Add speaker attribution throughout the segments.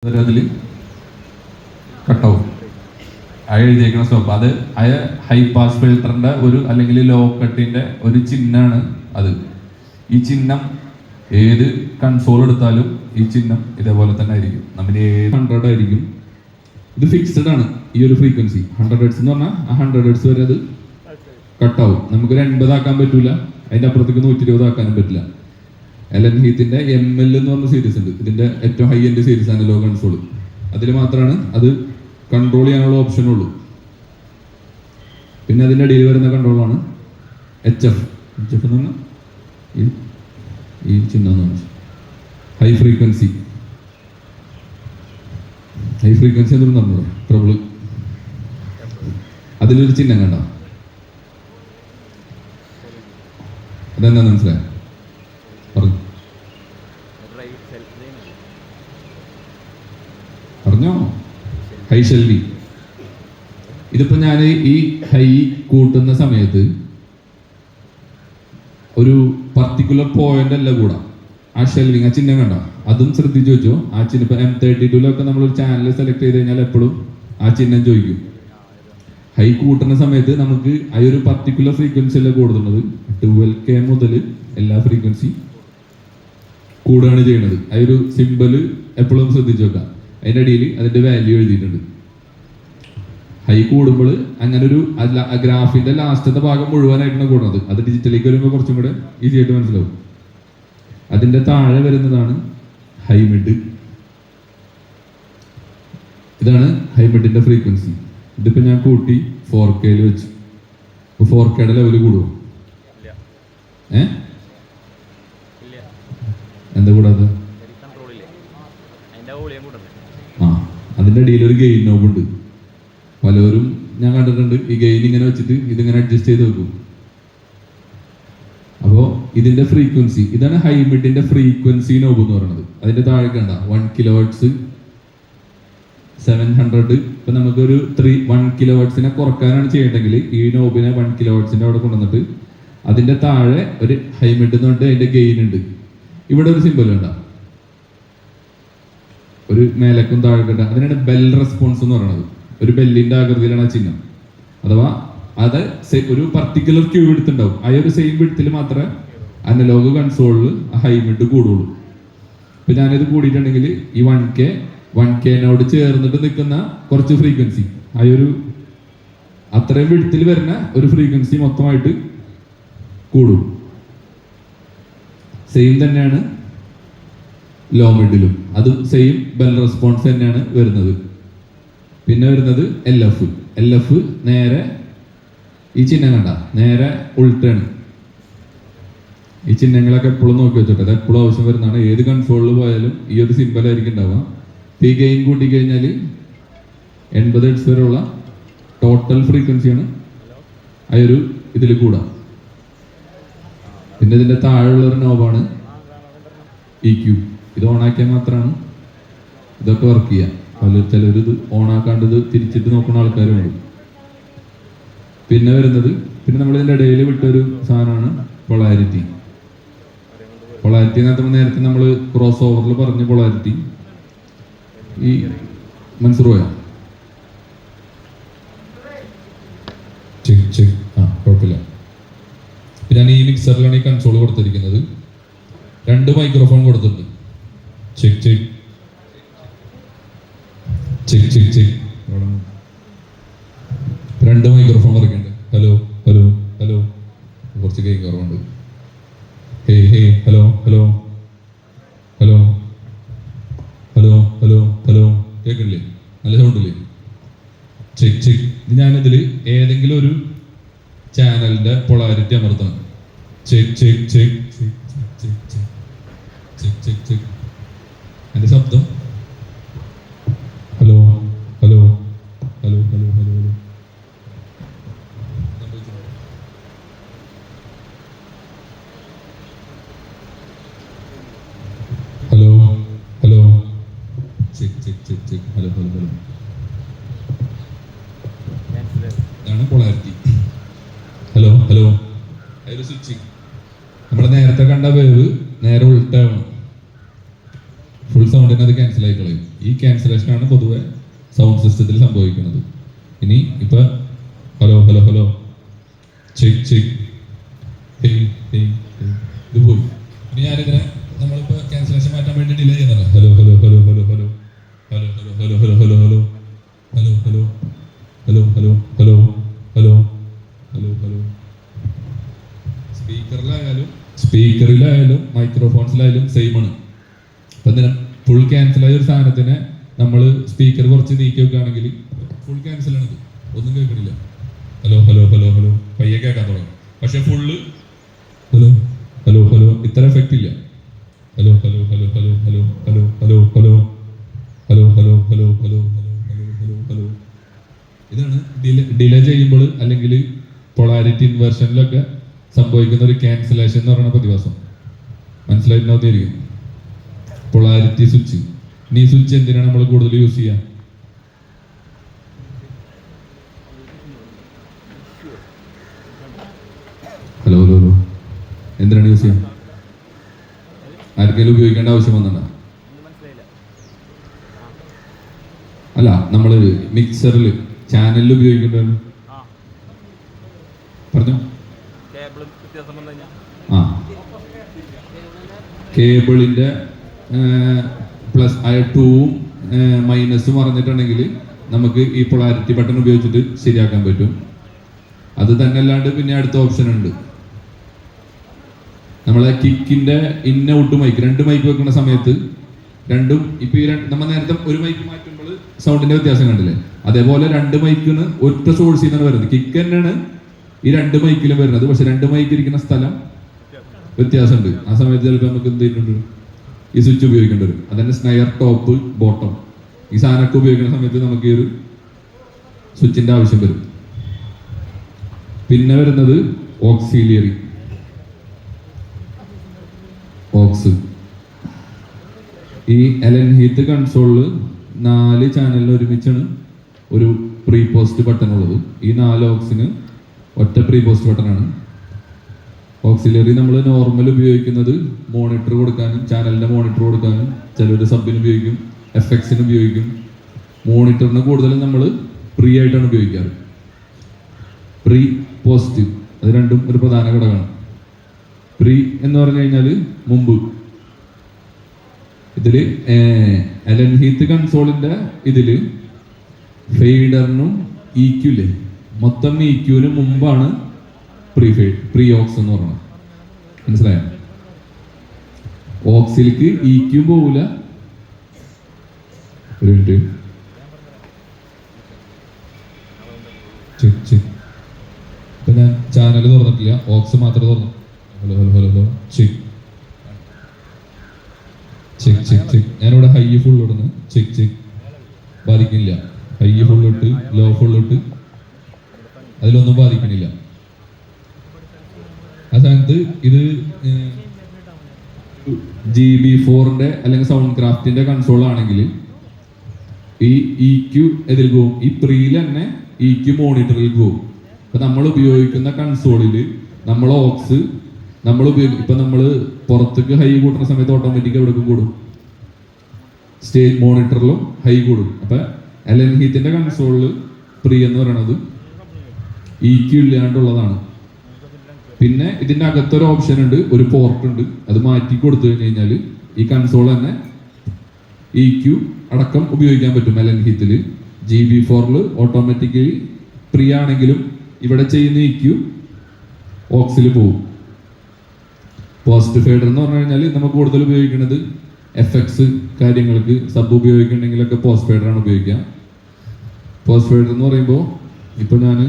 Speaker 1: അതിൽ കട്ടാവും. എഴുതിയേക്കുന്ന സ്റ്റോപ്പ് അത് high pass ഫിൽറ്ററിന്റെ ഒരു അല്ലെങ്കിൽ ലോ കട്ടിന്റെ ഒരു ചിഹ്നമാണ് അത്. ഈ ചിഹ്നം ഏത് കൺസോൾ എടുത്താലും ഈ ചിഹ്നം ഇതേപോലെ തന്നെ ആയിരിക്കും. നമ്മൾ 100 ആയിരിക്കും. ഇത് ഫിക്സഡ് ആണ്. ഈ ഒരു ഫ്രീക്വൻസി 100 ഹെർട്സ് എന്ന് പറഞ്ഞാൽ ആ 100 ഹെർട്സ് വരെ അത് കട്ടാവും. നമുക്കൊരു 80 ആക്കാൻ പറ്റൂല, അതിന്റെ അപ്പുറത്തേക്ക് 120 ആക്കാനും പറ്റില്ല. എലൻ ഹീത്തിന്റെ ML എന്ന് പറഞ്ഞ സീരീസ് ഉണ്ട്. ഇതിന്റെ ഏറ്റവും ഹൈ എൻഡ് സീരീസ് ആണ് ലോ കൺസോൾ. അതിൽ മാത്രമാണ് അത് കൺട്രോൾ ചെയ്യാനുള്ള ഓപ്ഷൻ ഉള്ളൂ. പിന്നെ അതിന്റെ ഇടയിൽ വരുന്ന കൺട്രോളാണ് HF എന്ന് പറഞ്ഞാൽ ഈ ചിഹ്നം എന്ന് പറഞ്ഞാൽ ഹൈ ഫ്രീക്വൻസി എന്തെങ്കിലും പറഞ്ഞൂടെ, ട്രബിള്. അതിലൊരു ചിഹ്നം കണ്ട അതെന്താ മനസ്സിലായോ? പറഞ്ഞോ. High Shelvey. ഇതിപ്പോ ഞാൻ ഈ ഹൈ കൂട്ടുന്ന സമയത്ത് ഒരു പർട്ടിക്കുലർ പോയിന്റ് അല്ല കൂടാ. ആ ഷെൽവിങ്, ആ ചിഹ്നം കണ്ട, അതും ശ്രദ്ധിച്ചു വെച്ചോ. ആ ചിഹ്നം ഇപ്പൊ M32 നമ്മളൊരു ചാനൽ സെലക്ട് ചെയ്ത് കഴിഞ്ഞാൽ എപ്പോഴും ആ ചിഹ്നം ചോദിക്കും. ഹൈ കൂട്ടുന്ന സമയത്ത് നമുക്ക് ആ ഒരു പർട്ടിക്കുലർ ഫ്രീക്വൻസി അല്ല കൂടുന്നത്. 12K മുതൽ എല്ലാ ഫ്രീക്വൻസി കൂടുകയാണ് ചെയ്യുന്നത്. ആ ഒരു സിമ്പിള് എപ്പോഴും ശ്രദ്ധിച്ചു വെക്കാം. അതിൻ്റെ അടിയിൽ അതിന്റെ വാല്യൂ എഴുതിയിട്ടുണ്ട്. ഹൈ കൂടുമ്പോൾ അങ്ങനെ ഒരു ഗ്രാഫിന്റെ ലാസ്റ്റത്തെ ഭാഗം മുഴുവനായിട്ടാണ് കൂടുന്നത്. അത് ഡിജിറ്റലിലേക്ക് വരുമ്പോൾ കുറച്ചും കൂടെ ഈസി ആയിട്ട് മനസ്സിലാവും. അതിന്റെ താഴെ വരുന്നതാണ് ഹൈ മിഡ്. ഇതാണ് ഹൈ മിഡിന്റെ ഫ്രീക്വൻസി. ഇതിപ്പോ ഞാൻ കൂട്ടി 4K വെച്ചു. 4Kയുടെ ലെവല് കൂടുമോ? എന്താ കൂടാതെ? അതിന്റെ അടിയിൽ ഒരു ഗെയിൻ നോബ് ഉണ്ട്. പലരും ഞാൻ കണ്ടിട്ടുണ്ട് ഈ ഗെയിൻ ഇങ്ങനെ വെച്ചിട്ട് ഇതിങ്ങനെ അഡ്ജസ്റ്റ് ചെയ്ത് വെക്കും. അപ്പോ ഇതിന്റെ ഫ്രീക്വൻസി, ഇതാണ് ഹൈ മിഡിന്റെ ഫ്രീക്വൻസി നോബ് എന്ന് പറയുന്നത്. അതിന്റെ താഴെ കണ്ട 1 kHz 700. ഇപ്പൊ നമുക്കൊരു 1 kHz കുറക്കാനാണ് ചെയ്യേണ്ടെങ്കിൽ ഈ നോബിനെ 1 kHz അവിടെ കൊണ്ടുവന്നിട്ട് അതിന്റെ താഴെ ഒരു ഹൈ മിഡ് എന്ന് പറഞ്ഞിട്ട് അതിന്റെ ഗെയിൻ ഉണ്ട്. ഇവിടെ ഒരു സിമ്പിൾ ഉണ്ടാ, ഒരു മേലക്കും താഴെക്കട്ട. അതിനാണ് ബെൽ റെസ്പോൺസ് എന്ന് പറയുന്നത്. ഒരു ബെല്ലിന്റെ ആകൃതിയിലാണ് ആ ചിഹ്നം. അഥവാ അത് ഒരു പർട്ടിക്കുലർ ക്യൂ എടുത്തുണ്ടാവും. ആ ഒരു സെയിം വിഡ്ത്തിൽ മാത്രമേ അനലോഗ് കൺസോളിൽ ഹൈ മിഡ് കൂടുള്ളൂ. ഇപ്പൊ ഞാനിത് കൂടിയിട്ടുണ്ടെങ്കിൽ ഈ 1K ചേർന്നിട്ട് നിൽക്കുന്ന കുറച്ച് ഫ്രീക്വൻസി, ആ ഒരു അത്രയും വിഡ്ത്തിൽ വരുന്ന ഒരു ഫ്രീക്വൻസി മൊത്തമായിട്ട് കൂടും. സെയിം തന്നെയാണ് ലോ മിഡിലും, അത് സെയിം ബെൽ റെസ്പോൺസ് തന്നെയാണ് വരുന്നത്. പിന്നെ വരുന്നത് LF നേരെ ഈ ചിഹ്നം കണ്ട നേരെ ഉൾട്ടാണ്. ഈ ചിഹ്നങ്ങളൊക്കെ എപ്പോഴും നോക്കി വെച്ചോട്ടെ, അത് എപ്പോഴും ആവശ്യം വരുന്നതാണ്. ഏത് കൺസോളിൽ പോയാലും ഈ ഒരു സിമ്പിൾ ആയിരിക്കും ഉണ്ടാവുക. ഈ ഗെയിൻ കൂട്ടി കഴിഞ്ഞാൽ 80 ഹെർട്സ് വരെയുള്ള ടോട്ടൽ ഫ്രീക്വൻസിയാണ് ആ ഒരു ഇതിൽ കൂടാ. പിന്നെ ഇതിന്റെ താഴെയുള്ള ഒരു നോബാണ് EQ. ഇത് ഓണാക്കിയാൽ മാത്രമാണ് ഇതൊക്കെ വർക്ക് ചെയ്യുക. ചിലർ ഇത് ഓണാക്കാണ്ട് ഇത് തിരിച്ചിട്ട് നോക്കുന്ന ആൾക്കാരുണ്ട്. പിന്നെ വരുന്നത്, പിന്നെ നമ്മൾ ഇതിന്റെ ഇടയിൽ വിട്ടൊരു സാധനമാണ് പൊളാരിറ്റി. നേരത്തെ നമ്മൾ ക്രോസ് ഓവറിൽ പറഞ്ഞ പൊളാരിറ്റി ഈ മനസ്സിലായ കുഴപ്പമില്ല. ഞാൻ ഈ മിക്സറിലാണ് ഈ കൺസോൾ കൊടുത്തിരിക്കുന്നത്. 2 മൈക്രോഫോൺ കൊടുത്തിട്ടുണ്ട്. ചെക്ക് 2 മൈക്രോഫോൺ വർക്കുണ്ട്. ഹലോ കുറച്ച് കേക്ക് കുറവുണ്ട്. ഹലോ കേൾക്കണില്ലേ? നല്ല സൗണ്ടില്ലേ? ചെക്ക്. ഇത് ഞാനിതിൽ ഏതെങ്കിലും ഒരു ചാനലിന്റെ പൊളാരിറ്റി അമർത്തണം. ചെക്ക്. എന്റെ ശബ്ദം ഹലോ ചെക്ക്. ഇതാണ് പൊളാരിറ്റി. ഹലോ അതിൽ സ്വിച്ചിങ്. നമ്മുടെ നേരത്തെ കണ്ട വേവ് നേരെ ഉൾട്ടാണ്. ഫുൾ സൗണ്ടിന് അത് ക്യാൻസൽ ആയി കളയും. ഈ ക്യാൻസലേഷനാണ് പൊതുവെ സൗണ്ട് സിസ്റ്റത്തിൽ സംഭവിക്കുന്നത്. ഇനി ഇപ്പൊ hello hello hello check check ഇത് പോയി. ഇനി ഞാനിങ്ങനെ നമ്മളിപ്പോ ക്യാൻസലേഷൻ മാറ്റാൻ വേണ്ടി ഡിലേ ചെയ്യുന്നതാണ്. Hello hello hello hello hello hello hello hello hello hello hello hello hello hello hello hello hello hello സ്പീക്കറിലായാലും മൈക്രോഫോൺസിലായാലും സെയിം ആണ്. അപ്പൊ എന്തിനാ ഫുൾ ക്യാൻസലായ ഒരു സാധനത്തിനെ നമ്മൾ സ്പീക്കർ കുറച്ച് നീക്കി വെക്കുകയാണെങ്കിൽ ഫുൾ ക്യാൻസൽ ആണത്, ഒന്നും കേൾക്കണില്ല. ഹലോ ഹലോ ഹലോ ഹലോ പയ്യെ കേൾക്കാൻ തുടങ്ങും. പക്ഷെ ഫുള്ള് ഹലോ ഹലോ ഹലോ ഇത്ര എഫക്റ്റ് ഇല്ല. Hello hello hello hello hello hello hello hello hello hello hello hello hello hello hello hello ഇതാണ് ഡിലേ ചെയ്യുമ്പോൾ അല്ലെങ്കിൽ പൊളാരിറ്റി ഇൻവേർഷനിലൊക്കെ സംഭവിക്കുന്ന ഒരു ക്യാൻസലേഷൻ എന്ന് പറയുന്ന പ്രതിഭാസം. മനസ്സിലായിട്ടുണ്ടാവുന്നതായിരിക്കും. Polarity switch. ഇനി ഈ സ്വിച്ച് എന്തിനാണ് നമ്മൾ കൂടുതൽ യൂസ് ചെയ്യുക? ഹലോ ഹലോ ഹലോ എന്തിനാണ് യൂസ് ചെയ്യുക? ആർക്കെങ്കിലും ഉപയോഗിക്കേണ്ട ആവശ്യം വന്നിട്ടുണ്ടോ? അല്ല, നമ്മൾ മിക്സറിൽ ചാനലിൽ ഉപയോഗിക്കേണ്ടത് പറഞ്ഞോ. ആ കേബിളിന്റെ പ്ലസ് ആയ 2ഉം മൈനസും പറഞ്ഞിട്ടുണ്ടെങ്കിൽ നമുക്ക് ഈ പൊളാരിറ്റി ബട്ടൺ ഉപയോഗിച്ചിട്ട് ശരിയാക്കാൻ പറ്റും. അത് തന്നെ അല്ലാണ്ട് പിന്നെ അടുത്ത ഓപ്ഷൻ ഉണ്ട്. നമ്മളെ കിക്കിന്റെ ഇൻ ഔട്ട് മൈക്ക്, 2 മൈക്ക് വെക്കുന്ന സമയത്ത് രണ്ടും ഇപ്പൊ ഈ നമ്മൾ നേരത്തെ ഒരു മൈക്ക് മാറ്റുമ്പോൾ സൗണ്ടിന്റെ വ്യത്യാസം കണ്ടില്ലേ? അതേപോലെ 2 മൈക്കിന് ഒറ്റ സോഴ്സിൽ നിന്നാണ് വരുന്നത്. കിക്ക് തന്നെയാണ് ഈ 2 മൈക്കിലും വരുന്നത്. പക്ഷെ 2 മൈക്ക് ഇരിക്കുന്ന സ്ഥലം വ്യത്യാസമുണ്ട്. ആ സമയത്ത് ചിലപ്പോൾ നമുക്ക് എന്ത് ചെയ്യുന്നുണ്ട്, ഈ സ്വിച്ച് ഉപയോഗിക്കേണ്ടി വരും. അതന്നെ സ്നയർ ടോപ്പ് ബോട്ടം ഈ സാധനമൊക്കെ ഉപയോഗിക്കുന്ന സമയത്ത് നമുക്ക് ഈ ഒരു സ്വിച്ചിന്റെ ആവശ്യം വരും. പിന്നെ വരുന്നത് ഓക്സിലിയറി ഓക്സ്. ഈ എലൻ ഹീത്ത് കൺസോളില് 4 ചാനലിൽ ഒരുമിച്ചാണ് ഒരു പ്രീ പോസ്റ്റ് ബട്ടൺ ഉള്ളത്. ഈ 4 ഓക്സിന് ഒറ്റ പ്രീ പോസ്റ്റ് ബട്ടണാണ്. ഓക്സിലറി നമ്മൾ നോർമൽ ഉപയോഗിക്കുന്നത് മോണിറ്റർ കൊടുക്കാനും ചാനലിന്റെ മോണിറ്റർ കൊടുക്കാനും, ചിലർ സബിന് ഉപയോഗിക്കും, എഫ്എക്സിന് ഉപയോഗിക്കും. മോണിറ്ററിന് കൂടുതലും നമ്മൾ പ്രീ ആയിട്ടാണ് ഉപയോഗിക്കാറ്. പ്രീ പോസ്റ്റ് അത് രണ്ടും ഒരു പ്രധാന ഘടകമാണ്. പ്രീ എന്ന് പറഞ്ഞു കഴിഞ്ഞാൽ മുമ്പ്. ഇതില് എലൻ ഹീത്ത് കൺസോളിന്റെ ഇതില് ഫെയ്ഡറിനും ഇക്യൂല്ലേ, മൊത്തം ഇക്യൂവിന് മുമ്പാണ് പ്രീ ഓക്സ് എന്ന് പറയുന്നത്. മനസ്സിലായോ? ഓക്സിലേക്ക് ഇക്യൂ പോവില്ല. ഒരു മിനിറ്റ്. ഇപ്പൊ ഞാൻ ചാനൽ തുറന്നിട്ടില്ല, ഓക്സ് മാത്രം തുറന്നു. Hello hello hello hello check check check check. ഞാനിവിടെ ഹൈ ഫുൾ ഇടുന്നു. ചെക്ക് ചെക്ക് ബാധിക്കുന്നില്ല. ഹൈ ഫുൾ ഇട്ട് ലോ ഫുൾ ഇട്ട് അതിലൊന്നും ബാധിക്കുന്നില്ല. ആ സ്ഥാനത്ത് ഇത് GB4 അല്ലെങ്കിൽ സൗണ്ട് ക്രാഫ്റ്റിന്റെ കൺസോൾ ആണെങ്കിൽ ഈ ഇക്യു എതിൽ പോകും, ഈ പ്രീയിൽ തന്നെ ഇക്യു മോണിറ്ററിൽ പോകും. ഇപ്പൊ നമ്മൾ ഉപയോഗിക്കുന്ന കൺസോളില് നമ്മൾ ഓക്സ് നമ്മൾ ഉപയോഗിക്കും. ഇപ്പൊ നമ്മൾ പുറത്തേക്ക് ഹൈ കൂട്ടുന്ന സമയത്ത് ഓട്ടോമാറ്റിക് എവിടേക്കും കൂടും, സ്റ്റേജ് മോണിറ്ററിലും ഹൈ കൂടും. അപ്പൊ എലൻ ഹീത്തിന്റെ കൺസോളില് പ്രീ എന്ന് പറയുന്നത് ഇക്യു ഇല്ലാണ്ടുള്ളതാണ്. പിന്നെ ഇതിന്റെ അകത്തൊരു ഓപ്ഷൻ ഉണ്ട്, ഒരു പോർട്ട് ഉണ്ട്. അത് മാറ്റി കൊടുത്തു കഴിഞ്ഞാൽ ഈ കൺസോൾ തന്നെ ഇക്യു അടക്കം ഉപയോഗിക്കാൻ പറ്റും. എലൻ ഹീത്തില് GB4 ഓട്ടോമാറ്റിക്കലി പ്രീ ആണെങ്കിലും ഇവിടെ ചെയ്യുന്ന ഇക്യു ഓക്സിൽ പോകും. പോസ്റ്റ് ഫേഡർ എന്ന് പറഞ്ഞു കഴിഞ്ഞാൽ നമുക്ക് കൂടുതൽ ഉപയോഗിക്കുന്നത് എഫക്ട്സ് കാര്യങ്ങൾക്ക് സബ് ഉപയോഗിക്കുന്നുണ്ടെങ്കിലൊക്കെ പോസ്റ്റ് ഫേഡറാണ് ഉപയോഗിക്കുക. പോസ്റ്റ് ഫേഡർ എന്ന് പറയുമ്പോൾ ഇപ്പൊ ഞാൻ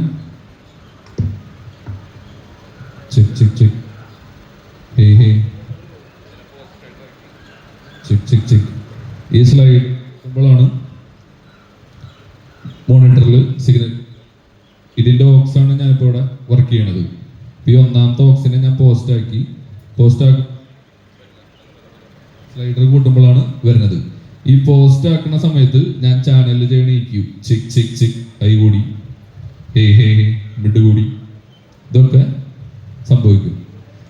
Speaker 1: check check check check check check ഈ സ്ലൈഡ് ാണ് മോണിറ്ററിൽ സിഗ്നൽ. ഇതിന്റെ ഓക്സ് ആണ് ഞാനിപ്പോൾ ഇവിടെ വർക്ക് ചെയ്യണത്. ഈ ഒന്നാമത്തെ ഓക്സിനെ ഞാൻ പോസ്റ്റ് ആക്കി സ്ലൈഡർ കൂട്ടുമ്പോഴാണ് വരുന്നത്. ഈ പോസ്റ്റ് ആക്കുന്ന സമയത്ത് ഞാൻ ചാനലിൽ ചെയ്യണ EQ check check check high കൂടി മിഡ് കൂടി ഇതൊക്കെ സംഭവിക്കും.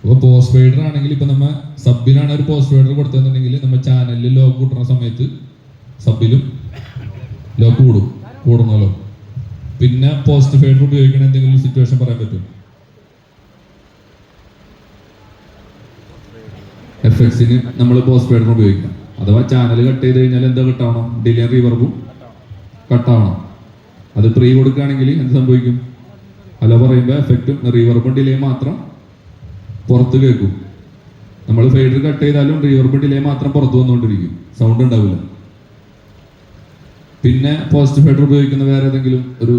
Speaker 1: അപ്പോൾ പോസ്റ്റ് ഫൈഡർ ആണെങ്കിൽ ഇപ്പൊ നമ്മ സബിലാണ് ഒരു പോസ്റ്റ് ഫൈഡർ കൊടുത്തെന്നുണ്ടെങ്കിൽ നമ്മ ചാനലിൽ ലോക്ക് കൂട്ടുന്ന സമയത്ത് സബിലും ലോക്ക് കൂടണമല്ലോ. പിന്നെ പോസ്റ്റ് ഫൈഡർ ഉപയോഗിക്കണ എന്തെങ്കിലും സിറ്റുവേഷൻ പറയാൻ പറ്റും? എഫക്ട്സിന് നമ്മൾ പോസ്റ്റ് ഫൈഡർ ഉപയോഗിക്കാം. അഥവാ ചാനൽ കട്ട് ചെയ്ത് കഴിഞ്ഞാൽ എന്താ കട്ടാവണം? ഡിലേ റീവർബും കട്ടാവണം. അത് പ്രീ കൊടുക്കുകയാണെങ്കിൽ എന്ത് സംഭവിക്കും? ഹലോ പറയുമ്പോൾ എഫക്റ്റും റീവർബും ഡിലേ മാത്രം പുറത്ത് കേൾക്കും. നമ്മൾ ഫൈഡർ കട്ട് ചെയ്താലും റീവർബും ഡിലേ മാത്രം പുറത്ത് വന്നുകൊണ്ടിരിക്കും, സൗണ്ട് ഉണ്ടാവില്ല. പിന്നെ പോസ്റ്റ് ഫൈഡർ ഉപയോഗിക്കുന്ന വേറെ ഏതെങ്കിലും ഒരു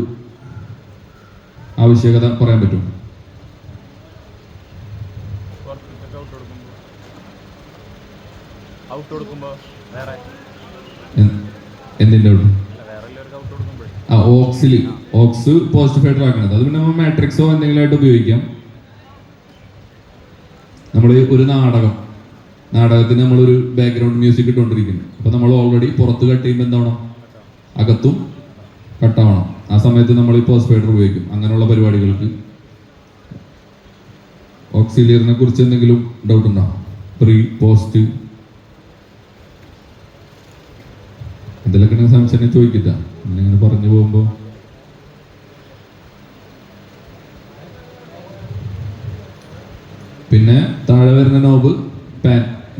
Speaker 1: ആവശ്യകത പറയാൻ പറ്റും? എന്തിന്റെ അവിടെ ഓക്സ് പോസ്റ്റ് ഫൈഡർ ആക്കണത് അത് പിന്നെ നമ്മൾ മാട്രിക്സോ എന്തെങ്കിലും ആയിട്ട് ഉപയോഗിക്കാം. നമ്മൾ ഒരു നാടകത്തിന് നമ്മളൊരു ബാക്ക്ഗ്രൗണ്ട് മ്യൂസിക് ഇട്ടുകൊണ്ടിരിക്കുന്നു. അപ്പൊ നമ്മൾ ഓൾറെഡി പുറത്ത് കട്ട് ചെയ്യുമ്പോൾ എന്താവണം? അകത്തും കട്ടാവണം. ആ സമയത്ത് നമ്മൾ ഈ പോസ്റ്റ് ഫൈഡർ ഉപയോഗിക്കും. അങ്ങനെയുള്ള പരിപാടികൾക്ക് ഓക്സിലിയറിനെ കുറിച്ച് എന്തെങ്കിലും ഡൗട്ട് ഉണ്ടോ? പ്രീ പോസ്റ്റ് ഇതിലൊക്കെ സംശയം ചോദിക്കില്ല. ഇങ്ങനെ പറഞ്ഞു പോകുമ്പോ പിന്നെ താഴെ വരുന്ന നോബ്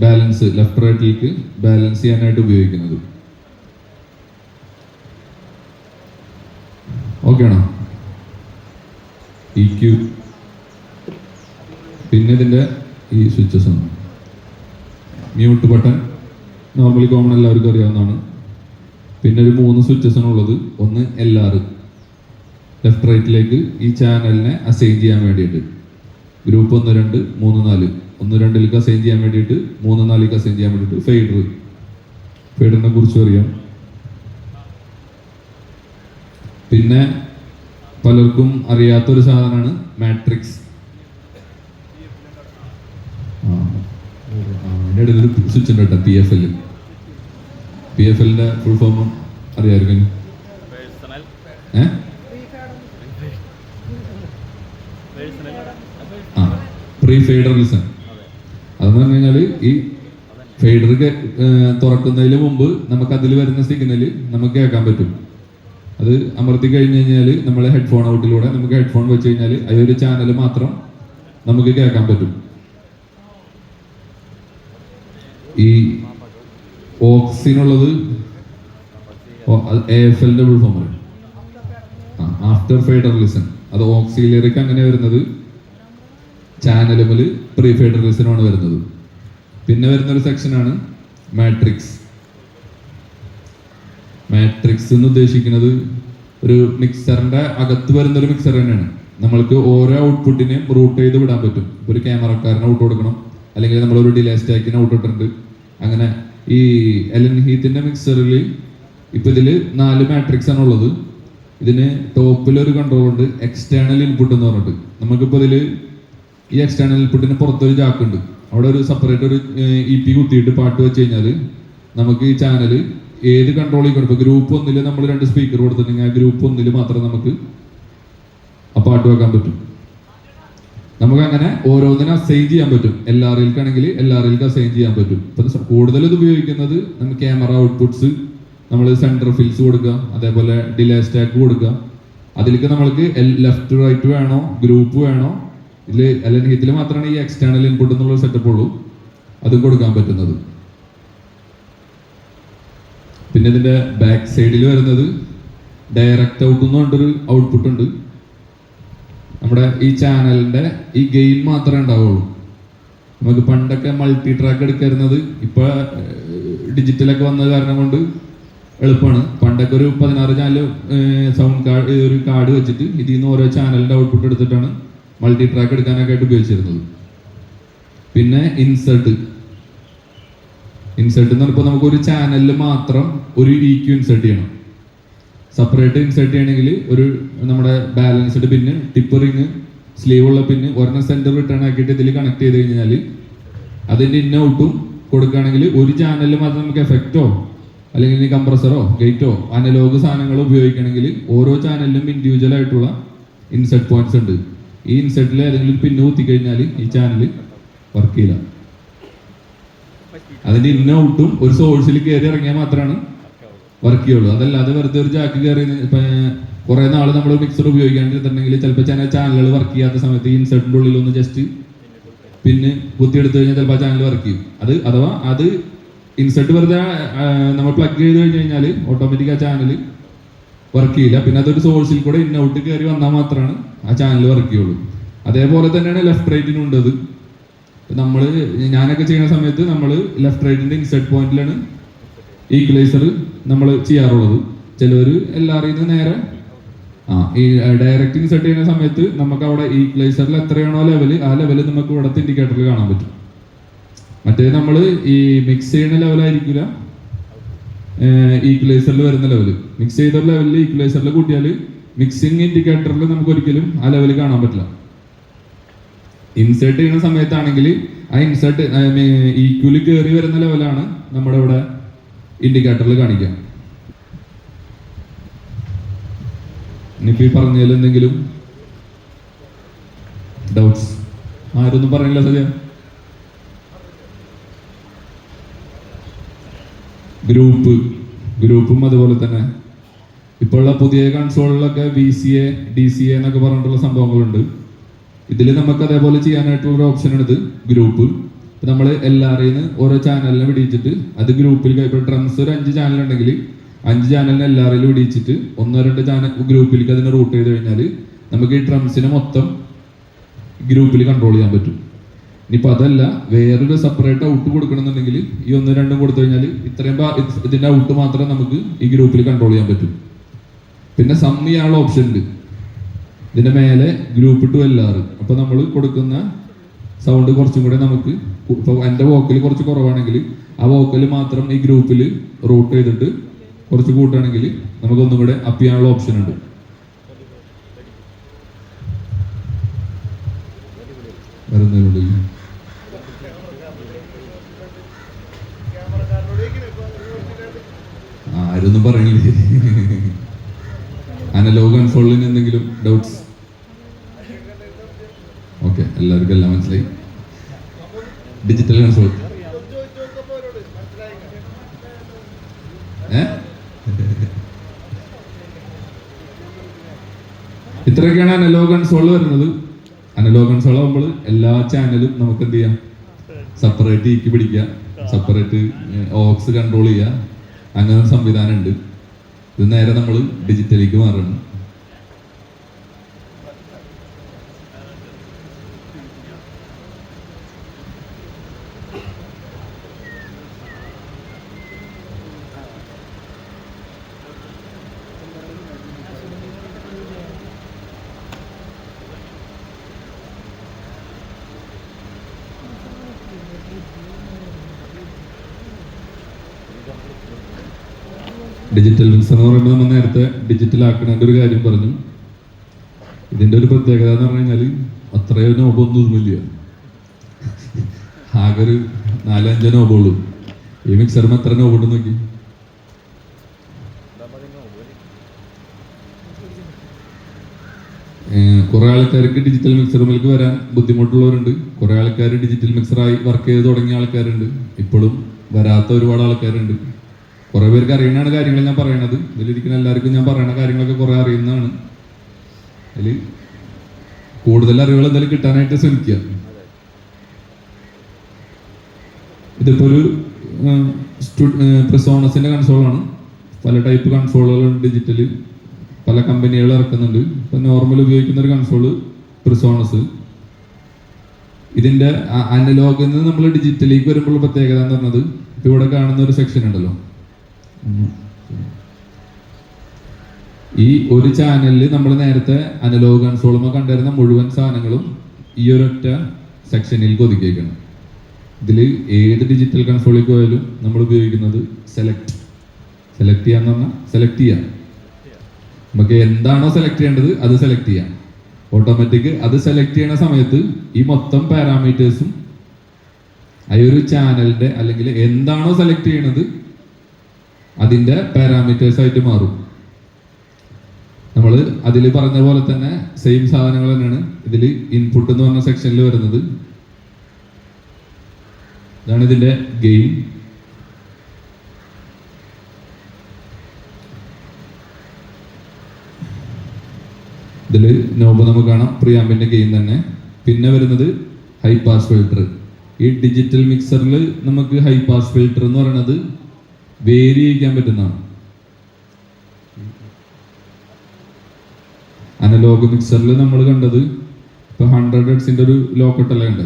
Speaker 1: ബാലൻസ്, ലെഫ്റ്റ് റൈറ്റിലേക്ക് ബാലൻസ് ചെയ്യാനായിട്ട് ഉപയോഗിക്കുന്നത്. ഓക്കെ ആണോ? EQ. പിന്നെ ഇതിന്റെ ഈ സ്വിച്ചസ് ആണ്. മ്യൂട്ട് ബട്ടൺ നോർമലി കോമൺ എല്ലാവർക്കും അറിയാവുന്നതാണ്. പിന്നെ ഒരു 3 സ്വിച്ചസ് ആണ് ഉള്ളത്. ഒന്ന് LR, ലെഫ്റ്റ് റൈറ്റിലേക്ക് ഈ ചാനലിനെ അസൈൻ ചെയ്യാൻ വേണ്ടിയിട്ട്. ഗ്രൂപ്പ് 1, 2, 3, 4. 1, 2ലേക്ക് അസൈൻ ചെയ്യാൻ വേണ്ടിയിട്ട്, 3, 4ലേക്ക് അസൈൻ ചെയ്യാൻ വേണ്ടിയിട്ട്. ഫെയ്ഡറിനെ കുറിച്ച് അറിയാം. പിന്നെ പലർക്കും അറിയാത്തൊരു സാധനമാണ് മാട്രിക്സ്. അതിൻ്റെ ഇടയിൽ ഒരു സ്വിച്ച് ഉണ്ട് കേട്ടോ, PFL-ന്റെ ഫുൾ ഫോം അറിയാമായിരിക്കും. Pre fader listen. അതെന്ന് പറഞ്ഞു കഴിഞ്ഞാല് ഈ ഫെയ്ഡർ തുറക്കുന്നതിന് മുമ്പ് നമുക്ക് അതിൽ വരുന്ന സിഗ്നൽ നമുക്ക് കേൾക്കാൻ പറ്റും. അത് അമർത്തി കഴിഞ്ഞ് കഴിഞ്ഞാൽ നമ്മളെ ഹെഡ്ഫോൺ ഔട്ടിലൂടെ നമുക്ക് ഹെഡ്ഫോൺ വെച്ച് കഴിഞ്ഞാൽ അതൊരു ചാനൽ മാത്രം നമുക്ക് കേൾക്കാൻ പറ്റും. ഈ ഓക്സിനുള്ളത് AFL-ന്റെ full form after fader listen. അത് ഓക്സിലറിക്ക് അങ്ങനെ വരുന്നത് ചാനലുമിൽ പ്രീ ഫെയ്ഡർ ലിസണാണ് വരുന്നത്. പിന്നെ വരുന്നൊരു സെക്ഷനാണ് മാട്രിക്സ്. മാട്രിക്സ് എന്ന് ഉദ്ദേശിക്കുന്നത് ഒരു മിക്സറിന്റെ അകത്ത് വരുന്നൊരു മിക്സർ തന്നെയാണ്. നമ്മൾക്ക് ഓരോ ഔട്ട്പുട്ടിനെയും റൂട്ട് ചെയ്ത് വിടാൻ പറ്റും. ഇപ്പോൾ ഒരു ക്യാമറക്കാരന് ഔട്ട് കൊടുക്കണം, അല്ലെങ്കിൽ നമ്മളൊരു ഡിലേ സ്റ്റാക്കിന് ഔട്ട് ഇട്ടിട്ടുണ്ട്. അങ്ങനെ ഈ എലൻ ഹീത്തിന്റെ മിക്സറിൽ ഇപ്പൊ ഇതില് 4 മാട്രിക്സ് ആണ് ഉള്ളത്. ഇതിന് ടോപ്പിലൊരു കൺട്രോൾ ഉണ്ട്, എക്സ്റ്റേണൽ ഇൻപുട്ട് എന്ന് പറഞ്ഞിട്ട്. നമുക്കിപ്പോൾ ഇതില് ഈ എക്സ്റ്റേണൽ ഇൻപുട്ടിന് പുറത്തൊരു ജാക്ക് ഉണ്ട്. അവിടെ ഒരു സെപ്പറേറ്റ് ഒരു EP കുത്തിയിട്ട് പാട്ട് വെച്ച് കഴിഞ്ഞാൽ നമുക്ക് ഈ ചാനൽ ഏത് കൺട്രോൾ ചെയ്യണം. ഇപ്പൊ ഗ്രൂപ്പ് 1 നമ്മൾ 2 സ്പീക്കർ കൊടുത്തിട്ടുണ്ടെങ്കിൽ ആ ഗ്രൂപ്പ് 1 മാത്രം നമുക്ക് ആ പാട്ട് വെക്കാൻ പറ്റും. നമുക്ക് അങ്ങനെ ഓരോന്നിനും അസൈൻ ചെയ്യാൻ പറ്റും. LR-ൽക്കാണെങ്കിൽ LR-ൽക്ക് അസൈൻ ചെയ്യാൻ പറ്റും. ഇപ്പൊ കൂടുതൽ ഇത് ഉപയോഗിക്കുന്നത് നമുക്ക് ക്യാമറ ഔട്ട്പുട്ട്സ്, നമ്മൾ സെന്റർ ഫിൽസ് കൊടുക്കുക, അതേപോലെ ഡിലേ സ്റ്റാക്ക് കൊടുക്കുക. അതിലേക്ക് നമ്മൾക്ക് ലെഫ്റ്റ് റൈറ്റ് വേണോ, ഗ്രൂപ്പ് വേണോ, ഇതിൽ എലൻ ഹീത്തിൽ മാത്രമാണ് ഈ എക്സ്റ്റേണൽ ഇൻപുട്ട് എന്നുള്ള സെറ്റപ്പ് ഉള്ളൂ, അതും കൊടുക്കാൻ പറ്റുന്നത്. പിന്നെ ഇതിന്റെ ബാക്ക് സൈഡിൽ വരുന്നത് ഡയറക്റ്റ് ഔട്ട് എന്ന് പറഞ്ഞൊരു ഔട്ട്പുട്ട് ഉണ്ട്. നമ്മുടെ ഈ ചാനലിന്റെ ഈ ഗെയിൻ മാത്രമേ ഉണ്ടാവുള്ളൂ. നമുക്ക് പണ്ടൊക്കെ മൾട്ടി ട്രാക്ക് എടുക്കാറുന്നത് ഇപ്പൊ ഡിജിറ്റലൊക്കെ വന്നത് കാരണം കൊണ്ട് എളുപ്പമാണ്. പണ്ടൊക്കെ ഒരു 16 ചാനൽ സൗണ്ട് കാർഡ്, ഒരു കാർഡ് വെച്ചിട്ട് ഇതിൽ നിന്ന് ഓരോ ചാനലിന്റെ ഔട്ട്പുട്ട് എടുത്തിട്ടാണ് മൾട്ടി ട്രാക്ക് എടുക്കാനൊക്കെ ആയിട്ട് ഉപയോഗിച്ചിരുന്നത്. പിന്നെ ഇൻസേർട്ട് എന്ന് പറഞ്ഞപ്പോൾ നമുക്ക് ഒരു ചാനലിൽ മാത്രം ഒരു EQ ഇൻസേർട്ട് ചെയ്യണം. സെപ്പറേറ്റ് ഇൻസേർട്ട് ചെയ്യണമെങ്കിൽ ഒരു നമ്മുടെ ബാലൻസ്ഡ് പിന്ന്, ടിപ്പ് റിങ്, സ്ലീവ് ഉള്ള പിന്ന് ഒരെണ്ണം സെന്റർ റിട്ടേൺ ആക്കിയിട്ട് ഇതിൽ കണക്ട് ചെയ്ത് കഴിഞ്ഞാൽ അതിന്റെ ഇൻ ഔട്ടും കൊടുക്കുകയാണെങ്കിൽ ഒരു ചാനലിൽ മാത്രം നമുക്ക് എഫക്റ്റോ അല്ലെങ്കിൽ കംപ്രസറോ ഗേറ്റോ അനലോഗ് സാധനങ്ങളോ ഉപയോഗിക്കണമെങ്കിൽ ഓരോ ചാനലിലും ഇൻഡിവിജ്വൽ ആയിട്ടുള്ള ഇൻസെർട്ട് പോയിന്റ്സ് ഉണ്ട്. ഈ ഇൻസെർട്ടിൽ ഏതെങ്കിലും പിന്ന് കുത്തി കഴിഞ്ഞാൽ ഈ ചാനൽ വർക്ക് ചെയ്യില്ല. അതിന്റെ ഇൻ ഔട്ടും ഒരു സോഴ്സിൽ കയറി ഇറങ്ങിയാൽ മാത്രമാണ് വർക്ക് ചെയ്യുള്ളൂ. അതല്ലാതെ വെറുതെ ഒരു ജാക്ക് കയറി ഇപ്പൊ കുറെ നാള് നമ്മൾ മിക്സർ ഉപയോഗിക്കാണ്ടിരുന്നുണ്ടെങ്കിൽ ചിലപ്പോൾ ചില ചാനലുകൾ വർക്ക് ചെയ്യാത്ത സമയത്ത് ഇൻസെർട്ടിന്റെ ഉള്ളിൽ ഒന്ന് ജസ്റ്റ് പിന്നെ കുത്തിയെടുത്തു കഴിഞ്ഞാൽ ചിലപ്പോൾ ആ ചാനൽ വർക്ക് ചെയ്യും. അഥവാ അത് ഇൻസെർട്ട് വെറുതെ നമ്മൾ പ്ലഗ് ചെയ്ത് കഴിഞ്ഞ് കഴിഞ്ഞാൽ ഓട്ടോമാറ്റിക് ആ ചാനൽ വർക്ക് ചെയ്യില്ല. പിന്നെ അതൊരു സോഴ്സിൽ കൂടെ ഇൻ ഔട്ട് കയറി വന്നാൽ മാത്രമാണ് ആ ചാനൽ വർക്ക് ചെയ്യുള്ളൂ. അതേപോലെ തന്നെയാണ് ലെഫ്റ്റ് റൈറ്റിനും ഉണ്ടത്. ഞാനൊക്കെ ചെയ്യുന്ന സമയത്ത് നമ്മൾ ലെഫ്റ്റ് റൈറ്റിന്റെ ഇൻസെർട്ട് പോയിന്റിലാണ് ഈക്വലൈസർ നമ്മൾ ചെയ്യാറുള്ളത്. ചിലവർ എല്ലാവരും നേരെ ഈ ഡയറക്റ്റ് ഇൻസെർട്ട് ചെയ്യുന്ന സമയത്ത് നമുക്ക് അവിടെ ഈക്വലൈസറിൽ എത്രയാണോ ലെവല്, ആ ലെവല് നമുക്ക് ഇവിടുത്തെ ഇൻഡിക്കേറ്ററിൽ കാണാൻ പറ്റും. മറ്റേ നമ്മൾ ഈ മിക്സ് ചെയ്യുന്ന ലെവലായിരിക്കില്ല ഈക്വലൈസറിൽ വരുന്ന ലെവല്. മിക്സ് ചെയ്ത ലെവലിൽ ഈക്വലൈസറിൽ കൂട്ടിയാൽ മിക്സിംഗ് ഇൻഡിക്കേറ്ററിൽ നമുക്ക് ഒരിക്കലും ആ ലെവല് കാണാൻ പറ്റില്ല. ഇൻസേർട്ട് ചെയ്യുന്ന സമയത്താണെങ്കിൽ ആ ഇൻസേർട്ട് ഈക്വലി കയറി വരുന്ന ലെവലാണ് നമ്മുടെ ഇവിടെ ഇൻഡിക്കേറ്ററിൽ കാണിക്കുക. ഇനിയിപ്പോ ഈ പറഞ്ഞതിൽ എന്തെങ്കിലും ഡൗട്ട്സ്? ആരൊന്നും പറയില്ല സത്യ. ഗ്രൂപ്പും അതുപോലെ തന്നെ ഇപ്പോഴുള്ള പുതിയ കൺസോളിലൊക്കെ VCA DCA എന്നൊക്കെ പറഞ്ഞിട്ടുള്ള സംഭവങ്ങളുണ്ട്. ഇതിൽ നമുക്ക് അതേപോലെ ചെയ്യാനായിട്ടുള്ള ഒരു ഓപ്ഷൻ ഉണ്ട്, ഗ്രൂപ്പ്. നമ്മൾ എല്ലാവരെയും ഓരോ ചാനലിനെ വിടിയിച്ചിട്ട് അത് ഗ്രൂപ്പിൽ ഇപ്പോൾ ഡ്രംസ് ഒരു 5 ചാനൽ ഉണ്ടെങ്കിൽ 5 ചാനലിനെ എല്ലാവരെയും വിടിയിച്ചിട്ട് 1-2 ചാനൽ ഗ്രൂപ്പിലേക്ക് അതിനെ റൂട്ട് ചെയ്ത് കഴിഞ്ഞാൽ നമുക്ക് ഈ ഡ്രംസിനെ മൊത്തം ഗ്രൂപ്പിൽ കൺട്രോൾ ചെയ്യാൻ പറ്റും. ഇനിയിപ്പോൾ അതല്ല വേറൊരു സെപ്പറേറ്റ് ഔട്ട് കൊടുക്കണമെന്നുണ്ടെങ്കിൽ ഈ 1-2 കൊടുത്തു കഴിഞ്ഞാൽ ഇത്രയും ഇതിന്റെ ഔട്ട് മാത്രമേ നമുക്ക് ഈ ഗ്രൂപ്പിൽ കൺട്രോൾ ചെയ്യാൻ പറ്റും. പിന്നെ സം ചെയ്യാനുള്ള ഓപ്ഷൻ ഉണ്ട് ഇതിന്റെ മേലെ ഗ്രൂപ്പ് ടു LR. അപ്പൊ നമ്മൾ കൊടുക്കുന്ന സൗണ്ട് കുറച്ചും കൂടെ നമുക്ക് ഇപ്പൊ എന്റെ വോക്കൽ കുറച്ച് കുറവാണെങ്കിൽ ആ വോക്കൽ മാത്രം ഈ ഗ്രൂപ്പിൽ റൂട്ട് ചെയ്തിട്ട് കുറച്ച് കൂട്ടുകയാണെങ്കിൽ നമുക്ക് ഒന്നും കൂടെ അപ്പ് ചെയ്യാനുള്ള ഓപ്ഷൻ ഉണ്ട്. ആരൊന്നും പറയണില്ലേ? അനലോഗ് കൺസോളിന് എന്തെങ്കിലും ഡൗട്ട്സ്? ഓക്കെ, എല്ലാവർക്കും എല്ലാം മനസ്സിലായി. ഡിജിറ്റൽ കൺസോൾ ഇത്രയൊക്കെയാണ് അനലോഗ് കൺസോൾ വരുന്നത്. അനലോഗ് കൺസോൾ ആകുമ്പോൾ എല്ലാ ചാനലും നമുക്ക് എന്ത് ചെയ്യാം, സെപ്പറേറ്റ് ഈക്കി പിടിക്കുക, സെപ്പറേറ്റ് ഓക്സ് കൺട്രോൾ ചെയ്യുക, അങ്ങനെ ഒരു സംവിധാനം ഉണ്ട്. ഇത് നേരെ നമ്മൾ ഡിജിറ്റലിലേക്ക് മാറുന്നു. ഡിജിറ്റൽ മിക്സർ എന്ന് പറയുമ്പോൾ നമ്മൾ നേരത്തെ ഡിജിറ്റൽ ആക്കണേണ്ട ഒരു കാര്യം പറഞ്ഞു. ഇതിന്റെ ഒരു പ്രത്യേകത എന്ന് പറഞ്ഞു കഴിഞ്ഞാൽ അത്രയോ നോബൊന്നുമില്ല, ആകെ ഒരു 4-5 നോബുള്ളൂ. ഈ മിക്സറിന് എത്ര നോബുണ്ടെന്ന് നോക്കി. കുറെ ആൾക്കാർക്ക് ഡിജിറ്റൽ മിക്സറിലേക്ക് വരാൻ ബുദ്ധിമുട്ടുള്ളവരുണ്ട്. കുറെ ആൾക്കാർ ഡിജിറ്റൽ മിക്സറായി വർക്ക് ചെയ്ത് തുടങ്ങിയ ആൾക്കാരുണ്ട്. ഇപ്പോഴും വരാത്ത ഒരുപാട് ആൾക്കാരുണ്ട്. കുറെ പേർക്ക് അറിയുന്നതാണ് കാര്യങ്ങൾ ഞാൻ പറയണത്. ഇതിലിരിക്കുന്ന എല്ലാവർക്കും ഞാൻ പറയുന്ന കാര്യങ്ങളൊക്കെ കുറെ അറിയുന്നതാണ്. അതിൽ കൂടുതൽ അറിവുകൾ എന്തായാലും കിട്ടാനായിട്ട് ശ്രമിക്കുക. ഇതിപ്പോ ഒരു പ്രിസോണസിന്റെ കൺസോളാണ്. പല ടൈപ്പ് കൺസോളുകളുണ്ട് ഡിജിറ്റല്, പല കമ്പനികൾ ഇറക്കുന്നുണ്ട്. ഇപ്പൊ നോർമൽ ഉപയോഗിക്കുന്ന ഒരു കൺസോള് പ്രിസോണസ്. ഇതിന്റെ അനലോഗിൽ നിന്ന് നമ്മൾ ഡിജിറ്റലിലേക്ക് വരുമ്പോൾ പ്രത്യേകത എന്ന് പറഞ്ഞത് ഇപ്പൊ ഇവിടെ കാണുന്ന ഒരു സെക്ഷൻ ഉണ്ടല്ലോ, ഈ ഒരു ചാനലിൽ നമ്മൾ നേരത്തെ അനലോഗ് കൺസോളുമ കണ്ടിരുന്ന മുഴുവൻ സാധനങ്ങളും ഈ ഒരൊറ്റ സെക്ഷനിൽ ഒതുക്കിയേക്കണം. ഇതിൽ ഏത് ഡിജിറ്റൽ കൺസോളിൽ പോയാലും നമ്മൾ ഉപയോഗിക്കുന്നത് സെലക്ട് ചെയ്യാന്ന് പറഞ്ഞാൽ സെലക്ട് ചെയ്യാം. നമുക്ക് എന്താണോ സെലക്ട് ചെയ്യേണ്ടത് അത് സെലക്ട് ചെയ്യാം. ഓട്ടോമാറ്റിക് അത് സെലക്ട് ചെയ്യുന്ന സമയത്ത് ഈ മൊത്തം പാരാമീറ്റേഴ്സും ആ ഒരു ചാനലിന്റെ അല്ലെങ്കിൽ എന്താണോ സെലക്ട് ചെയ്യണത് അതിന്റെ പാരാമീറ്റേഴ്സ് ആയിട്ട് മാറും. നമ്മൾ അതിൽ പറഞ്ഞ പോലെ തന്നെ സെയിം സാധനങ്ങൾ തന്നെയാണ് ഇതിൽ ഇൻപുട്ട് എന്ന് പറഞ്ഞ സെക്ഷനിൽ വരുന്നത്. ഇതാണ് ഇതിന്റെ ഗെയിൻ. ഇതിൽ നോബ് നമുക്ക് കാണാം, പ്രിയാമ്പിന്റെ ഗെയിൻ തന്നെ. പിന്നെ വരുന്നത് ഹൈ പാസ് ഫിൽട്ടർ. ഈ ഡിജിറ്റൽ മിക്സറിൽ നമുക്ക് ഹൈ പാസ് ഫിൽട്ടർ എന്ന് പറയുന്നത് വേരി ചെയ്യിക്കാൻ പറ്റുന്നതാണ്. അനലോഗ് മിക്സറിൽ നമ്മൾ കണ്ടത് ഇപ്പൊ 100 ഹെർട്സിന്റെ ഒരു ലോക്കട്ടല്ലേ ഉണ്ട്,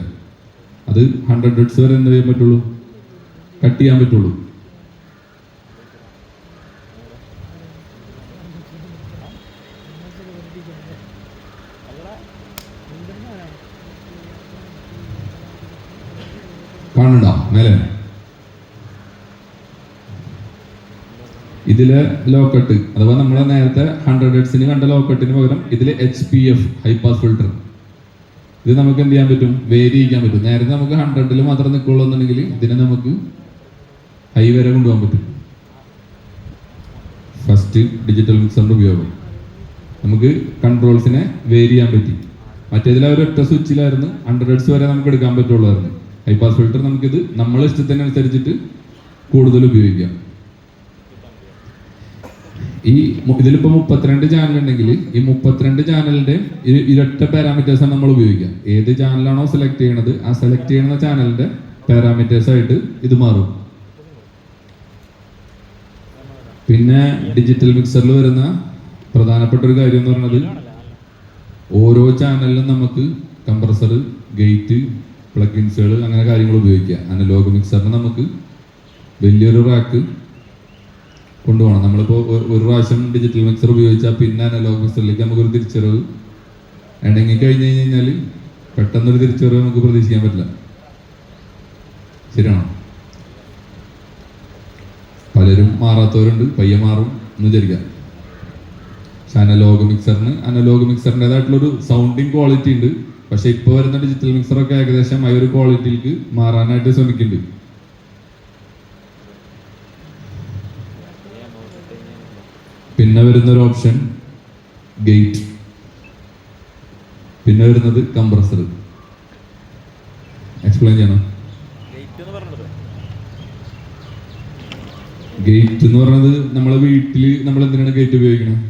Speaker 1: അത് 100 ഹെർട്സ് വരെ എന്ത് ചെയ്യാൻ പറ്റുള്ളൂ, കട്ട് ചെയ്യാൻ പറ്റുള്ളൂ. കാണുന്നുണ്ടോ മേലെ? ഇതിലെ ലോക്കട്ട് അഥവാ നമ്മൾ നേരത്തെ 100 ഹെർട്സിന് കണ്ട ലോക്കട്ടിന് പകരം ഇതിൽ HPF ഹൈ പാസ് ഫിൽട്ടർ. ഇത് നമുക്ക് എന്ത് ചെയ്യാൻ പറ്റും, വേരി ചെയ്യാൻ പറ്റും. നേരത്തെ നമുക്ക് 100ൽ മാത്രം നിൽക്കുള്ളൂ എന്നുണ്ടെങ്കിൽ ഇതിനെ നമുക്ക് ഹൈ വരെ കൊണ്ടുപോകാൻ പറ്റും. ഫസ്റ്റ് ഡിജിറ്റൽ മിക്സറിന്റെ ഉപയോഗം നമുക്ക് കൺട്രോൾസിനെ വേരി ചെയ്യാൻ പറ്റി. മറ്റേതിൽ ഒരു ഒറ്റ സ്വിച്ചിലായിരുന്നു 100 ഹെർട്സ് വരെ നമുക്ക് എടുക്കാൻ പറ്റുള്ളായിരുന്നു. ഹൈ പാസ് ഫിൽട്ടർ നമുക്കിത് നമ്മളെ ഇഷ്ടത്തിനനുസരിച്ചിട്ട് കൂടുതൽ ഉപയോഗിക്കാം. ഇതിലിപ്പോ 32 ചാനൽ ഉണ്ടെങ്കിൽ ഈ 32 ചാനലിന്റെ ഇരട്ട പാരാമീറ്റേഴ്സാണ് നമ്മൾ ഉപയോഗിക്കുക. ഏത് ചാനലാണോ സെലക്ട് ചെയ്യണത് ആ സെലക്ട് ചെയ്യുന്ന ചാനലിന്റെ പാരാമീറ്റേഴ്സ് ആയിട്ട് ഇത് മാറും. പിന്നെ ഡിജിറ്റൽ മിക്സറിൽ വരുന്ന പ്രധാനപ്പെട്ട ഒരു കാര്യം എന്ന് പറയുന്നത് ഓരോ ചാനലിലും നമുക്ക് കംപ്രസർ, ഗേറ്റ്, പ്ലഗിൻസുകൾ അങ്ങനെ കാര്യങ്ങൾ ഉപയോഗിക്കുക. അനലോഗ് മിക്സറിന് നമുക്ക് വലിയൊരു റാക്ക് കൊണ്ടുപോകണം. നമ്മളിപ്പോൾ ഒരു പ്രാവശ്യം ഡിജിറ്റൽ മിക്സർ ഉപയോഗിച്ചാൽ പിന്നെ അനലോഗ് മിക്സറിലേക്ക് നമുക്കൊരു തിരിച്ചറിവ് ഇണങ്ങി കഴിഞ്ഞ് കഴിഞ്ഞാൽ പെട്ടെന്നൊരു തിരിച്ചറിവ് നമുക്ക് പ്രതീക്ഷിക്കാൻ പറ്റില്ല. ശരിയാണോ? പലരും മാറാത്തവരുണ്ട്, പയ്യെ മാറും എന്ന് വിചാരിക്കാം. പക്ഷെ അനലോഗ് മിക്സറിൻ്റെതായിട്ടുള്ളൊരു സൗണ്ടിങ് ക്വാളിറ്റി ഉണ്ട്. പക്ഷെ ഇപ്പോൾ വരുന്ന ഡിജിറ്റൽ മിക്സറൊക്കെ ഏകദേശം ആ ഒരു ക്വാളിറ്റിയിലേക്ക് മാറാനായിട്ട് ശ്രമിക്കുന്നുണ്ട്. പിന്നെ വരുന്നൊരു ഓപ്ഷൻ ഗേറ്റ്, പിന്നെ വരുന്നത് കംപ്രസർ. എക്സ്പ്ലെയിൻ ചെയ്യണം. ഗേറ്റ് എന്ന് പറയുന്നത് നമ്മളെ വീട്ടിൽ നമ്മൾ എന്തിനാണ് ഗേറ്റ് ഉപയോഗിക്കുന്നത്?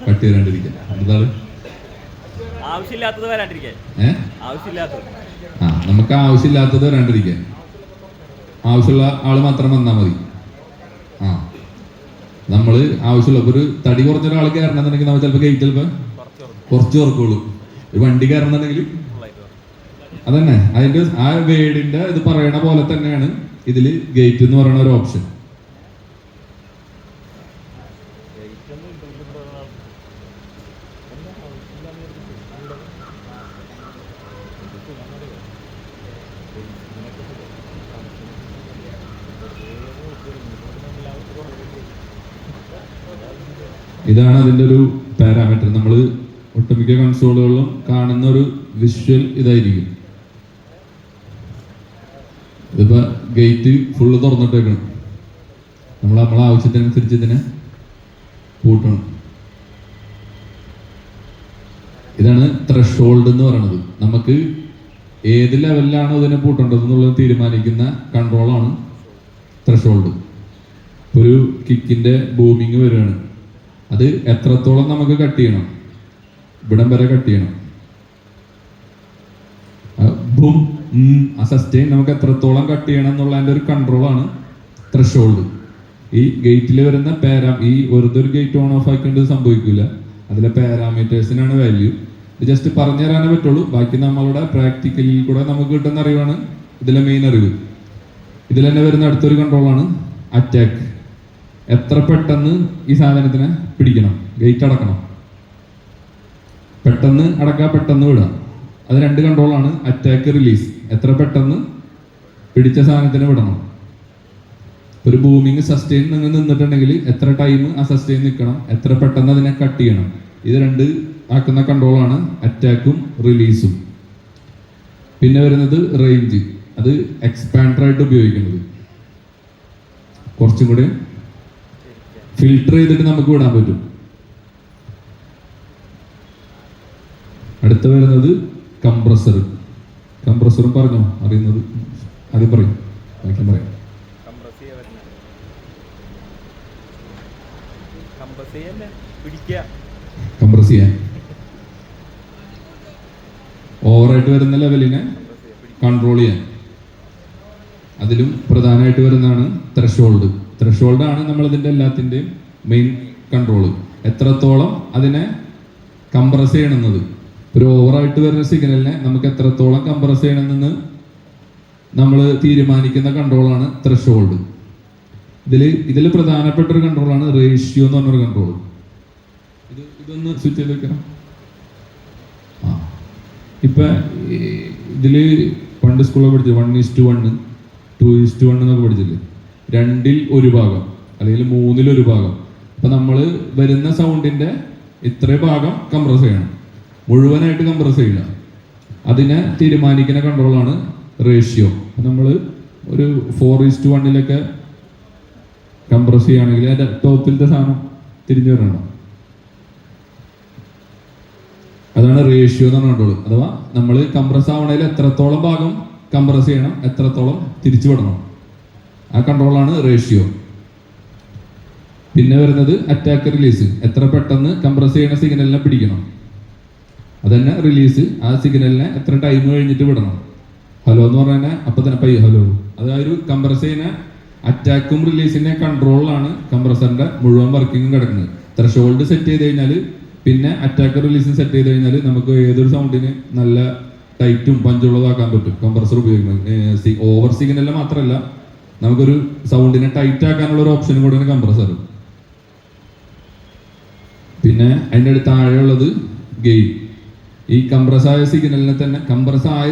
Speaker 1: പട്ടി വരാണ്ടിരിക്കാൻ. എന്താണ് നമുക്ക് ആവശ്യമില്ലാത്തത് വരാണ്ടിരിക്കാൻ. ആവശ്യമുള്ള ആള് മാത്രം വന്നാൽ മതി. നമ്മള് ആവശ്യമുള്ള ഒരു തടി കുറഞ്ഞ ഒരാൾ കയറണമെന്നുണ്ടെങ്കിൽ നമ്മൾ ചിലപ്പോൾ ഗേറ്റ് ചിലപ്പോൾ കുറച്ച് കുറക്കുള്ളൂ. ഒരു വണ്ടി കയറണമെന്നുണ്ടെങ്കിൽ അതന്നെ അതിന്റെ ആ വേർഡിന്റെ ഇത് പറയണ പോലെ തന്നെയാണ് ഇതില് ഗേറ്റ് എന്ന് പറയുന്ന ഒരു ഓപ്ഷൻ. ഇതാണ് അതിൻ്റെ ഒരു പാരാമീറ്റർ. നമ്മൾ ഒട്ടുമിക്ക കൺസോളുകളിലും കാണുന്ന ഒരു വിഷ്വൽ ഇതായിരിക്കും. ഇതിപ്പോ ഗേറ്റ് ഫുള്ള് തുറന്നിട്ടേക്കണം. നമ്മളെ ആവശ്യത്തിനനുസരിച്ച് ഇതിനെ പൂട്ടണം. ഇതാണ് ത്രെഷോൾഡ് എന്ന് പറയുന്നത്. നമുക്ക് ഏത് ലെവലിലാണോ ഇതിനെ പൂട്ടേണ്ടത് എന്നുള്ളത് തീരുമാനിക്കുന്ന കൺട്രോളാണ് ത്രെഷോൾഡ്. ഒരു കിക്കിന്റെ ബൂമിങ് വരികയാണ്, അത് എത്രത്തോളം നമുക്ക് കട്ട് ചെയ്യണം, ഇവിടം വരെ കട്ട് ചെയ്യണം. ബും ആ സസ്റ്റെയിൻ നമുക്ക് എത്രത്തോളം കട്ട് ചെയ്യണം എന്നുള്ളതിൻ്റെ ഒരു കൺട്രോളാണ് ത്രെഷോൾഡ്. ഈ ഗേറ്റിൽ വരുന്ന ഈ വെറുതെ ഒരു ഗേറ്റ് ഓൺ ഓഫ് ആക്കേണ്ടത് സംഭവിക്കില്ല. അതിലെ പാരാമീറ്റേഴ്സിനാണ് വാല്യൂ. ഇത് ജസ്റ്റ് പറഞ്ഞു തരാനേ പറ്റുള്ളൂ. ബാക്കി നമ്മളുടെ പ്രാക്ടിക്കലിൽ കൂടെ നമുക്ക് കിട്ടുന്ന അറിവാണ് ഇതിലെ മെയിൻ അറിവ്. ഇതിൽ തന്നെ വരുന്ന അടുത്തൊരു കൺട്രോളാണ് അറ്റാക്ക്. എത്ര പെട്ടെന്ന് ഈ സാധനത്തിനെ പിടിക്കണം, ഗേറ്റ് അടക്കണം. പെട്ടെന്ന് അടക്കുക, പെട്ടെന്ന് വിടുക. അത് രണ്ട് കൺട്രോളാണ്. Attack, release. എത്ര പെട്ടെന്ന് പിടിച്ച സാധനത്തിനെ വിടണം. ഒരു ബൂമിങ് സസ്റ്റെയിൻ നിങ്ങൾ നിന്നിട്ടുണ്ടെങ്കിൽ എത്ര ടൈം ആ സസ്റ്റെയിൻ നിൽക്കണം, എത്ര പെട്ടെന്ന് അതിനെ കട്ട് ചെയ്യണം. ഇത് രണ്ട് ആക്കുന്ന കൺട്രോളാണ് അറ്റാക്കും റിലീസും. പിന്നെ വരുന്നത് റേഞ്ച്. അത് എക്സ്പാൻഡറായിട്ട് ഉപയോഗിക്കുന്നത്. കുറച്ചും കൂടി ഫിൽട്ടർ ചെയ്തിട്ട് നമുക്ക് വിടാൻ പറ്റും. അടുത്ത വരുന്നത് കംപ്രസർ. കംപ്രസറും പറഞ്ഞോ അറിയുന്നത് ആദ്യം പറയും, ബാക്കി പറയാം. കംപ്രസ് ചെയ്യാൻ ഓവറായിട്ട് വരുന്ന ലെവലിനെ കൺട്രോൾ ചെയ്യാൻ. അതിലും പ്രധാനമായിട്ട് വരുന്നതാണ് ത്രഷോൾഡ്. ത്രഷോൾഡ് ആണ് നമ്മളിതിൻ്റെ എല്ലാത്തിൻ്റെയും മെയിൻ കൺട്രോൾ. എത്രത്തോളം അതിനെ കംപ്രസ് ചെയ്യണമെന്നത്, ഒരു ഓവറായിട്ട് വരുന്ന സിഗ്നലിനെ നമുക്ക് എത്രത്തോളം കംപ്രസ് ചെയ്യണമെന്ന് നമ്മൾ തീരുമാനിക്കുന്ന കൺട്രോളാണ് ത്രഷോൾഡ്. ഇതിൽ പ്രധാനപ്പെട്ട ഒരു കൺട്രോളാണ് റേഷ്യോ എന്ന് പറഞ്ഞൊരു കൺട്രോൾ. ഇതൊന്ന് സ്വിച്ച് ചെയ്ത് വെക്കണം. ഇപ്പം ഇതിൽ പണ്ട് സ്കൂളിൽ പഠിച്ചത് 1:1, 2:1 എന്നൊക്കെ പഠിച്ചില്ലേ, 2ൽ 1 ഭാഗം അല്ലെങ്കിൽ 3ൽ 1 ഭാഗം. അപ്പം നമ്മൾ വരുന്ന സൗണ്ടിൻ്റെ ഇത്ര ഭാഗം കംപ്രസ് ചെയ്യണം, മുഴുവനായിട്ട് കംപ്രസ് ചെയ്യില്ല. അതിനെ തീരുമാനിക്കുന്ന കൺട്രോളാണ് റേഷ്യോ. നമ്മൾ ഒരു 4:1 കംപ്രസ് ചെയ്യുകയാണെങ്കിൽ അതിൻ്റെ ടോപ്പിലത്തെ സാധനം തിരിഞ്ഞു വരണം. അതാണ് റേഷ്യോ എന്ന് പറഞ്ഞ കൺട്രോൾ. അഥവാ നമ്മൾ കംപ്രസ് ആവണതിൽ എത്രത്തോളം ഭാഗം കംപ്രസ് ചെയ്യണം, എത്രത്തോളം തിരിച്ചു വിടണം, ആ കൺട്രോളാണ് റേഷ്യോ. പിന്നെ വരുന്നത് അറ്റാക്ക് റിലീസ്. എത്ര പെട്ടെന്ന് കംപ്രസ് ചെയ്യുന്ന സിഗ്നലിനെ പിടിക്കണം, അതന്നെ റിലീസ്. ആ സിഗ്നലിനെ എത്ര ടൈം കഴിഞ്ഞിട്ട് വിടണം. ഹലോ എന്ന് പറഞ്ഞാൽ അപ്പം തന്നെ ഹലോ. അതായത് കംപ്രസ് ചെയ്യുന്ന അറ്റാക്കും റിലീസിന്റെ കൺട്രോളിലാണ് കംപ്രസറിന്റെ മുഴുവൻ വർക്കിങ്ങും കിടക്കുന്നത്. ത്രഷോൾഡ് സെറ്റ് ചെയ്ത് കഴിഞ്ഞാൽ പിന്നെ അറ്റാക്ക് റിലീസും സെറ്റ് ചെയ്ത് കഴിഞ്ഞാൽ നമുക്ക് ഏതൊരു സൗണ്ടിന് നല്ല ടൈറ്റും പഞ്ചുള്ളതാക്കാൻ പറ്റും കംപ്രസർ ഉപയോഗിക്കുന്നത്. ഓവർ സിഗ്നലിൽ മാത്രമല്ല, നമുക്കൊരു സൗണ്ടിനെ ടൈറ്റ് ആക്കാനുള്ള ഒരു ഓപ്ഷനും കൂടെയാണ് കംപ്രസർ. പിന്നെ അതിൻ്റെ താഴെയുള്ളത് ഗെയിൻ. ഈ കംപ്രസ് ആയ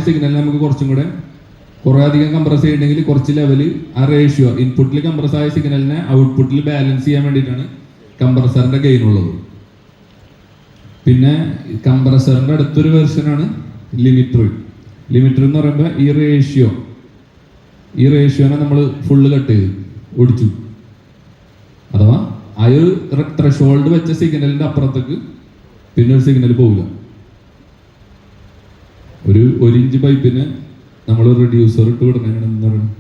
Speaker 1: സിഗ്നലിനെ നമുക്ക് കുറച്ചും കൂടെ കുറേ അധികം കംപ്രസ് ചെയ്യണമെങ്കിൽ കുറച്ച് ലെവൽ ആ റേഷ്യോ ഇൻപുട്ടിൽ കംപ്രസ് ആയ സിഗ്നലിനെ ഔട്ട്പുട്ടിൽ ബാലൻസ് ചെയ്യാൻ വേണ്ടിയിട്ടാണ് കംപ്രസറിന്റെ ഗെയിൻ ഉള്ളത്. പിന്നെ കംപ്രസറിന്റെ അടുത്തൊരു വെർഷനാണ് ലിമിറ്റർ. ലിമിറ്റർ എന്ന് പറയുമ്പോൾ ഈ റേഷ്യോനെ നമ്മൾ ഫുള്ള് കട്ട് ചെയ്ത് ഒടിച്ചു. അഥവാ ആ ഒരു ത്രഷോൾഡ് വെച്ച സിഗ്നലിന്റെ അപ്പുറത്തേക്ക് പിന്നെ ഒരു സിഗ്നൽ പോവില്ല. ഒരു 1 ഇഞ്ച് പൈപ്പിന് നമ്മൾ റെഡ്യൂസർ ഇട്ട് വിടണേണ് എന്ന് പറയുന്നത്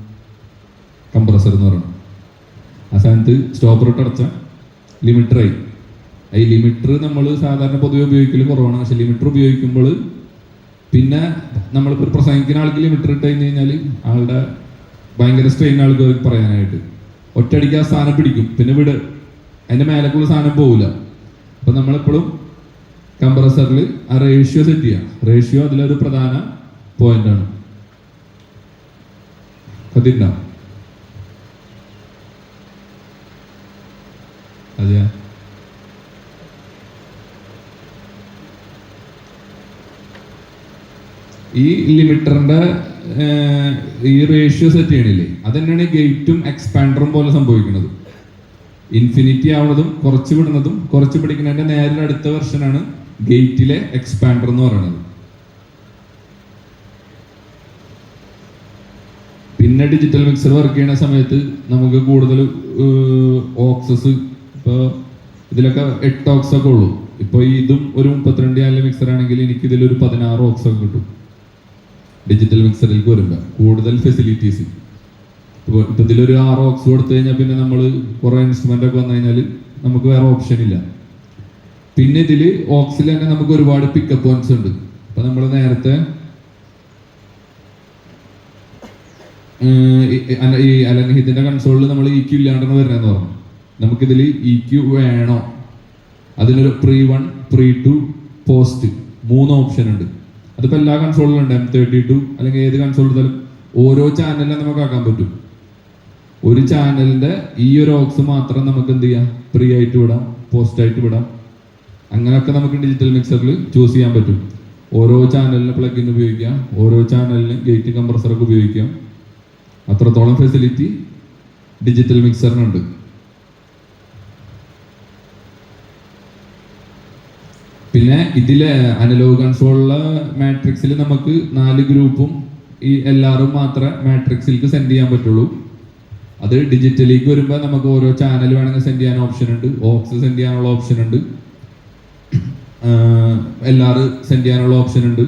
Speaker 1: കംപ്രസർ എന്ന് പറയുന്നത്. ആ സ്ഥാനത്ത് സ്റ്റോപ്പർ ഇട്ട് അടച്ച ലിമിറ്ററായി. ഈ ലിമിറ്റർ നമ്മൾ സാധാരണ പൊതുവെ ഉപയോഗിക്കൽ കുറവാണ്. പക്ഷെ ലിമിറ്റർ ഉപയോഗിക്കുമ്പോൾ പിന്നെ നമ്മളിപ്പോൾ ഒരു പ്രസംഗിക്കുന്ന ആൾക്ക് ലിമിറ്റർ ഇട്ട് കഴിഞ്ഞ് കഴിഞ്ഞാൽ ആളുടെ ഭയങ്കര സ്ട്രെയിൻ ആൾക്ക് പറയാനായിട്ട് ഒറ്റയടിക്ക് ആ സാധനം പിടിക്കും, പിന്നെ അതിൻ്റെ മേലേക്കുള്ള സാധനം പോവില്ല. അപ്പം നമ്മളെപ്പോഴും കംപ്രസറിൽ ആ റേഷ്യോ സെറ്റ് ചെയ്യാം. റേഷ്യോ അതിലൊരു പ്രധാന പോയിന്റാണ്. കത്തിണ്ട അതെയാ. ഈ ലിമിറ്ററിന്റെ ഈ റേഷ്യോ സെറ്റ് ചെയ്യണില്ലേ, അതന്നെയാണ് ഗേറ്റും എക്സ്പാൻഡറും പോലെ സംഭവിക്കുന്നത്. ഇൻഫിനിറ്റി ആവുന്നതും കുറച്ച് വിടുന്നതും കുറച്ച് പിടിക്കുന്നതിന്റെ നേരെ അടുത്ത വെർഷനാണ് ഗേറ്റിലെ എക്സ്പാൻഡർ എന്ന് പറയുന്നത്. പിന്നെ ഡിജിറ്റൽ മിക്സർ വർക്ക് ചെയ്യുന്ന സമയത്ത് നമുക്ക് കൂടുതൽ ഓക്സസ്, ഇപ്പോൾ ഇതിലൊക്കെ 8 ഓക്സ് ഒക്കെ ഉള്ളൂ. ഇപ്പോൾ ഇതും ഒരു 32 ചാനൽ മിക്സർ ആണെങ്കിൽ എനിക്ക് ഇതിലൊരു 16 ഓക്സ് ഒക്കെ കിട്ടും. ഡിജിറ്റൽ മിക്സറിലേക്ക് വരുമ്പോൾ കൂടുതൽ ഫെസിലിറ്റീസ്. ഇപ്പോൾ ഇതിലൊരു 6 ഓക്സ് കൊടുത്തു കഴിഞ്ഞാൽ പിന്നെ നമ്മൾ കുറേ ഇൻസ്ട്രുമെൻ്റ് ഒക്കെ വന്നു കഴിഞ്ഞാൽ നമുക്ക് വേറെ ഓപ്ഷൻ ഇല്ല. പിന്നെ ഇതിൽ ഓക്സിൽ തന്നെ നമുക്ക് ഒരുപാട് പിക്കപ്പ് പോയിന്റ്സ് ഉണ്ട്. അപ്പം നമ്മൾ നേരത്തെ ഈ അലൻഹിത്തിന്റെ കൺസോളിൽ നമ്മൾ EQ ഇല്ലാണ്ടാണ് വരുന്നതെന്ന് പറഞ്ഞു. നമുക്കിതിൽ EQ വേണോ, അതിനൊരു pre1, pre2, പോസ്റ്റ് 3 ഓപ്ഷൻ ഉണ്ട്. അതിപ്പോൾ എല്ലാ കൺസോളിലും ഉണ്ട്. M32 അല്ലെങ്കിൽ ഏത് കൺസോൾ എടുത്താലും ഓരോ ചാനലിലും നമുക്ക് ആക്കാൻ പറ്റും. ഒരു ചാനലിന്റെ ഈ ഒരു ഓക്സ് മാത്രം നമുക്ക് എന്ത് ചെയ്യാം, പ്രീ ആയിട്ട് വിടാം, പോസ്റ്റ് ആയിട്ട് വിടാം. അങ്ങനെയൊക്കെ നമുക്ക് ഡിജിറ്റൽ മിക്സറിൽ ചൂസ് ചെയ്യാൻ പറ്റും. ഓരോ ചാനലിന് പ്ലഗിൻ ഉപയോഗിക്കാം, ഓരോ ചാനലിന് ഗേറ്റ് കംപ്രസറൊക്കെ ഉപയോഗിക്കാം. അത്രത്തോളം ഫെസിലിറ്റി ഡിജിറ്റൽ മിക്സറിനുണ്ട്. പിന്നെ ഇതിലെ അനലോഗ് കൺസോളിലെ മാട്രിക്സിൽ നമുക്ക് 4 ഗ്രൂപ്പും ഈ എല്ലാവരും മാത്രമേ മാട്രിക്സിലേക്ക് സെൻഡ് ചെയ്യാൻ പറ്റുള്ളൂ. അത് ഡിജിറ്റലിലേക്ക് വരുമ്പോൾ നമുക്ക് ഓരോ ചാനൽ വേണമെങ്കിൽ സെൻഡ് ചെയ്യാൻ ഓപ്ഷൻ ഉണ്ട്, ഓക്സ് സെൻഡ് ചെയ്യാനുള്ള ഓപ്ഷൻ ഉണ്ട്, എല്ലാവരും സെൻഡ് ചെയ്യാനുള്ള ഓപ്ഷൻ ഉണ്ട്.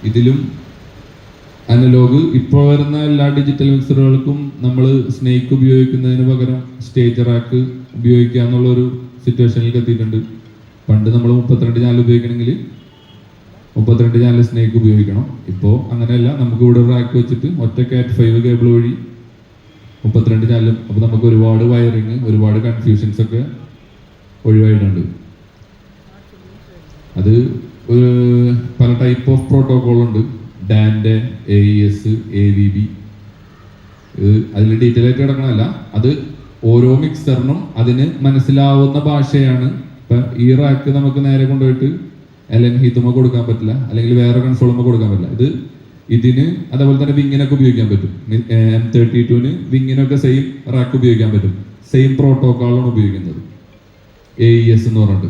Speaker 1: ഇതിലും അനലോഗ് ഇപ്പോൾ വരുന്ന എല്ലാ ഡിജിറ്റൽ മിക്സറുകൾക്കും നമ്മൾ സ്നേക്ക് ഉപയോഗിക്കുന്നതിന് പകരം സ്റ്റേജ് റാക്ക് ഉപയോഗിക്കുക എന്നുള്ളൊരു സിറ്റുവേഷനിലേക്ക് എത്തിയിട്ടുണ്ട്. പണ്ട് നമ്മൾ 32 ചാനൽ ഉപയോഗിക്കണമെങ്കിൽ 32 ചാനൽ സ്നേക്ക് ഉപയോഗിക്കണം. ഇപ്പോൾ അങ്ങനെയല്ല, നമുക്ക് ഇവിടെ റാക്ക് വെച്ചിട്ട് ഒറ്റ Cat 5 കേബിൾ വഴി 32 ചാനലും. അപ്പോൾ നമുക്ക് ഒരുപാട് വയറിങ്, ഒരുപാട് കൺഫ്യൂഷൻസ് ഒക്കെ ഒഴിവായിട്ടുണ്ട്. അത് പല ടൈപ്പ് ഓഫ് പ്രോട്ടോകോൾ ഉണ്ട്. ഡാൻ്റെ, AES, AVB, അതിൽ ഡീറ്റെയിൽ ആയിട്ട് കിടക്കണമല്ല. അത് ഓരോ മിക്സറിനും അതിന് മനസ്സിലാവുന്ന ഭാഷയാണ്. ഇപ്പം ഈ റാക്ക് നമുക്ക് നേരെ കൊണ്ടുപോയിട്ട് ഹീത്തുമ്മ കൊടുക്കാൻ പറ്റില്ല, അല്ലെങ്കിൽ വേറെ കൺസോളുമ്മ കൊടുക്കാൻ പറ്റില്ല. ഇതിന് അതേപോലെ തന്നെ വിങ്ങിനൊക്കെ ഉപയോഗിക്കാൻ പറ്റും. M32-ന് വിങ്ങിനൊക്കെ സെയിം റാക്ക് ഉപയോഗിക്കാൻ പറ്റും. സെയിം പ്രോട്ടോക്കോളാണ് ഉപയോഗിക്കുന്നത്, AES എന്ന് പറഞ്ഞിട്ട്.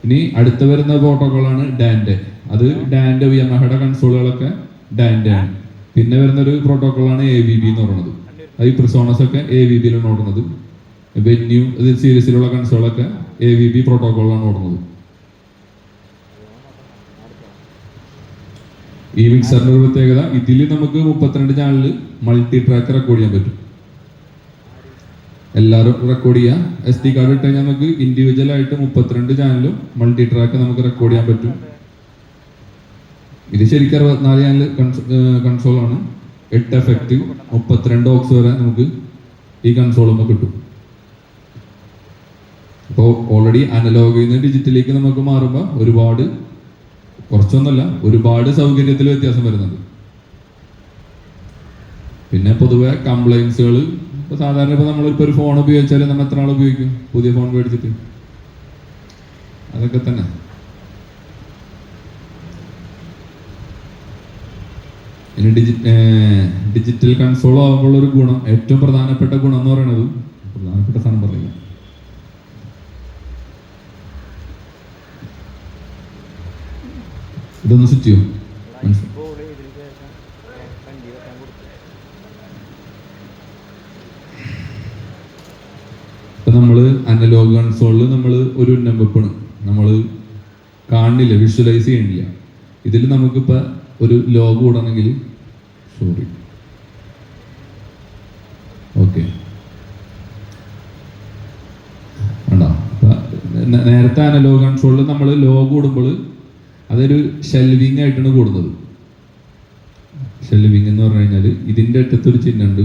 Speaker 1: ഇനി അടുത്ത വരുന്ന പ്രോട്ടോക്കോളാണ് ഡാൻ്റെ. അത് ഡാൻ്റെ യമഹയുടെ കൺസോളുകളൊക്കെ ഡാൻ്റെ ആണ്. പിന്നെ വരുന്നൊരു പ്രോട്ടോക്കോളാണ് AVB എന്ന് പറയുന്നത്. അത് ഈ പ്രിസോണസ് ഒക്കെ AVB-യിലാണ് ഓടുന്നത്. വെന്യൂ സീരീസിലുള്ള കൺസോളൊക്കെ AVB പ്രോട്ടോക്കോളാണ് ഓടുന്നത്. ഈ മിക്സറിന്റെ ഒരു പ്രത്യേകത, ഇതിൽ നമുക്ക് 32 ചാനലിൽ മൾട്ടി ട്രാക്ക് റെക്കോർഡ് ചെയ്യാൻ പറ്റും. എല്ലാവരും റെക്കോർഡ് ചെയ്യാം. SD കാർഡ് ഇട്ട് കഴിഞ്ഞാൽ നമുക്ക് ഇൻഡിവിജ്വൽ ആയിട്ട് 32 ചാനലും മൾട്ടി ട്രാക്ക് നമുക്ക് റെക്കോർഡ് ചെയ്യാൻ പറ്റും. ഇത് ശരിക്കും 64 ചാനൽ കൺസോളാണ്. 8 എഫക്റ്റ്, 32 ഓക്സ് വരെ നമുക്ക് ഈ കൺസോളുമ്പോൾ കിട്ടും. അപ്പോൾ ഓൾറെഡി അനലോഗിൽ നിന്ന് ഡിജിറ്റലിലേക്ക് നമുക്ക് മാറുമ്പോൾ കുറച്ചൊന്നുമല്ല, ഒരുപാട് സൗകര്യത്തിൽ വ്യത്യാസം വരുന്നുണ്ട്. പിന്നെ പൊതുവെ കംപ്ലൈൻസുകൾ, ഇപ്പോൾ സാധാരണ ഇപ്പോൾ നമ്മളിപ്പോൾ ഒരു ഫോൺ ഉപയോഗിച്ചാൽ നമ്മൾ എത്ര നാൾ ഉപയോഗിക്കും? പുതിയ ഫോൺ മേടിച്ചിട്ട് അതൊക്കെ തന്നെ. ഇനി ഡിജിറ്റൽ കൺസോൾ ആകുമ്പോൾ ഒരു ഗുണം, ഏറ്റവും പ്രധാനപ്പെട്ട ഗുണം എന്ന് പറയുന്നത്, പ്രധാനപ്പെട്ട സാധനം പറയില്ല, ഇതൊന്ന് സ്വിച്ച് ചെയ്യും. ഇപ്പൊ നമ്മള് അനലോഗ് കൺസോളിൽ നമ്മൾ ഒരു ഉന്നം വെപ്പാണ്, നമ്മൾ കാണുന്നില്ല, വിഷ്വലൈസ് ചെയ്യണില്ല. ഇതിൽ നമുക്കിപ്പോൾ ഒരു ലോഗോ ഇടണമെങ്കിൽ ഓക്കെ വേണ്ട. നേരത്തെ അനലോഗ് കൺസോളിൽ നമ്മൾ ലോഗോ ഇടുമ്പോൾ അതൊരു ഷെൽവിങ് ആയിട്ടാണ് കൂടുന്നത്. ഷെൽവിങ് എന്ന് പറഞ്ഞു കഴിഞ്ഞാൽ ഇതിൻ്റെ അറ്റത്തൊരു ചിഹ്നമുണ്ട്,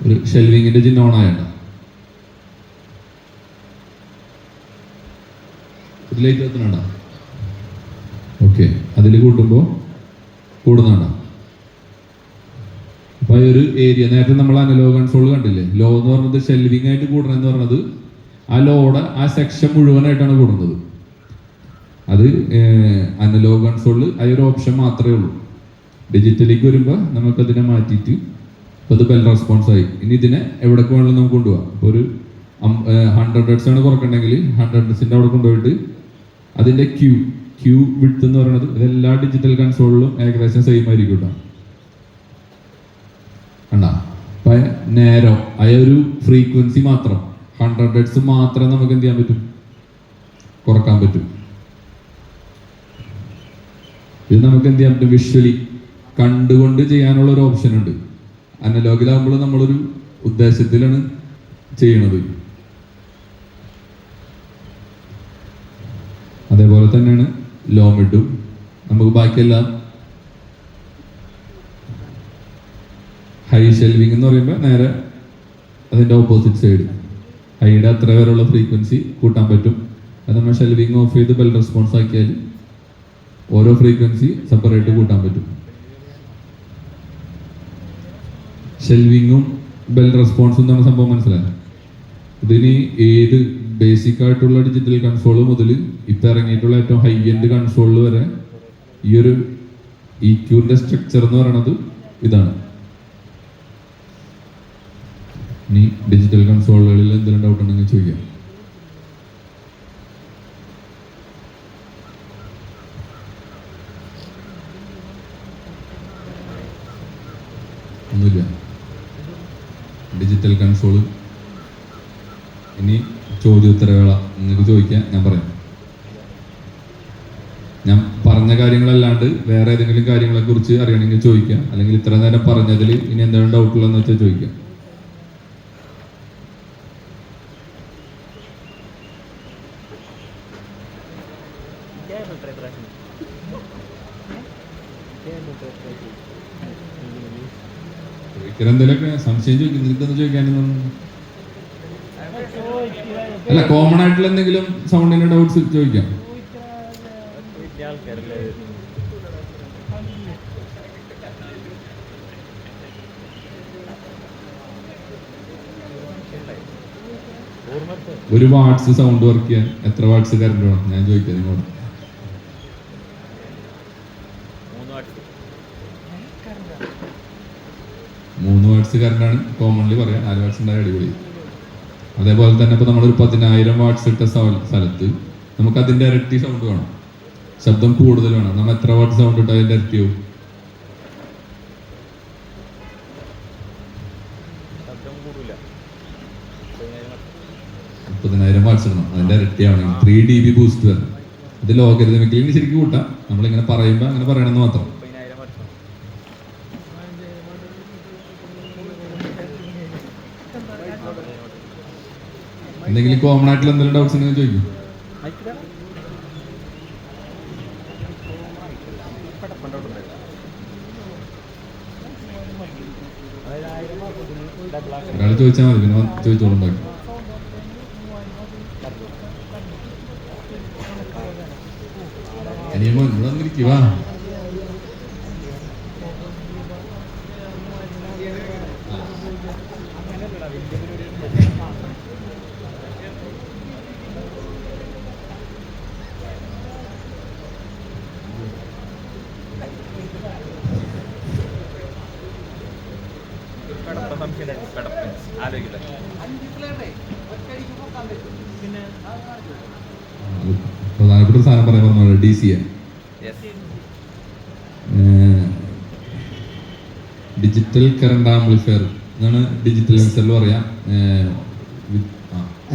Speaker 1: ഒരു ഷെൽവിങ്ങിന്റെ ചിഹ്നം ഓണായാണ്. ഇതിലേക്ക് എത്തണ ഓക്കെ, അതിൽ കൂട്ടുമ്പോൾ കൂടുന്നുണ്ട. അപ്പൊ ഈ ഒരു ഏരിയ നേരത്തെ നമ്മൾ അനലോഗ് കൺസോൾ കണ്ടില്ലേ, ലോ എന്ന് പറഞ്ഞത് ഷെൽവിങ് ആയിട്ട് കൂടണം എന്ന് പറഞ്ഞത് ആ ലോഡ് ആ സെക്ഷൻ മുഴുവനായിട്ടാണ് കൂടുന്നത്. അത് അനലോഗ് കൺസോളിൽ ആ ഒരു ഓപ്ഷൻ മാത്രമേ ഉള്ളൂ. ഡിജിറ്റലിലേക്ക് വരുമ്പോൾ നമുക്കതിനെ മാറ്റിയിട്ട് ഇപ്പോൾ ഇത് ബെൽ റെസ്പോൺസ് ആയി. ഇനി ഇതിനെ എവിടേക്ക് വേണമെങ്കിലും നമുക്ക് കൊണ്ടുപോകാം. ഇപ്പോൾ ഒരു 100 ഹെർട്സ് ആണ് കുറക്കണമെങ്കിൽ 100 ഹെർട്സിൻ്റെ അവിടെ കൊണ്ടുപോയിട്ട് അതിൻ്റെ ക്യൂ വിഡ്ത്ത് എന്ന് പറയുന്നത് ഇതെല്ലാ ഡിജിറ്റൽ കൺസോളിലും ഏകദേശം സെയിം ആയിരിക്കും കേട്ടോ. കണ്ടാ, അപ്പം നേരം ആ ഒരു ഫ്രീക്വൻസി മാത്രം 100 ഹെർട്സ് മാത്രമേ നമുക്ക് എന്ത് ചെയ്യാൻ പറ്റും, കുറക്കാൻ പറ്റും. ഇത് നമുക്ക് എന്ത് ചെയ്യാൻ പറ്റും, വിഷ്വലി കണ്ടുകൊണ്ട് ചെയ്യാനുള്ള ഒരു ഓപ്ഷൻ ഉണ്ട്. അനലോഗിലാകുമ്പോൾ നമ്മളൊരു ഉദ്ദേശത്തിലാണ് ചെയ്യണത്. അതേപോലെ തന്നെയാണ് ലോ മിഡും. നമുക്ക് ബാക്കിയെല്ലാം ഹൈ ഷെൽവിങ് എന്ന് പറയുമ്പോൾ നേരെ അതിൻ്റെ ഓപ്പോസിറ്റ് സൈഡ്, ഹൈയുടെ അത്ര വരെയുള്ള ഫ്രീക്വൻസി കൂട്ടാൻ പറ്റും. അത് നമ്മൾ ഷെൽവിങ് ഓഫ് ചെയ്ത് ബെൽ റെസ്പോൺസ് ആക്കിയാൽ ഓരോ ഫ്രീക്വൻസി സെപ്പറേറ്റ് കൂട്ടാൻ പറ്റും. ഷെൽവിങ്ങും ബെൽ റെസ്പോൺസും എന്നാണ് സംഭവം, മനസ്സിലായി? ഇതിന് ഏത് ബേസിക് ആയിട്ടുള്ള ഡിജിറ്റൽ കൺസോൾ മുതൽ ഇപ്പം ഇറങ്ങിയിട്ടുള്ള ഏറ്റവും ഹൈ എൻഡ് കൺസോളിൽ വരെ ഈ ഒരു EQന്റെ സ്ട്രക്ചർ എന്ന് പറയുന്നത് ഇതാണ്. ഇനി ഡിജിറ്റൽ കൺസോളുകളിൽ എന്തെങ്കിലും ഡൗട്ട് ഉണ്ടെങ്കിൽ ചോദിക്കാം. ഒന്നുമില്ല. ഡിജിറ്റൽ കൺസോള് ഇനി ചോദ്യോത്തരവേള നിങ്ങൾക്ക് ചോദിക്കാൻ ഞാൻ പറയാം. ഞാൻ പറഞ്ഞ കാര്യങ്ങളല്ലാണ്ട് വേറെ ഏതെങ്കിലും കാര്യങ്ങളെ കുറിച്ച് അറിയണമെങ്കിൽ ചോദിക്കാം, അല്ലെങ്കിൽ ഇത്ര നേരം പറഞ്ഞതിൽ ഇനി എന്തെങ്കിലും ഡൗട്ടുള്ളതെന്ന് വെച്ചാൽ ചോദിക്കാം. എന്തെങ്കിലുമൊക്കെ സംശയം ചോദിക്കും, നിനക്കൊന്ന് ചോദിക്കാനൊന്നും. അല്ല, കോമൺ ആയിട്ടുള്ള എന്തെങ്കിലും സൗണ്ടിന്റെ ഡൗട്ട്സ് ചോദിക്കാം. ഒരു വാട്സ് സൗണ്ട് വർക്ക് ചെയ്യാൻ എത്ര വാട്സ് കറണ്ട് വേണം? ഞാൻ ചോദിക്കാം നിങ്ങളോട്. 3 വാട്സ് കറണ്ടാണ് കോമൺലി പറയാം. 4 വാട്സ് ഉണ്ടായ അടിപൊളി. അതേപോലെ തന്നെ ഇപ്പൊ നമ്മളൊരു 10,000 വാട്സ് ഇട്ട സ്ഥലത്ത് നമുക്ക് അതിന്റെ ഇരട്ടി സൗണ്ട് വേണം, ശബ്ദം കൂടുതൽ വേണം. നമ്മൾ എത്ര വാട്ട് സൗണ്ട് ഇട്ടാൽ അതിന്റെ ഇരട്ടിയാവും? 30,000 വാട്സ് ഇടണം, അതിന്റെ ഇരട്ടിയാവണമെങ്കിൽ 3 dB ബൂസ്റ്റ് വരണം. ഇത് ലോഗരിതമിക്കലി ശരിക്കും കൂട്ടാം, നമ്മളിങ്ങനെ പറയുമ്പോൾ അങ്ങനെ പറയണമെന്ന് മാത്രം. എന്തെങ്കിലും കോമൺ ആയിട്ടുള്ള എന്തെങ്കിലും ഡൗട്ട്സ് ഉണ്ടെങ്കിൽ ചോദിക്കും. ഒരാൾ ചോദിച്ചാൽ മതി, പിന്നെ ചോദിച്ചോളും ബാക്കി. അനിയമോ ഇവിടെ വന്നിരിക്കുവാ. പ്രധാനപ്പെട്ട ഒരു സാധനം പറയാൻ പറഞ്ഞ DCA, ഡിജിറ്റൽ കറണ്ട് ആംപ്ലിഫയർ എന്നാണ് ഡിജിറ്റൽ മിക്സറിൽ പറയാം.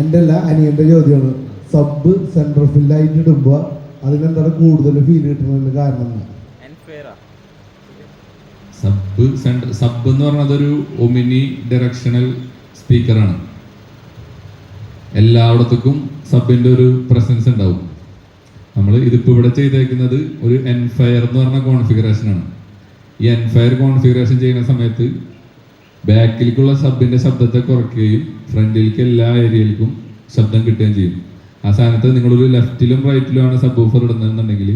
Speaker 2: എൻ്റെ അല്ല, അനിയന്റെ ചോദ്യമാണ്. സബ് സെൻട്രൽ ഫില്ലായിട്ട് ഇടുമ്പോ അതിനെന്താണ് കൂടുതൽ ഫീൽ കിട്ടുന്നതിന് കാരണം?
Speaker 1: സബ് എന്ന് പറഞ്ഞത് ഒരു ഒമിനി ഡയറക്ഷണൽ സ്പീക്കറാണ്. എല്ലായിടത്തേക്കും സബിന്റെ ഒരു പ്രസൻസ് ഉണ്ടാവും. നമ്മൾ ഇതിപ്പോൾ ഇവിടെ ചെയ്തേക്കുന്നത് ഒരു എൻഫയർ എന്ന് പറഞ്ഞ കോൺഫിഗറേഷനാണ്. ഈ എൻഫയർ കോൺഫിഗറേഷൻ ചെയ്യുന്ന സമയത്ത് ബാക്കിലേക്കുള്ള സബിന്റെ ശബ്ദത്തെ കുറയ്ക്കുകയും ഫ്രണ്ടിലേക്ക് എല്ലാ ഏരിയയിലേക്കും ശബ്ദം കിട്ടുകയും ചെയ്യും. ആ സ്ഥാനത്ത് നിങ്ങളൊരു ലെഫ്റ്റിലും റൈറ്റിലുമാണ് സബ് ഊഫർ ഇടുന്നതെന്നുണ്ടെങ്കിൽ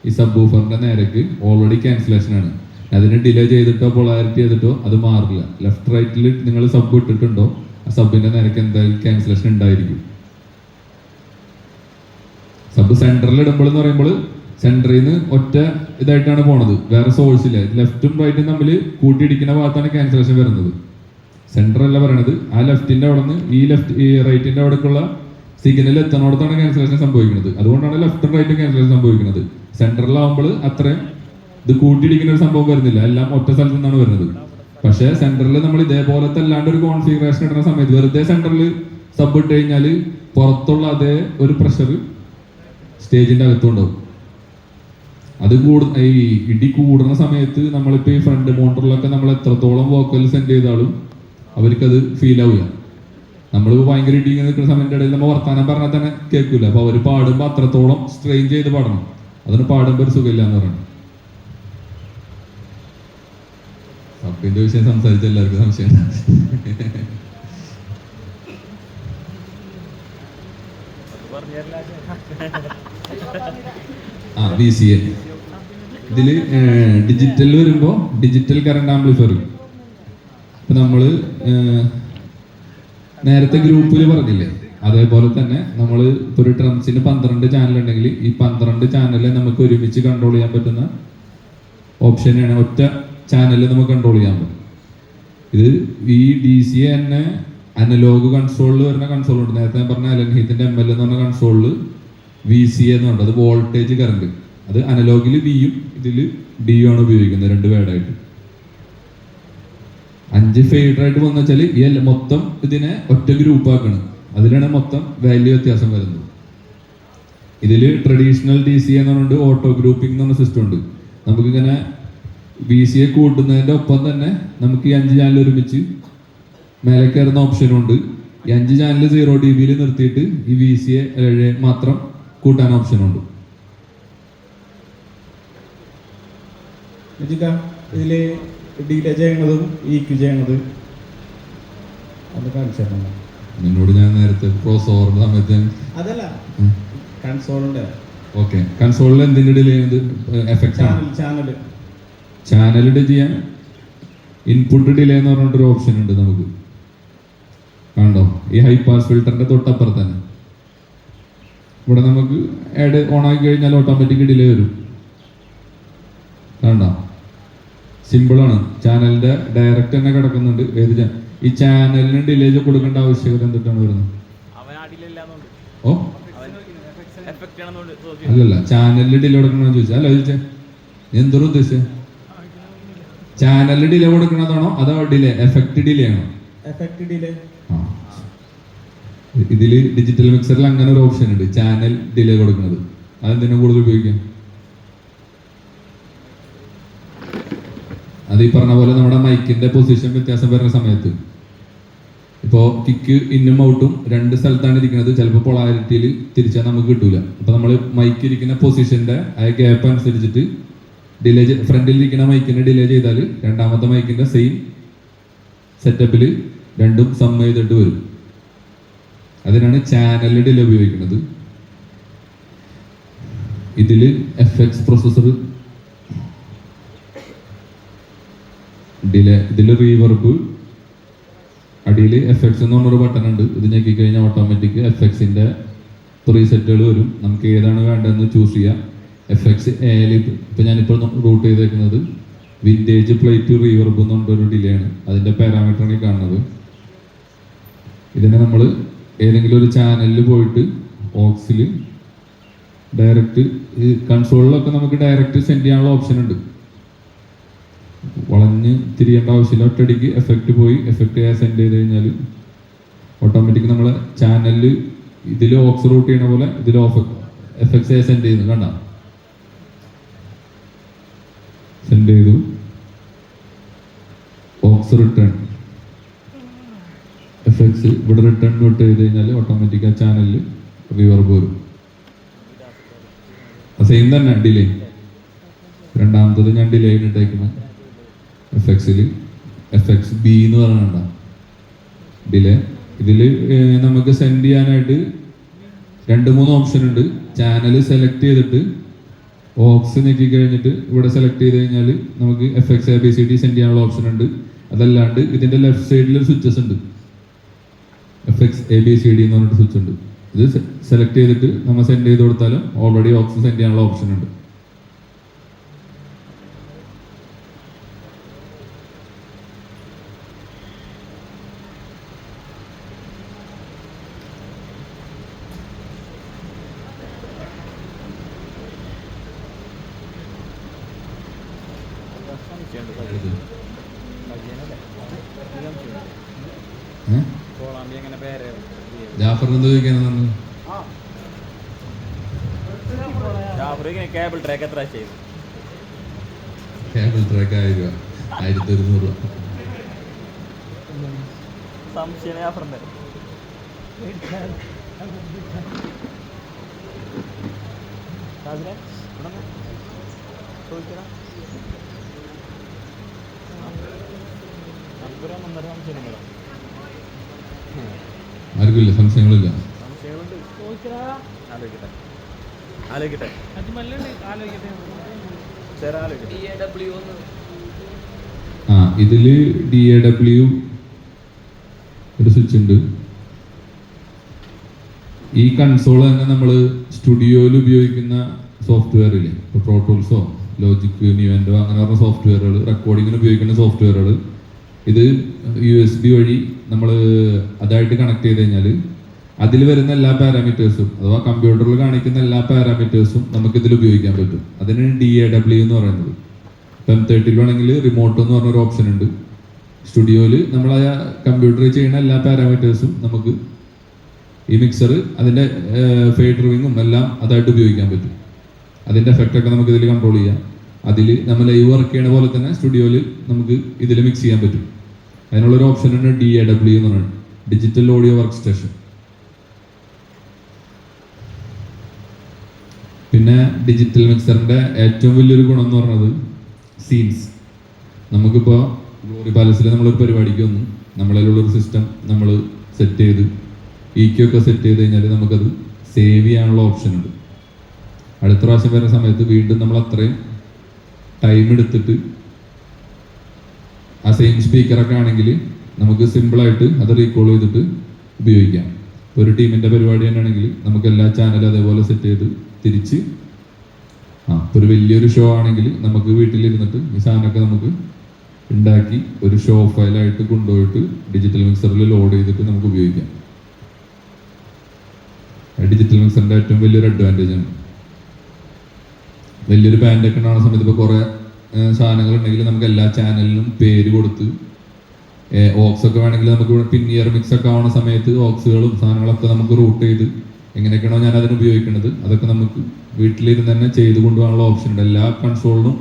Speaker 1: ഈ സബ് ഊഫറിന്റെ നേരക്ക് ഓൾറെഡി ക്യാൻസലേഷൻ ആണ്. അതിന് ഡിലേ ചെയ്തിട്ടോ പൊളാരിറ്റി ചെയ്തിട്ടോ അത് മാറില്ല. ലെഫ്റ്റ് റൈറ്റിൽ നിങ്ങൾ സബ് ഇട്ടിട്ടുണ്ടോ ആ സബിന്റെ നിരക്ക് എന്തായാലും ക്യാൻസലേഷൻ ഉണ്ടായിരിക്കും. സബ് സെന്ററിൽ ഇടുമ്പോൾ എന്ന് പറയുമ്പോൾ സെന്ററിൽ നിന്ന് ഒറ്റ ഇതായിട്ടാണ് പോണത്, വേറെ സോഴ്സ് ഇല്ല. ലെഫ്റ്റും റൈറ്റും തമ്മിൽ കൂട്ടിയിടിക്കുന്ന ഭാഗത്താണ് ക്യാൻസലേഷൻ വരുന്നത്. സെന്റർ അല്ല പറയണത്, ആ ലെഫ്റ്റിന്റെ അവിടെ നിന്ന് ഈ റൈറ്റിന്റെ അവിടേക്കുള്ള സിഗ്നൽ എത്തണോടത്താണ് ക്യാൻസലേഷൻ സംഭവിക്കുന്നത്. അതുകൊണ്ടാണ് ലെഫ്റ്റും റൈറ്റും ക്യാൻസലേഷൻ സംഭവിക്കുന്നത്. സെന്ററിലാവുമ്പോൾ അത്രയും ഇത് കൂട്ടിയിടിക്കുന്ന ഒരു സംഭവം വരുന്നില്ല, എല്ലാം ഒറ്റ സ്ഥലത്തു നിന്നാണ് വരുന്നത്. പക്ഷെ സെന്ററിൽ നമ്മൾ ഇതേപോലത്തെ അല്ലാണ്ട് ഒരു കോൺഫിഗറേഷൻ ഇടുന്ന സമയത്ത് വെറുതെ സെന്ററിൽ സബ് ഇട്ട് കഴിഞ്ഞാൽ പുറത്തുള്ള അതേ ഒരു പ്രഷർ സ്റ്റേജിന്റെ അകത്തുണ്ടാവും. അത് ഈ ഇടി കൂടുന്ന സമയത്ത് നമ്മളിപ്പോ ഈ ഫ്രണ്ട് മോണിറ്ററിലൊക്കെ നമ്മൾ എത്രത്തോളം വോക്കൽ സെൻഡ് ചെയ്താലും അവർക്കത് ഫീൽ ആവില്ല. നമ്മളിപ്പോ ഭയങ്കര ഇടി നിൽക്കുന്ന സമയത്തിന്റെ ഇടയിൽ നമ്മൾ വർത്താനം പറഞ്ഞാൽ തന്നെ കേൾക്കില്ല. അപ്പൊ അവർ പാടുമ്പോൾ അത്രത്തോളം സ്ട്രെയിൻ ചെയ്ത് പാടണം. അതിന് പാടുമ്പോൾ ഒരു സുഖമില്ല എന്ന് പറയണം. സബിന്റെ വിഷയം സംസാരിച്ച എല്ലാവർക്കും സംശയം. VCA ഇതില് ഡിജിറ്റൽ വരുമ്പോ ഡിജിറ്റൽ കറണ്ട് ആംപ്ലിഫയർ. ഇപ്പൊ നമ്മള് നേരത്തെ ഗ്രൂപ്പിൽ പറഞ്ഞില്ലേ, അതേപോലെ തന്നെ നമ്മൾ ഇപ്പൊ ഒരു ഡ്രംസിന് 12 ചാനൽ ഉണ്ടെങ്കിൽ ഈ 12 ചാനലിൽ നമുക്ക് ഒരുമിച്ച് കൺട്രോൾ ചെയ്യാൻ പറ്റുന്ന ഓപ്ഷനാണ്. ഒറ്റ ചാനലിൽ നമുക്ക് കൺട്രോൾ ചെയ്യാൻ പറ്റും. ഇത് ഈ DCA തന്നെ അനലോഗ് കൺസോളിൽ വരുന്ന കൺസോൾ ഉണ്ട്. നേരത്തെ ഞാൻ പറഞ്ഞ അലൻഹീത്തിന്റെ ML എന്ന് പറഞ്ഞ കൺസോളിൽ VCA എന്ന് പറഞ്ഞത്, അത് വോൾട്ടേജ് കറണ്ട്. അത് അനലോഗിൽ വിയും ഇതിൽ ഡിയും ആണ് ഉപയോഗിക്കുന്നത്, 2 വേർഡായിട്ട്. 5 ഫെയ്ഡറായിട്ട് വന്നു വെച്ചാൽ ഈ മൊത്തം ഇതിനെ ഒറ്റ ഗ്രൂപ്പ് ആക്കണം. അതിലാണ് മൊത്തം വാല്യൂ വ്യത്യാസം വരുന്നത്. ഇതിൽ ട്രഡീഷണൽ ഡി സി എന്ന് പറഞ്ഞിട്ട് ഓട്ടോ ഗ്രൂപ്പിംഗ് എന്ന് പറഞ്ഞ സിസ്റ്റം ഉണ്ട്. നമുക്കിങ്ങനെ വി സി എ കൂട്ടുന്നതിൻ്റെ ഒപ്പം തന്നെ നമുക്ക് ഈ 5 ചാനൽ ഒരുമിച്ച് മേലെ കയറുന്ന ഓപ്ഷനും ഉണ്ട്. ഈ 5 ചാനൽ 0 dB നിർത്തിയിട്ട് ഈ വി സി എ മാത്രം കൂട്ടാൻ ഓപ്ഷനുണ്ട്.
Speaker 3: ഇതില് ഡിലേ ചെയ്യണതും ഈക്യു ചെയ്യണത് അത് കാണിച്ചു തരണം.
Speaker 1: നിന്നോട് ഞാൻ നേരത്തെ ക്രോസ് ഓവറിന്റെ സമയത്ത്
Speaker 3: അതല്ല കൺസോളിന്റെ
Speaker 1: ഓക്കെ കൺസോളിൽ എന്തിന്റെ ഡിലേ എഫക്റ്റ് ആണ് ചാനൽ ഡിലേ ചെയ്യാൻ ഇൻപുട്ട് ഡിലേ എന്ന് പറഞ്ഞിട്ടൊരു ഓപ്ഷൻ ഉണ്ട് നമുക്ക്. കണ്ടോ, ഈ ഹൈ പാസ് ഫിൽറ്ററിന്റെ തൊട്ടപ്പുറത്ത് തന്നെ ഇവിടെ നമുക്ക് ആഡ് ഓൺ ആക്കി കഴിഞ്ഞാൽ ഓട്ടോമാറ്റിക് ഡിലേ വരും. കണ്ടോ, സിമ്പിളാണ്. ചാനലിന്റെ ഡയറക്റ്റ് തന്നെ കിടക്കുന്നുണ്ട്. ഈ ചാനലിന് ഡിലേ കൊടുക്കേണ്ട ആവശ്യകത എന്തിട്ടാണ് വരുന്നത്? ഓ അല്ലല്ല, ചാനലിൽ ഡിലേ കൊടുക്കണമെന്ന് ചോദിച്ചാൽ അല്ല ചോദിച്ചേ എന്തോരം ഉദ്ദേശിച്ചത്? ചാനലിൽ ഡിലേ കൊടുക്കണതാണോ അതോ ഡിലേ എഫക്റ്റ് ഡിലേ ആണോ? ഇതില് ഡിജിറ്റൽ മിക്സറിൽ അങ്ങനെ ഒരു ഓപ്ഷൻ ഉണ്ട്, ചാനൽ ഡിലേ കൊടുക്കുന്നത്. അതെന്തിനാ കൂടുതൽ ഉപയോഗിക്കാം? അത് ഈ പറഞ്ഞ പോലെ നമ്മുടെ മൈക്കിന്റെ പൊസിഷൻ വ്യത്യാസം വരുന്ന സമയത്ത് ഇപ്പോൾ കിക്ക് ഇന്നും ഔട്ടും 2 സ്ഥലത്താണ് ഇരിക്കുന്നത്. ചിലപ്പോൾ പൊളാരിറ്റിയിൽ തിരിച്ചാൽ നമുക്ക് കിട്ടൂല. അപ്പൊ നമ്മൾ മൈക്ക് ഇരിക്കുന്ന പൊസിഷന്റെ ആ ഗ്യാപ്പ് അനുസരിച്ചിട്ട് ഡിലേ ഫ്രണ്ടിൽ ഇരിക്കുന്ന മൈക്കിനെ ഡിലേ ചെയ്താൽ രണ്ടാമത്തെ മൈക്കിന്റെ സെയിം സെറ്റപ്പിൽ രണ്ടും സം ചെയ്തിട്ട് വരും. അതിനാണ് ചാനൽ ഡിലേ ഉപയോഗിക്കുന്നത്. ഇതിൽ FX പ്രൊസസ്സർ ഡിലേ, ഇതിൽ റീവർബ്, അടിയിൽ FX എന്ന് പറഞ്ഞൊരു ബട്ടൺ ഉണ്ട്. ഇത് ഞെക്കി കഴിഞ്ഞാൽ ഓട്ടോമാറ്റിക് FX-ന്റെ പ്രീസെറ്റുകൾ വരും. നമുക്ക് ഏതാണ് വേണ്ടതെന്ന് ചൂസ് ചെയ്യാം. FX AL ഇപ്പം ഞാനിപ്പോൾ റൂട്ട് ചെയ്തേക്കുന്നത് വിൻറ്റേജ് പ്ലേറ്റ് റീവർബ് എന്ന് പറഞ്ഞൊരു ഡിലേ ആണ്. അതിൻ്റെ പാരാമീറ്ററാണ് ഈ കാണുന്നത്. ഇതിനെ നമ്മൾ ഏതെങ്കിലും ഒരു ചാനലിൽ പോയിട്ട് ഓക്സിൽ ഡയറക്റ്റ്, ഈ കൺസോളിലൊക്കെ നമുക്ക് ഡയറക്റ്റ് സെൻഡ് ചെയ്യാനുള്ള ഓപ്ഷൻ ഉണ്ട്. വളഞ്ഞ് തിരിയേണ്ട ആവശ്യമില്ല. ഒറ്റയടിക്ക് എഫക്റ്റ് പോയി എഫക്റ്റ് സെൻഡ് ചെയ്ത് കഴിഞ്ഞാൽ ഓട്ടോമാറ്റിക് നമ്മളെ ചാനലിൽ ഇതിൽ ഓക്സ് റൂട്ട് ചെയ്യണ പോലെ ഇതിൽ FX സെൻഡ് ചെയ്യുന്നു. കണ്ട, സെൻഡ് ചെയ്തു, ഓക്സ് റിട്ടേൺ FX ഇവിടെ റിട്ടേൺ വിട്ട് ചെയ്ത് കഴിഞ്ഞാൽ ഓട്ടോമാറ്റിക് ആ ചാനലിൽ റിവർബ് വരും. സെയിം തന്നെ ഡിലേ. രണ്ടാമത്തത് ഞാൻ ഡിലേ ഇട്ടേക്കുന്നത് FX-ൽ FXB എന്ന് പറഞ്ഞ ഡിലേ. ഇതിൽ നമുക്ക് സെൻഡ് ചെയ്യാനായിട്ട് 2-3 ഓപ്ഷൻ ഉണ്ട്. ചാനൽ സെലക്ട് ചെയ്തിട്ട് ഓക്സ് ഞെക്കി കഴിഞ്ഞിട്ട് ഇവിടെ സെലക്ട് ചെയ്ത് കഴിഞ്ഞാൽ നമുക്ക് FX ABCD സെൻഡ് ചെയ്യാനുള്ള ഓപ്ഷൻ ഉണ്ട്. അതല്ലാണ്ട് ഇതിന്റെ ലെഫ്റ്റ് സൈഡിൽ സ്വിച്ചസ് ഉണ്ട്, FX ABCD എന്ന് പറഞ്ഞിട്ട് സ്വിച്ച് ഉണ്ട്. ഇത് സെലക്ട് ചെയ്തിട്ട് നമ്മൾ സെൻഡ് ചെയ്ത് കൊടുത്താലും ഓൾറെഡി ഓക്സ് സെൻഡ് ചെയ്യാനുള്ള ഓപ്ഷൻ ഉണ്ട്. ജാഫർ എന്ത് ചോദിക്കാനാണ്?
Speaker 4: കേബിൾ ട്രാക്ക് എത്ര ചെയ്തു?
Speaker 1: കേബിൾ ട്രാക്ക് 1000 രൂപ, 1100 രൂപ.
Speaker 4: സംശയം ജാഫറിന്റെ
Speaker 1: ആർക്കില്ല, സംശയങ്ങളില്ല. ഇതില് DAW ഒരു സ്വിച്ച് ഉണ്ട്. ഈ കൺസോൾ തന്നെ നമ്മൾ സ്റ്റുഡിയോയിൽ ഉപയോഗിക്കുന്ന സോഫ്റ്റ്വെയറില്ലേ, ഇപ്പോൾ പ്രോ ടൂൾസോ ലോജിക് നിവൻറ്റോ അങ്ങനെ പറഞ്ഞ സോഫ്റ്റ്വെയറുകൾ, റെക്കോർഡിങ്ങിന് ഉപയോഗിക്കുന്ന സോഫ്റ്റ്വെയറുകൾ, ഇത് USB വഴി നമ്മൾ അതായിട്ട് കണക്ട് ചെയ്ത് കഴിഞ്ഞാൽ അതിൽ വരുന്ന എല്ലാ പാരാമീറ്റേഴ്സും അഥവാ കമ്പ്യൂട്ടറിൽ കാണിക്കുന്ന എല്ലാ പാരാമീറ്റേഴ്സും നമുക്ക് ഇതിൽ ഉപയോഗിക്കാൻ പറ്റും. അതിനാണ് DAW എന്ന് പറയുന്നത്. ഇപ്പം M30 ആണെങ്കിൽ റിമോട്ട് എന്ന് പറഞ്ഞൊരു ഓപ്ഷൻ ഉണ്ട്. സ്റ്റുഡിയോയിൽ നമ്മൾ ആ കമ്പ്യൂട്ടറിൽ ചെയ്യുന്ന എല്ലാ പാരാമീറ്റേഴ്സും നമുക്ക് ഈ മിക്സർ അതിൻ്റെ ഫേഡ് റിവിങ്ങും എല്ലാം അതായിട്ട് ഉപയോഗിക്കാൻ പറ്റും. അതിൻ്റെ എഫക്റ്റൊക്കെ നമുക്ക് ഇതിൽ കൺട്രോൾ ചെയ്യാം. അതിൽ നമ്മൾ ലൈവ് വർക്ക് ചെയ്യണ പോലെ തന്നെ സ്റ്റുഡിയോയിൽ നമുക്ക് ഇതിൽ മിക്സ് ചെയ്യാൻ പറ്റും. അതിനുള്ളൊരു ഓപ്ഷൻ ഉണ്ട്, DAW എന്ന് പറയുന്നത്, ഡിജിറ്റൽ ഓഡിയോ വർക്ക് സ്റ്റേഷൻ. പിന്നെ ഡിജിറ്റൽ മിക്സറിൻ്റെ ഏറ്റവും വലിയൊരു ഗുണം എന്ന് പറയുന്നത് സീൻസ്. നമുക്കിപ്പോൾ ഗ്ലോറി പാലസിൽ നമ്മളൊരു പരിപാടിക്ക് വന്നു, നമ്മളിലുള്ളൊരു സിസ്റ്റം നമ്മൾ സെറ്റ് ചെയ്ത് EQ ഒക്കെ സെറ്റ് ചെയ്ത് കഴിഞ്ഞാൽ നമുക്കത് സേവ് ചെയ്യാനുള്ള ഓപ്ഷൻ ഉണ്ട്. അടുത്ത പ്രാവശ്യം വരുന്ന സമയത്ത് വീണ്ടും നമ്മൾ അത്രയും ടൈം എടുത്തിട്ട് ആ സെയിം സ്പീക്കറൊക്കെ ആണെങ്കിൽ നമുക്ക് സിമ്പിളായിട്ട് അത് റീകോൾ ചെയ്തിട്ട് ഉപയോഗിക്കാം. ഇപ്പോൾ ഒരു ടീമിൻ്റെ പരിപാടി തന്നെയാണെങ്കിൽ നമുക്ക് എല്ലാ ചാനലും അതേപോലെ സെറ്റ് ചെയ്ത് തിരിച്ച് ഇപ്പോൾ ഒരു വലിയൊരു ഷോ ആണെങ്കിൽ നമുക്ക് വീട്ടിലിരുന്നിട്ട് ഈ സാധനമൊക്കെ നമുക്ക് ഉണ്ടാക്കി ഒരു ഷോ ഫയലായിട്ട് കൊണ്ടുപോയിട്ട് ഡിജിറ്റൽ മിക്സറിൽ ലോഡ് ചെയ്തിട്ട് നമുക്ക് ഉപയോഗിക്കാം. ഡിജിറ്റൽ മിക്സറിൻ്റെ ഏറ്റവും വലിയൊരു അഡ്വാൻറ്റേജ് ആണ്. വലിയൊരു ബാൻഡൊക്കെ ഉണ്ടാകുന്ന സമയത്ത് ഇപ്പോൾ കുറേ സാധനങ്ങൾ ഉണ്ടെങ്കിൽ നമുക്ക് എല്ലാ ചാനലിനും പേര് കൊടുത്ത് ഓക്സ് ഒക്കെ വേണമെങ്കിൽ നമുക്ക് പിന്നിയർ മിക്സ് ഒക്കെ ആവുന്ന സമയത്ത് ഓക്സുകളും സാധനങ്ങളൊക്കെ നമുക്ക് റൂട്ട് ചെയ്ത് എങ്ങനെയൊക്കെയാണോ ഞാൻ അതിന് ഉപയോഗിക്കുന്നത് അതൊക്കെ നമുക്ക് വീട്ടിലിരുന്ന് തന്നെ ചെയ്ത് കൊണ്ടുപോകാനുള്ള ഓപ്ഷൻ ഉണ്ട്. എല്ലാ കൺസോളിനും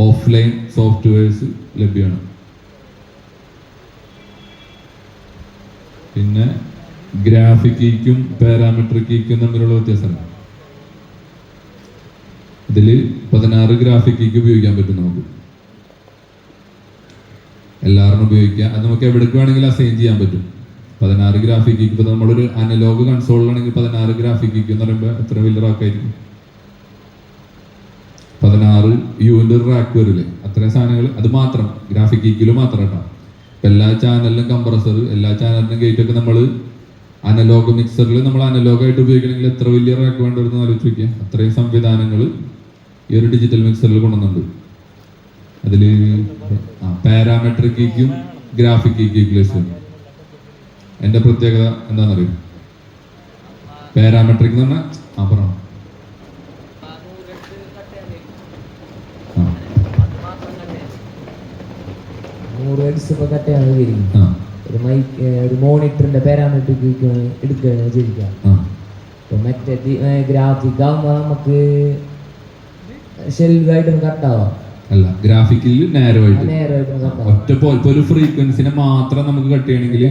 Speaker 1: ഓഫ്ലൈൻ സോഫ്റ്റ്വെയർസ് ലഭ്യമാണ്. പിന്നെ ഗ്രാഫിക് കീക്കും പാരാമെട്രിക് കീക്കും തമ്മിലുള്ള വ്യത്യാസമാണ്. ഇതിൽ 16 ഗ്രാഫിക് കീക്ക് ഉപയോഗിക്കാൻ പറ്റും. നമുക്ക് എല്ലാവരും ഉപയോഗിക്കാം. അത് നമുക്ക് എവിടേക്ക് വേണമെങ്കിലും അസൈൻ ചെയ്യാൻ പറ്റും. 16 ഗ്രാഫിക് കീക്ക്. ഇപ്പോൾ നമ്മളൊരു അനലോഗ് കൺസോളിലാണെങ്കിൽ 16 ഗ്രാഫിക് കീക്ക് എന്ന് പറയുമ്പോൾ എത്ര വലിയ റാക്കായിരിക്കും. 16 യുവിൻ്റെ ഒരു റാക്ക് വരില്ലേ, അത്രയും സാധനങ്ങൾ. അത് മാത്രം ഗ്രാഫിക് കീക്കിൽ മാത്രം കേട്ടോ. ഇപ്പം എല്ലാ ചാനലിലും കംപ്രസർ, എല്ലാ ചാനലിനും ഗേറ്റൊക്കെ നമ്മൾ അനലോഗ് മിക്സറിൽ നമ്മൾ അനലോഗായിട്ട് ഉപയോഗിക്കണമെങ്കിൽ എത്ര വലിയ റാക്ക് വേണ്ടി വരുന്ന ആലോചിച്ച് നോക്കിയാൽ. അത്രയും സംവിധാനങ്ങൾ ഈ ഒരു ഡിജിറ്റൽ മിക്സറിൽ കൊണ്ടുവന്നുണ്ട്. അതിൽ പാരാമെട്രിക് കീക്കും ഗ്രാഫിക് കീക്കും എൻ്റെ പ്രത്യേകത എന്താണെന്നറിയും? പാരാമെട്രിക് എന്ന് പറഞ്ഞാൽ പറഞ്ഞു
Speaker 5: ഒരു മോണിറ്ററിന്റെ പാരാമെട്രിക് എടുക്കുകയാണ് ചെയ്യിക്കാം. മറ്റേ ഗ്രാഫിക് ആകുമ്പോ നമുക്ക് ഷെൽവായിട്ട് കട്ടാവാം.
Speaker 1: അല്ല, ഗ്രാഫിക്കിൽ നാരോ ആയിട്ട് ഒറ്റ ഇപ്പൊ ഒരു ഫ്രീക്വൻസിനെ മാത്രം നമുക്ക് കട്ട് ചെയ്യണമെങ്കിൽ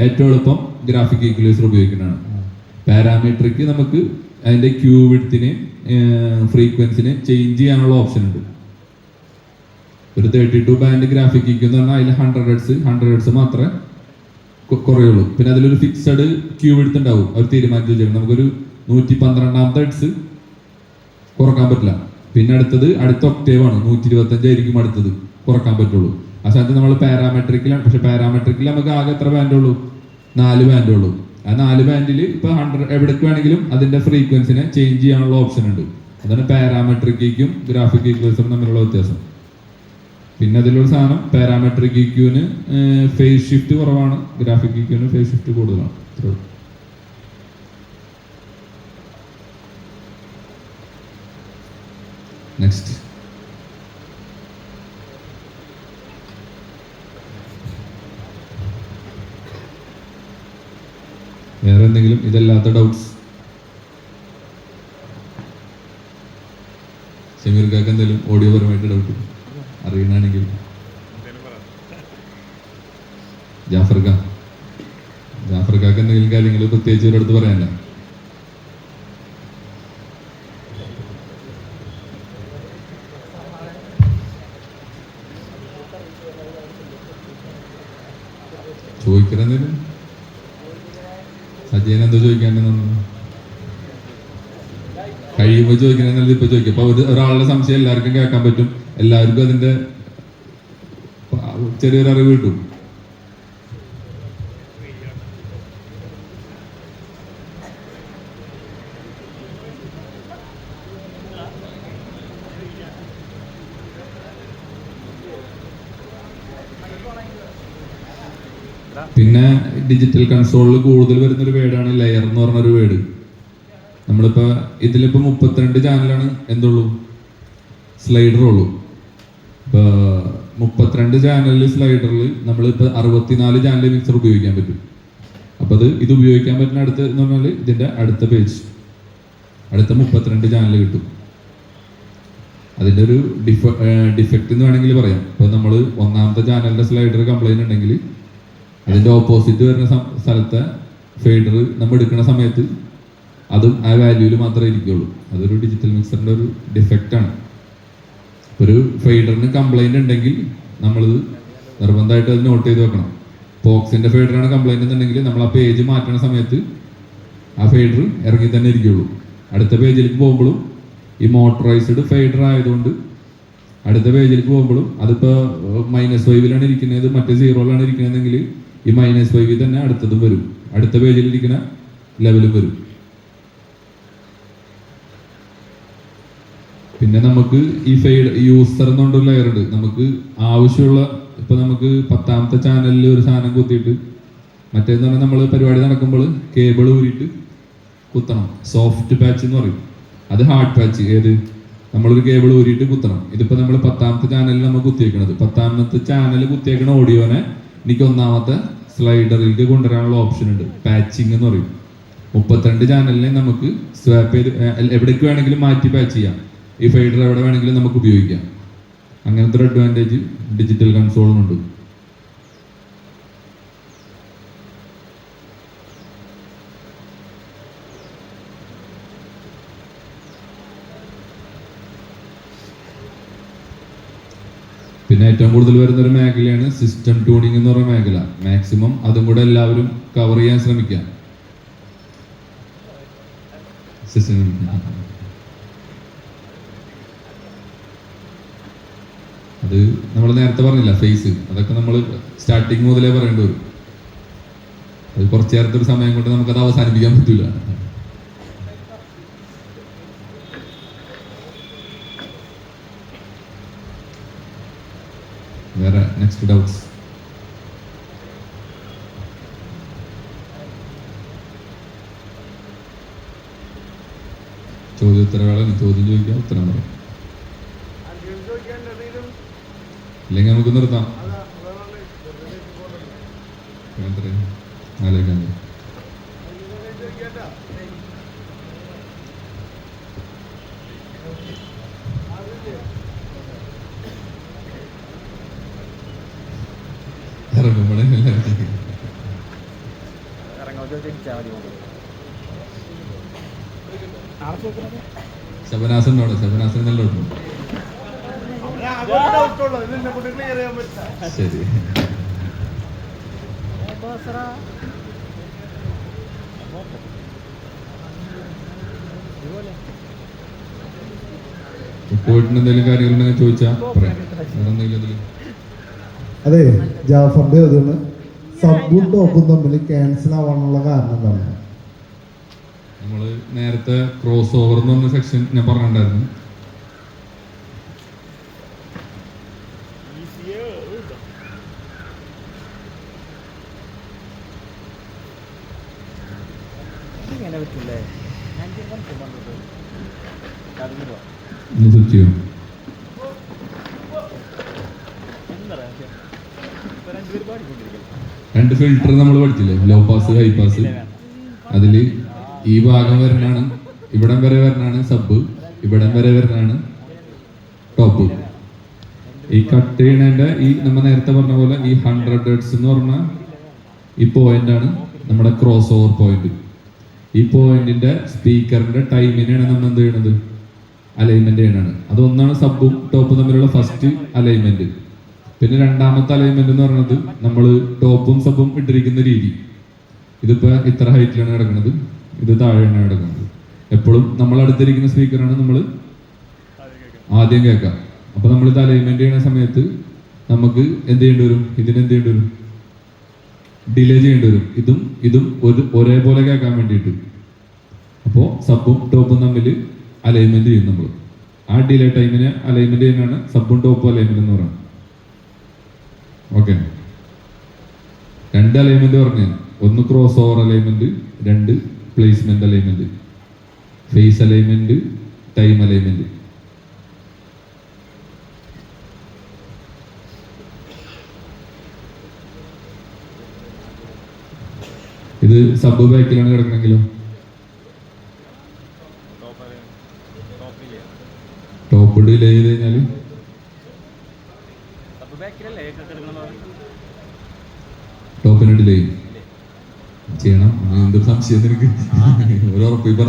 Speaker 1: ഏറ്റവും എളുപ്പം ഗ്രാഫിക് ഈക്വലൈസർ ഉപയോഗിക്കുന്നതാണ്. പാരാമീട്രിക്ക് നമുക്ക് അതിന്റെ ക്യൂ വിഡ്ത്തിനെ ഫ്രീക്വൻസിനെ ചേഞ്ച് ചെയ്യാനുള്ള ഓപ്ഷൻ ഉണ്ട്. ഒരു 32 ബാൻഡ് ഗ്രാഫിക് ഈക്വൽ എന്ന് പറഞ്ഞാൽ അതിൽ 100 ഹെർട്സ് മാത്രമേ കുറയുള്ളൂ. പിന്നെ അതിലൊരു ഫിക്സഡ് ക്യൂ വിഡ്ത്ത് ഉണ്ടാവും. അവർ തീരുമാനിച്ചു വെച്ചാൽ നമുക്കൊരു 112 ഹെർട്സ് കുറക്കാൻ പറ്റില്ല. പിന്നെ അടുത്ത ഒക്ടേവ് ആണ് 125 ആയിരിക്കും അടുത്തത് കുറക്കാൻ പറ്റുള്ളൂ. ആ സമയത്ത് നമ്മൾ പാരാമെട്രിക്കിലാണ്. പക്ഷെ പാരാമെട്രിക്കിൽ നമുക്ക് ആകെ എത്ര ബാൻഡുള്ളൂ? 4 ബാൻഡുള്ളൂ. ആ 4 ബാൻഡിൽ ഇപ്പൊ 100 എവിടേക്ക് വേണമെങ്കിലും അതിന്റെ ഫ്രീക്വൻസിനെ ചേഞ്ച് ചെയ്യാനുള്ള ഓപ്ഷൻ ഉണ്ട്. അതാണ് പാരാമെട്രിക്കും ഗ്രാഫിക് ഈക്വലൈസറും തമ്മിലുള്ള വ്യത്യാസം. പിന്നെ അതിലൊരു സാധനം, പാരാമെട്രിക് ഇക്യൂവിന് ഫേസ് ഷിഫ്റ്റ് കുറവാണ്, ഗ്രാഫിക് ഇക്യൂവിന് ഫേസ് ഷിഫ്റ്റ് കൂടുതലാണ്. നെക്സ്റ്റ് വേറെ എന്തെങ്കിലും ഇതല്ലാത്ത ഡൗട്ട്സ്? ഷമീർക്കാർക്ക് എന്തെങ്കിലും ഓഡിയോ പരമായിട്ട് ഡൗട്ട് അറിയണമെങ്കിൽ? ജാഫർക്കാർക്ക് എന്തെങ്കിലും കാര്യങ്ങൾ പ്രത്യേകിച്ച് ഒരിടത്ത് പറയാനല്ല? ചോദിക്കണെന്തേലും സജയൻ എന്തോ ചോദിക്കാണ്ടെന്നു കഴിയുമ്പോൾ ചോദിക്കണമെന്നല്ല ഇപ്പൊ ചോദിക്കും. അപ്പൊ ഒരാളുടെ സംശയം എല്ലാവർക്കും കേൾക്കാൻ പറ്റും, എല്ലാവർക്കും അതിന്റെ ചെറിയൊരു അറിവ് കിട്ടും. പിന്നെ ഡിജിറ്റൽ കൺസോളിൽ കൂടുതൽ വരുന്നൊരു വേർഡാണ് ലെയർ എന്ന് പറഞ്ഞൊരു വേർഡ്. നമ്മളിപ്പോ ഇതിലിപ്പോ 32 ചാനലാണ് എന്തുള്ളൂ, സ്ലൈഡർ ഉള്ളൂ. ഇപ്പൊ 32 ചാനലിൽ സ്ലൈഡറിൽ നമ്മളിപ്പോ 64 ചാനൽ മിക്സർ ഉപയോഗിക്കാൻ പറ്റും. അപ്പോൾ ഇത് ഉപയോഗിക്കാൻ പറ്റുന്ന അടുത്ത് എന്ന് പറഞ്ഞാൽ ഇതിൻ്റെ അടുത്ത പേജ്, അടുത്ത 32 ചാനൽ കിട്ടും. അതിൻ്റെ ഒരു ഡിഫക്റ്റ് എന്ന് വേണമെങ്കിൽ പറയാം. ഇപ്പോൾ നമ്മൾ ഒന്നാമത്തെ ചാനലിൻ്റെ സ്ലൈഡർ കംപ്ലൈൻറ്റ് ഉണ്ടെങ്കിൽ അതിൻ്റെ ഓപ്പോസിറ്റ് വരുന്ന സ്ഥലത്തെ ഫെയ്ഡർ നമ്മൾ എടുക്കുന്ന സമയത്ത് അതും ആ വാല്യൂവിൽ മാത്രമേ ഇരിക്കുകയുള്ളൂ. അതൊരു ഡിജിറ്റൽ മിക്സറിൻ്റെ ഒരു ഡിഫക്റ്റാണ്. ഒരു ഫെയ്ഡറിന് കംപ്ലൈൻറ്റ് ഉണ്ടെങ്കിൽ നമ്മളിത് നിർബന്ധമായിട്ട് അത് നോട്ട് ചെയ്ത് വെക്കണം. പോക്സിൻ്റെ ഫെയ്ഡറാണ് കംപ്ലൈൻറ്റ് എന്നുണ്ടെങ്കിൽ നമ്മൾ ആ പേജ് മാറ്റുന്ന സമയത്ത് ആ ഫെയ്ഡർ ഇറങ്ങി തന്നെ ഇരിക്കുകയുള്ളൂ. അടുത്ത പേജിലേക്ക് പോകുമ്പോഴും ഈ മോട്ടറൈസ്ഡ് ഫെയ്ഡർ ആയതുകൊണ്ട് അടുത്ത പേജിലേക്ക് പോകുമ്പോഴും അതിപ്പോൾ -5 ഇരിക്കുന്നത്, മറ്റേ 0 ഇരിക്കുന്നതെങ്കിൽ ഈ -5 തന്നെ അടുത്തതും വരും, അടുത്ത പേജിൽ ഇരിക്കുന്ന ലെവലും വരും. പിന്നെ നമുക്ക് ഈ യൂസർ എന്നുകൊണ്ടൊരു ലെയർ ഉണ്ട്. നമുക്ക് ആവശ്യമുള്ള, ഇപ്പൊ നമുക്ക് 10ാമത്തെ ചാനലിൽ ഒരു സാധനം കുത്തിയിട്ട് മറ്റേന്ന് പറഞ്ഞാൽ നമ്മൾ പരിപാടി നടക്കുമ്പോൾ കേബിൾ ഊരിയിട്ട് കുത്തണം, സോഫ്റ്റ് പാച്ച് എന്ന് പറയും. അത് ഹാർഡ് പാച്ച്, ഏത് നമ്മളൊരു കേബിൾ ഊരിയിട്ട് കുത്തണം. ഇതിപ്പോൾ നമ്മൾ 10ാമത്തെ ചാനലിൽ നമ്മൾ കുത്തിയേക്കണത്, 10ാമത്തെ ചാനൽ കുത്തിയേക്കണ ഓഡിയോനെ എനിക്ക് 1ാമത്തെ സ്ലൈഡറിലേക്ക് കൊണ്ടുവരാനുള്ള ഓപ്ഷൻ ഉണ്ട്, പാച്ചിങ് എന്ന് പറയും. 32 ചാനലിനെ നമുക്ക് സ്വാപ്പ് ചെയ്ത് എവിടേക്ക് വേണമെങ്കിലും മാറ്റി പാച്ച് ചെയ്യാം. ഈ ഫെയ്ഡർ എവിടെ വേണമെങ്കിലും നമുക്ക് ഉപയോഗിക്കാം. അങ്ങനത്തെ ഒരു അഡ്വാൻറ്റേജ് ഡിജിറ്റൽ കൺസോളിനുണ്ട്. പിന്നെ ഏറ്റവും കൂടുതൽ വരുന്ന ഒരു മേഖലയാണ് സിസ്റ്റം ട്യൂണിംഗ് എന്ന് പറയുന്ന മേഖല. മാക്സിമം അതും കൂടെ എല്ലാവരും കവർ ചെയ്യാൻ ശ്രമിക്കാം. അത് നമ്മൾ നേരത്തെ പറഞ്ഞില്ല, ഫേസ്, അതൊക്കെ നമ്മൾ സ്റ്റാർട്ടിങ് മുതലേ പറയേണ്ടി വരും. അത് കുറച്ചു നേരത്തെ ഒരു സമയം കൊണ്ട് നമുക്കത് അവസാനിപ്പിക്കാൻ പറ്റില്ല. വേറെ നെക്സ്റ്റ് ഡൗട്ട്സ്? ചോദ്യോത്തരവേള, ചോദ്യം ചോദിക്കാം, ഉത്തരം പറയാം. ഇല്ലെങ്കിൽ നമുക്ക് നിർത്താം. ആലോചിക്കാൻ ഇറങ്ങുമ്പോഴേ ശബനാസൻ ഉണ്ടോ? ശബനാസൻ നല്ല ഉണ്ടോ? ശരി. പോയിട്ടുണ്ട് എന്തെങ്കിലും കാര്യങ്ങളുണ്ടെങ്കിൽ ചോദിച്ചാൽ പറയാം. വേറെ എന്തെങ്കിലും അതിൽ?
Speaker 2: അതെ, ജാഫറിന്റെ ചോദ്യമാണ്, സബും ടോപ്പും തമ്മിൽ ക്യാൻസൽ ആവാനുള്ള കാരണം എന്താണ്?
Speaker 1: നമ്മൾ നേരത്തെ ക്രോസ് ഓവർ എന്ന് പറഞ്ഞ സെക്ഷൻ ഞാൻ പറഞ്ഞിട്ടുണ്ടായിരുന്നു. ഒന്ന് സ്വിച്ച് ചെയ്യും. രണ്ട് ഫിൽറ്റർ നമ്മൾ പഠിച്ചില്ലേ, ലോ പാസ് ഹൈ പാസ്. അതിൽ ഈ ഭാഗം വരണാണ്, ഇവിടം വരെ വരണാണ് സബ്, ഇവിടം വരെ വരണാണ് ടോപ്പ്. ഈ കട്ട് ചെയ്യണതിന്റെ ഈ നമ്മൾ നേരത്തെ പറഞ്ഞ പോലെ ഈ 100 ഹെർട്സ് എന്ന് പറഞ്ഞ ഈ പോയിന്റ് ആണ് നമ്മുടെ ക്രോസ് ഓവർ പോയിന്റ്. ഈ പോയിന്റിന്റെ സ്പീക്കറിന്റെ ടൈമിനെയാണ് നമ്മൾ എന്ത് ചെയ്യണത്, അലൈൻമെന്റ് ചെയ്യണത്. അതൊന്നാണ് സബും ടോപ്പും തമ്മിലുള്ള ഫസ്റ്റ് അലൈൻമെന്റ്. പിന്നെ രണ്ടാമത്തെ അലൈൻമെന്റ് എന്ന് പറയുന്നത് നമ്മൾ ടോപ്പും സബും ഇട്ടിരിക്കുന്ന രീതി. ഇതിപ്പോ ഇത്ര ഹൈറ്റിലാണ് കിടക്കുന്നത്, ഇത് താഴെയാണ് കിടക്കുന്നത്. എപ്പോഴും നമ്മൾ അടുത്തിരിക്കുന്ന സ്പീക്കറാണ് നമ്മൾ ആദ്യം കേൾക്കാം. അപ്പൊ നമ്മൾ ഇത് അലൈൻമെന്റ് ചെയ്യുന്ന സമയത്ത് നമുക്ക് എന്ത് ചെയ്യേണ്ടി വരും, ഇതിനെന്ത് ചെയ്യേണ്ടി വരും, ഡിലേ ചെയ്യേണ്ടി വരും. ഇതും ഒരേപോലെ കേൾക്കാൻ വേണ്ടിയിട്ട്. അപ്പോൾ സബും ടോപ്പും തമ്മിൽ അലൈൻമെന്റ് ചെയ്യും നമ്മൾ. ആ ഡിലേ ടൈമിനെ അലൈൻമെന്റ് ചെയ്യുന്നതാണ് സബും ടോപ്പും അലൈൻമെന്റ് എന്ന് പറയുന്നത്. ഓക്കെ, 2 അലൈൻമെന്റ് പറഞ്ഞു. ഒന്ന് cross over alignment, 2 placement alignment, phase alignment, time alignment. ഇത് സബ് ബാക്കിലാണ് കിടക്കണമെങ്കിലോ ടോപ്പ് ഡിലേ ചെയ്ത് കഴിഞ്ഞാല് ടോപ്പിന് ഡിലേ ചെയ്യണം. എന്തൊരു സംശയം നിനക്ക്? ഒരു ഉറപ്പ് പറ.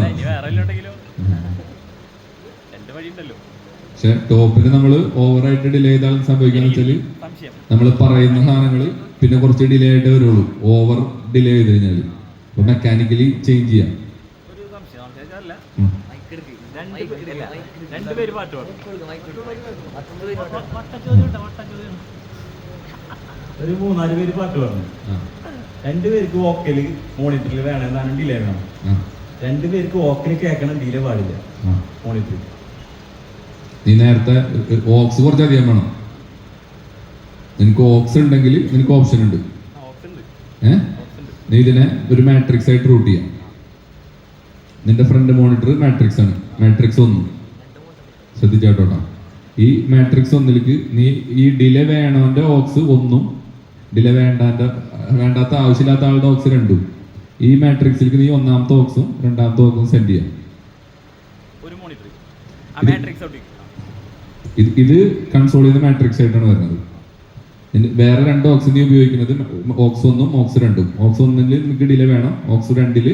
Speaker 1: പക്ഷെ ടോപ്പിന് നമ്മൾ ഓവറായിട്ട് ഡിലേ ചെയ്താൽ സംഭവിക്കാന്ന് വെച്ചാല് നമ്മൾ പറയുന്ന സാധനങ്ങൾ പിന്നെ കുറച്ച് ഡിലേ ആയിട്ട് വരുള്ളൂ ഓവർ ഡിലേ ചെയ്ത് കഴിഞ്ഞാല്. അപ്പൊ മെക്കാനിക്കലി ചേഞ്ച് ചെയ്യാം.
Speaker 4: രണ്ടുപേര് പാട്ട് പാടും.
Speaker 3: ഒരു 3-4 പേര് പാട്ട് പറഞ്ഞു. 2 പേർക്ക് വോക്കല് മോണിറ്ററിൽ വേണം, എന്നാണ് ഡിലേ വേണം. 2 പേർക്ക് വോക്കല് കേൾക്കണം, ഡിലേ പാടില്ല മോണിറ്ററിൽ.
Speaker 1: നീ നേരത്തെ ഓക്സ് കുറച്ചധികം വേണം. നിനക്ക് ഓക്സ് ഉണ്ടെങ്കിൽ നിനക്ക് ഓപ്ഷൻ ഉണ്ട്. നീ ഇതിനെ ഒരു മാട്രിക്സ് ആയിട്ട് റൂട്ട് ചെയ്യാം. നിന്റെ ഫ്രണ്ട് മോണിറ്റർ മാട്രിക്സ് ആണ്, മാട്രിക്സ് 1. ശ്രദ്ധിച്ചോട്ടോ. ഈ മാട്രിക്സ് 1ലേക്ക് നീ ഈ ഡിലേ വേണവന്റെ ഓക്സ് 1ഉം ഡിലേ വേണ്ടാത്ത ആവശ്യമില്ലാത്ത ആളുടെ ഓക്സ് 2ഉം ഈ മാട്രിക്സിലേക്ക് നീ 1ാമത്തെ ഓക്സും 2ാമത്തെ ഓക്സും സെൻഡ് ചെയ്യാം. ഇത് കൺസോൾ ചെയ്ത മാട്രിക്സ് ആയിട്ടാണ് വരുന്നത്. വേറെ 2 ഓക്സ് നീ ഉപയോഗിക്കുന്നത് ഓക്സ് 1ഉം ഓക്സ് 2ഉം. ഓക്സ് 1ൽ നിനക്ക് ഡിലേ വേണം, ഓക്സ് 2ല്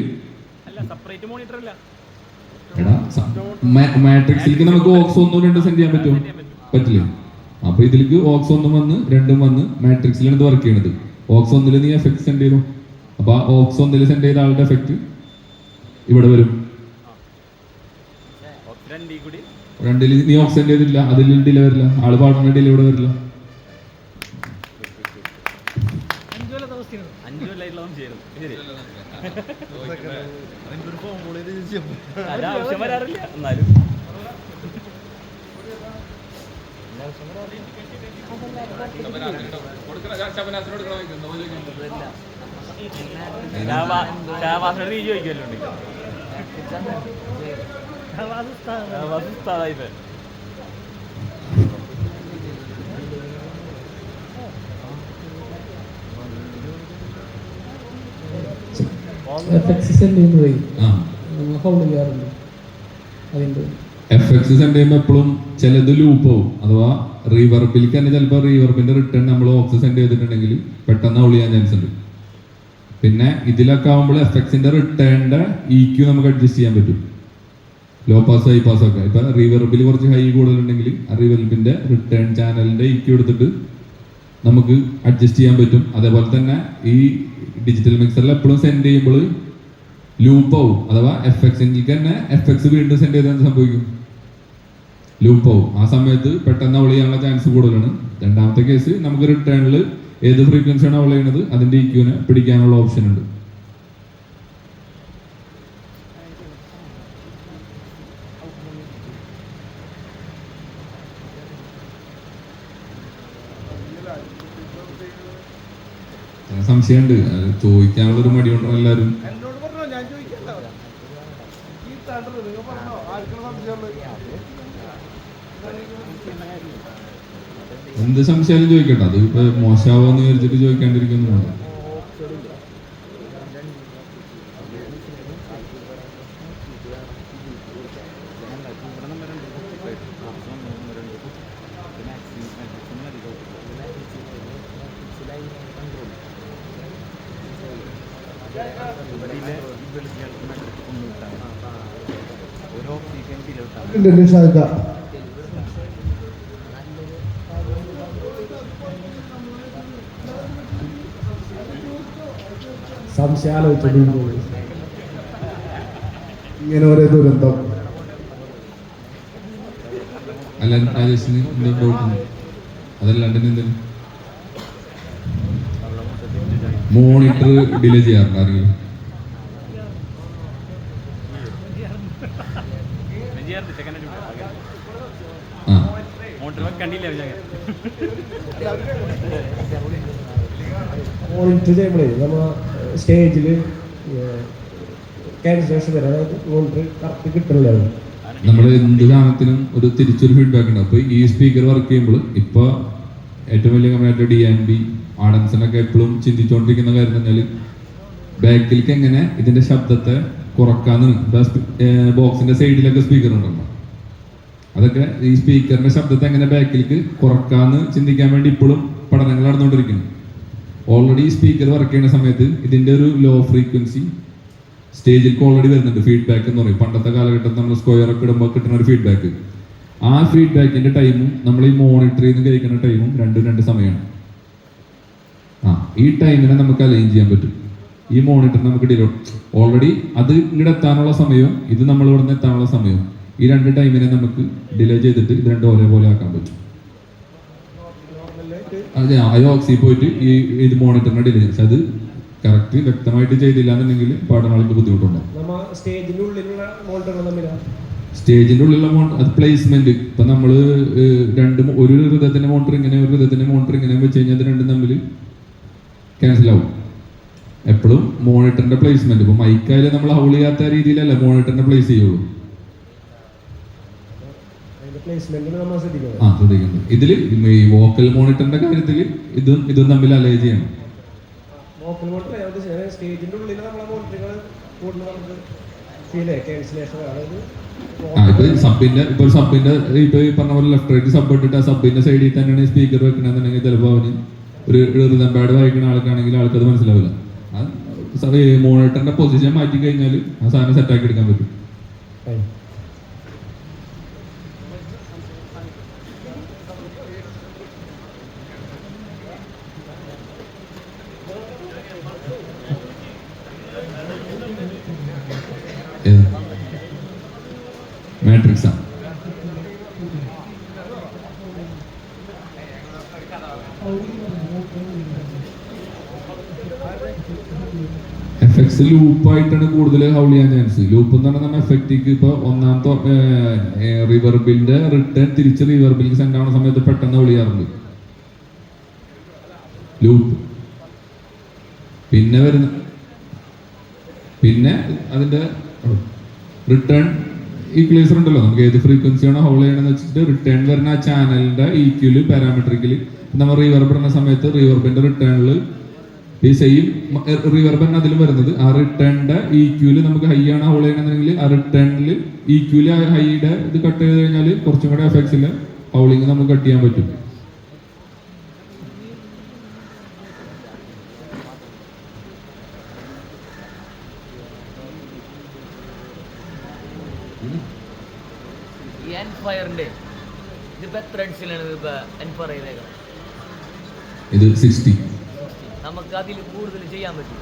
Speaker 1: എടാ മാട്രിക്സിലേക്ക് നമുക്ക് ഓക്സ് 1ഉം 2ഉം സെൻഡ് ചെയ്യാൻ പറ്റുമോ? പറ്റില്ല. അപ്പൊ ഇതിലേക്ക് ഓക്സ് 1ഉം വന്ന് 2ഉം വന്ന് മാട്രിക്സിലാണ് ഇത് വർക്ക് ചെയ്യണത്. ഓക്സ് 1ൽ നീ എഫക്ട് സെൻഡ് ചെയ്തു. അപ്പൊ ആ ഓക്സ് 1ൽ സെൻഡ് ചെയ്ത ആളുടെ എഫക്ട് ഇവിടെ വരും. 2ൽ നീ ഓക്സ് സെൻഡ് ചെയ്തില്ല, അതിൽ ഡിലേ വരില്ല, ആള് പാടുന്ന ഡിലേ ഇവിടെ വരില്ല.
Speaker 4: ആവശ്യം വരാറില്ല എന്നാലും നീ ചോദിക്കുമല്ലോ.
Speaker 5: എഫക്ട്സ് സെൻഡ് ചെയ്യുമ്പോഴേ ഫൗൾ ചെയ്യാറുണ്ട്. അതിൻ്റെ
Speaker 1: എഫക്ട്സ് സെൻഡ് ചെയ്യുമ്പോൾ എപ്പോഴും ചിലത് ലൂപ്പ് ആവും. അഥവാ റീവർബിലേക്ക് തന്നെ ചിലപ്പോൾ റീവർബിന്റെ റിട്ടേൺ നമ്മൾ ഓക്സ് സെൻഡ് ചെയ്തിട്ടുണ്ടെങ്കിൽ പെട്ടെന്ന് ഔൾ ചെയ്യാൻ ചാൻസ് ഉണ്ട്. പിന്നെ ഇതിലൊക്കെ ആകുമ്പോൾ എഫക്ട്സിന്റെ റിട്ടേണിന്റെ EQ നമുക്ക് അഡ്ജസ്റ്റ് ചെയ്യാൻ പറ്റും. ലോ പാസ് ഹൈ പാസ് ഒക്കെ. ഇപ്പൊ റീവർബിൽ കുറച്ച് ഹൈ കൂടുതലുണ്ടെങ്കിൽ ആ റീവർബിന്റെ റിട്ടേൺ ചാനലിന്റെ EQ എടുത്തിട്ട് നമുക്ക് അഡ്ജസ്റ്റ് ചെയ്യാൻ പറ്റും. അതേപോലെ തന്നെ ഈ ഡിജിറ്റൽ മിക്സറിൽ എപ്പോഴും സെൻഡ് ചെയ്യുമ്പോൾ ലൂപ്പ് ആവും. അഥവാ എഫക്ട്സിലേക്ക് തന്നെ എഫക്ട്സ് വീണ്ടും സെൻഡ് ചെയ്താൽ സംഭവിക്കും, ലൂപ്പ് ആവും. ആ സമയത്ത് പെട്ടെന്ന് അവൾ ചെയ്യാനുള്ള ചാൻസ് കൂടുതലാണ്. രണ്ടാമത്തെ കേസ് നമുക്ക് റിട്ടേണിൽ ഏത് ഫ്രീക്വൻസിയാണ് അവൾ ചെയ്യുന്നത് അതിന്റെ EQ-നെ പിടിക്കാനുള്ള ഓപ്ഷൻ ഉണ്ട്. സംശയമുണ്ട്, ചോദിക്കാനുള്ളൊരു മടി കൊണ്ടാണ് എല്ലാവരും. എന്ത് സംശയം ചോദിക്കട്ടെ, അത് ഇപ്പൊ മോശമാവോന്ന് വിചാരിച്ചിട്ട് ചോദിക്കാണ്ടിരിക്കുന്നുണ്ട്.
Speaker 2: സംശയം ആലോചിച്ചിട്ട് ഇങ്ങനെ ഒരേ ദുരന്തം.
Speaker 1: അല്ല രാജേഷിന് എന്താ ഡൗട്ട്? അതല്ലാണ്ട് എന്തെങ്കിലും മോണിറ്റർ ഡിലേ ചെയ്യാറുണ്ട് ആരെങ്കിലും?
Speaker 2: മോണിറ്റർ ചെയ്യുമ്പോഴേ നമ്മൾ സ്റ്റേജിൽ ക്യാൻസലേഷൻ വരെ, അതായത് മോണിറ്റർ കറക്റ്റ് കിട്ടണില്ലായിരുന്നു.
Speaker 1: നമ്മൾ എന്ത് സാധനത്തിനും ഒരു തിരിച്ചൊരു ഫീഡ്ബാക്ക് ഉണ്ട്. അപ്പൊ ഈ സ്പീക്കർ വർക്ക് ചെയ്യുമ്പോൾ ഇപ്പൊ ഏറ്റവും വലിയ കമ്പനിയായിട്ട് DNB ആഡംസനൊക്കെ എപ്പോഴും ചിന്തിച്ചുകൊണ്ടിരിക്കുന്ന കാര്യം എന്ന് പറഞ്ഞാൽ ബാക്കിലേക്ക് എങ്ങനെ ഇതിന്റെ ശബ്ദത്തെ കുറക്കാന്ന് ബോക്സിന്റെ സൈഡിലൊക്കെ സ്പീക്കർ ഉണ്ടല്ലോ, അതൊക്കെ ഈ സ്പീക്കറിന്റെ ശബ്ദത്തെ എങ്ങനെ ബാക്കിലേക്ക് കുറക്കാന്ന് ചിന്തിക്കാൻ വേണ്ടി ഇപ്പോഴും പഠനങ്ങൾ നടന്നുകൊണ്ടിരിക്കുന്നു. ഓൾറെഡി ഈ സ്പീക്കർ വർക്ക് ചെയ്യുന്ന സമയത്ത് ഇതിന്റെ ഒരു ലോ ഫ്രീക്വൻസി സ്റ്റേജിലേക്ക് ഓൾറെഡി വരുന്നുണ്ട്. ഫീഡ്ബാക്ക് എന്ന് പറയും, പണ്ടത്തെ കാലഘട്ടത്തിൽ നമ്മൾ സ്ക്വയർ ഒക്കെ ഇടുമ്പോൾ കിട്ടുന്ന ഒരു ഫീഡ്ബാക്ക്. ആ ഫീഡ്ബാക്കിന്റെ ടൈമും നമ്മൾ ഈ മോണിറ്ററിൽ നിന്ന് കഴിക്കുന്ന ടൈമും രണ്ട് സമയമാണ്. ഈ ടൈമിനെ നമുക്ക് അലൈൻ ചെയ്യാൻ പറ്റും. ഈ മോണിറ്റർ നമുക്ക് ഡിലേ ഓൾറെഡി അത് ഇവിടെ എത്താനുള്ള സമയവും ഇത് നമ്മൾ ഇവിടെ നിന്ന് എത്താനുള്ള സമയവും, ഈ രണ്ട് ടൈമിനെ നമുക്ക് ഡിലേ ചെയ്തിട്ട് ഇത് രണ്ടും ഒരേപോലെ ആക്കാൻ പറ്റും. അതെ, ഓക്സി പോയിട്ട് ഇത് മോണിറ്ററിനെ ഡിലേ ചെയ്യും. അത് കറക്റ്റ് വ്യക്തമായിട്ട് ചെയ്തില്ല എന്നുണ്ടെങ്കിൽ പാടുന്ന ബുദ്ധിമുട്ടുണ്ടാവും.
Speaker 5: സ്റ്റേജിന്റെ ഉള്ളിലുള്ള
Speaker 1: അത് പ്ലേസ്മെന്റ്. ഇപ്പൊ നമ്മള് ഒരു ഹൃദയത്തിന്റെ മോണിറ്റർ ഇങ്ങനെ ഒരു ഹൃദയത്തിന്റെ മോണിറ്റർ ഇങ്ങനെ വെച്ച് കഴിഞ്ഞാൽ അത് രണ്ടും തമ്മിൽ ക്യാൻസൽ ആവും. എപ്പോഴും മോണിറ്ററിന്റെ പ്ലേസ്മെന്റ്, ഇപ്പൊ മൈക്കായാലും നമ്മൾ ഹൗൾ ചെയ്യാത്ത രീതിയിലല്ല മോണിറ്ററിനെ പ്ലേസ് ചെയ്യുള്ളൂ. ശ്രദ്ധിക്കുന്നത് ഇതില് ഈ വോക്കൽ മോണിറ്ററിന്റെ കാര്യത്തിൽ ഇതും തമ്മിൽ അലൈൻ ചെയ്യണം. ഇപ്പൊ സബിന്റെ ഇപ്പൊ ഈ പറഞ്ഞ പോലെ ലെഫ്റ്റ് റൈറ്റ് സബ് ഇട്ടിട്ട് ആ സബിന്റെ സൈഡിൽ തന്നെയാണ് സ്പീക്കർ വെക്കണമെന്നുണ്ടെങ്കിൽ ചിലപ്പോൾ അവന് ഒരു റിതം പാഡ് വായിക്കുന്ന ആൾക്കാണെങ്കിൽ ആൾക്കത് മനസ്സിലാവില്ല. മോണിറ്ററിന്റെ പൊസിഷൻ മാറ്റി കഴിഞ്ഞാൽ ആ സാധനം സെറ്റാക്കി എടുക്കാൻ പറ്റും. മാട്രിക്സാ എഫക്ട്സ് ലൂപ്പായിട്ടാണ് കൂടുതൽ ഹൗൾ ചെയ്യാൻ ചാൻസ്. ലൂപ്പ് എന്ന് പറഞ്ഞാൽ നമ്മൾ എഫക്റ്റിക്ക് ഇപ്പൊ ഒന്നാമത്തെ റിവർബിന്റെ റിട്ടേൺ തിരിച്ച് റിവർബിലേക്ക് സെൻഡ് ആവുന്ന സമയത്ത് പെട്ടെന്ന് ഹൗൾ ചെയ്യാറുണ്ട് ലൂപ്പ്. പിന്നെ അതിന്റെ റിട്ടേൺ ഈക്വലൈസർ ഉണ്ടല്ലോ, നമുക്ക് ഏത് ഫ്രീക്വൻസിയാണോ ഹോൾ ചെയ്യണമെന്ന് വെച്ചിട്ട് റിട്ടേൺ വരുന്ന ആ ചാനലിന്റെ ഈക്വല് പാരാമെട്രിക്കല് നമ്മൾ റീവർബ് ഇടുന്ന സമയത്ത് റീവർബിന്റെ റിട്ടേണിൽ ഈ സെയിം റീവർബ് അതിൽ വരുന്നത് ആ റിട്ടേണിന്റെ ഈക്വല് നമുക്ക് ഹൈ ആണ് ഹോൾ ചെയ്യണമെന്നുണ്ടെങ്കിൽ ആ റിട്ടേണിൽ ഈക്വല് ഹൈയുടെ ഇത് കട്ട് ചെയ്ത് കഴിഞ്ഞാൽ കുറച്ചും കൂടെ എഫക്ട്സില് ഹൗളിങ് നമുക്ക് കട്ട് ചെയ്യാൻ പറ്റും. ഇത് 60.
Speaker 4: നമുക്ക് അതിൽ കൂടുതൽ ചെയ്യാൻ പറ്റും.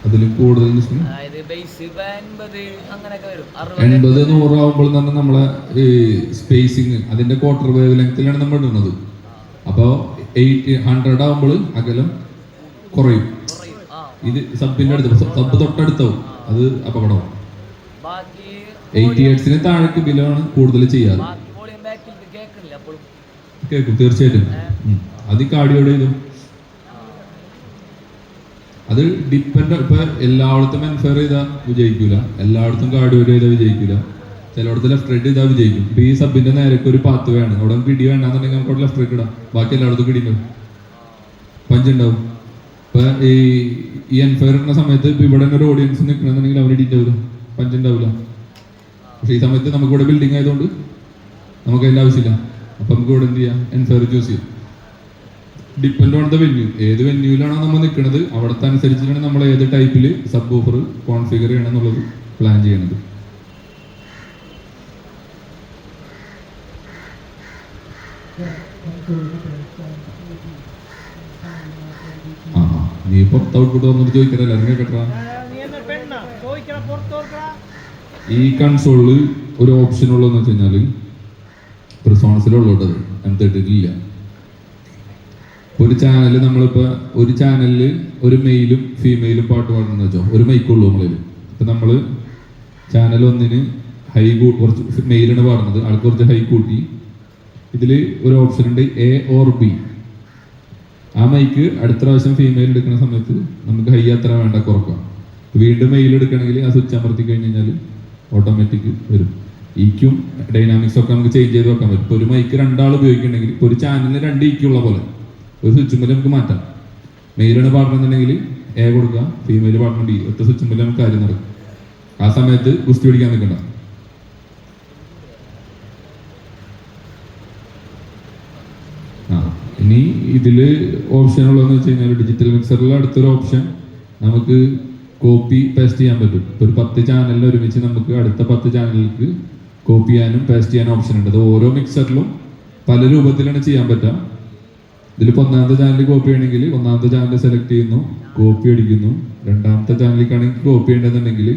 Speaker 1: അതിലും കൂടുതൽ 80 100 ആവുമ്പോൾ തന്നെ നമ്മളെ സ്പേസിങ് അതിന്റെ ക്വാർട്ടർ വേവ് ലെങ്ത്തിലാണ് നമ്മൾ ഇടുന്നത്. അപ്പോൾ 100 ആവുമ്പോൾ അകലം കുറയും. ഇത് സബിന്റെ അടുത്ത് സബ് തൊട്ടടുത്താവും, അത് അപകടമാണ്. 80 ഹെർട്സിന് താഴേക്ക് ബിലാണ് കൂടുതൽ ചെയ്യാറ്. കേൾക്കും തീർച്ചയായിട്ടും. അത് കാർഡിയോടെ ഇതും അത് ഡിപ്പെൻഡ്. ഇപ്പൊ എല്ലായിടത്തും എൻഫയർ ചെയ്താൽ വിജയിക്കൂല, എല്ലായിടത്തും കാർഡിയോടെ ചെയ്താൽ വിജയിക്കൂല, ചിലയിടത്ത് ലെഫ്റ്റ് റൈറ്റ് ചെയ്താൽ വിജയിക്കും. ഇപ്പൊ ഈ സബിന്റെ നേരൊക്കെ ഒരു പാത്ത് വേണം, അവിടെ നമുക്ക് ഇടി വേണമെന്നുണ്ടെങ്കിൽ നമുക്ക് ലെഫ്റ്റ് റൈറ്റ് ഇടാം, ബാക്കി എല്ലായിടത്തും ഇടിണ്ടാവും, പഞ്ചുണ്ടാവും. ഇപ്പൊ ഈ എൻഫയർ ഇടുന്ന സമയത്ത് ഇപ്പൊ ഇവിടെ ഒരു ഓഡിയൻസ് നിൽക്കണമെന്നുണ്ടെങ്കിൽ അവർ ഇടിണ്ടാവില്ല, പഞ്ചുണ്ടാവില്ല. പക്ഷെ ഈ സമയത്ത് നമുക്കിവിടെ ബിൽഡിംഗ് ആയതുകൊണ്ട് നമുക്ക് അതിൻ്റെ ആവശ്യമില്ല. അപ്പൊ നമുക്ക് ഇവിടെ എന്ത് ചെയ്യാം, എൻഫയർ ചൂസ് ചെയ്യാം. ഡിപ്പെൻഡ് ഓൺ ദ വെന്യൂ, ഏത് വെന്യൂവിലാണോ നമ്മൾ നിൽക്കുന്നത് അവിടത്തെ അനുസരിച്ചിട്ടാണ് നമ്മൾ ഏത് ടൈപ്പിൽ സബ് ഓഫർ കോൺഫിഗർ ചെയ്യണം എന്നുള്ളത് പ്ലാൻ ചെയ്യണത്. നീ പുറത്ത് ഔട്ട്പുട്ട് വന്നിട്ട് ചോദിക്കറ എല്ലാവരും കേട്ടാ. ഈ കൺസോളില് ഒരു ഓപ്ഷൻ ഉള്ളതെന്ന് വെച്ച് കഴിഞ്ഞാല് പ്രിസോണസിലുള്ളത് M30 ഇല്ല. ഒരു ചാനല് നമ്മളിപ്പോ ഒരു ചാനലില് ഒരു മെയിലും ഫീമെയിലും പാട്ട് പാടണമെന്ന് വെച്ചോ, ഒരു മൈക്കുള്ളൂ നമ്മളില്. ഇപ്പൊ നമ്മള് ചാനൽ ഒന്നിന് ഹൈ കുറച്ച് മെയിലാണ് പാടുന്നത്, ആൾക്ക് കുറച്ച് ഹൈ കൂട്ടി ഇതില് ഒരു ഓപ്ഷൻ ഉണ്ട് A or B. ആ മൈക്ക് അടുത്ത പ്രാവശ്യം ഫീമെയിൽ എടുക്കുന്ന സമയത്ത് നമുക്ക് ഹൈ അത്ര വേണ്ട കുറക്കാം. വീണ്ടും മെയിൽ എടുക്കണമെങ്കിൽ ആ സ്വിച്ച് അമർത്തി കഴിഞ്ഞ് കഴിഞ്ഞാൽ ഓട്ടോമാറ്റിക് വരും. ഈക്കും ഡൈനാമിക്സ് ഒക്കെ നമുക്ക് ചേഞ്ച് ചെയ്ത് വെക്കാൻ പറ്റും. ഇപ്പോൾ ഒരു മൈക്ക് രണ്ടാൾ ഉപയോഗിക്കുന്നുണ്ടെങ്കിൽ ഇപ്പോൾ ഒരു ചാനലിന് 2 ഈക്കുള്ള പോലെ ഒരു സ്വിച്ചും പോലെ നമുക്ക് മാറ്റാം. മെയിലാണ് പാടണമെന്നുണ്ടെങ്കിൽ എ കൊടുക്കുക, ഫീമെയിൽ പാർട്ട്ണർ ബി, ഒറ്റ സ്വിച്ചും പോലെ നമുക്ക് കാര്യം നടക്കും. ആ സമയത്ത് ഗുസ്തി പിടിക്കാൻ നിൽക്കണ്ട. ഇനി ഇതില് ഓപ്ഷൻ ഉള്ളതെന്ന് വെച്ച് കഴിഞ്ഞാൽ ഡിജിറ്റൽ മിക്സറിൽ അടുത്തൊരു ഓപ്ഷൻ നമുക്ക് കോപ്പി പേസ്റ്റ് ചെയ്യാൻ പറ്റും. ഇപ്പൊ ഒരു 10 ചാനലിൽ ഒരുമിച്ച് നമുക്ക് അടുത്ത 10 ചാനലിലേക്ക് കോപ്പി ചെയ്യാനും പേസ്റ്റ് ചെയ്യാനും ഓപ്ഷൻ ഉണ്ട്. അത് ഓരോ മിക്സറിലും പല രൂപത്തിലാണ് ചെയ്യാൻ പറ്റുക. ഇതിലിപ്പോൾ ഒന്നാമത്തെ ചാനൽ കോപ്പി ചെയ്യണമെങ്കിൽ ഒന്നാമത്തെ ചാനൽ സെലക്ട് ചെയ്യുന്നു, കോപ്പി അടിക്കുന്നു. രണ്ടാമത്തെ ചാനലിലേക്കാണെങ്കിൽ കോപ്പി ചെയ്യേണ്ടതുണ്ടെങ്കിൽ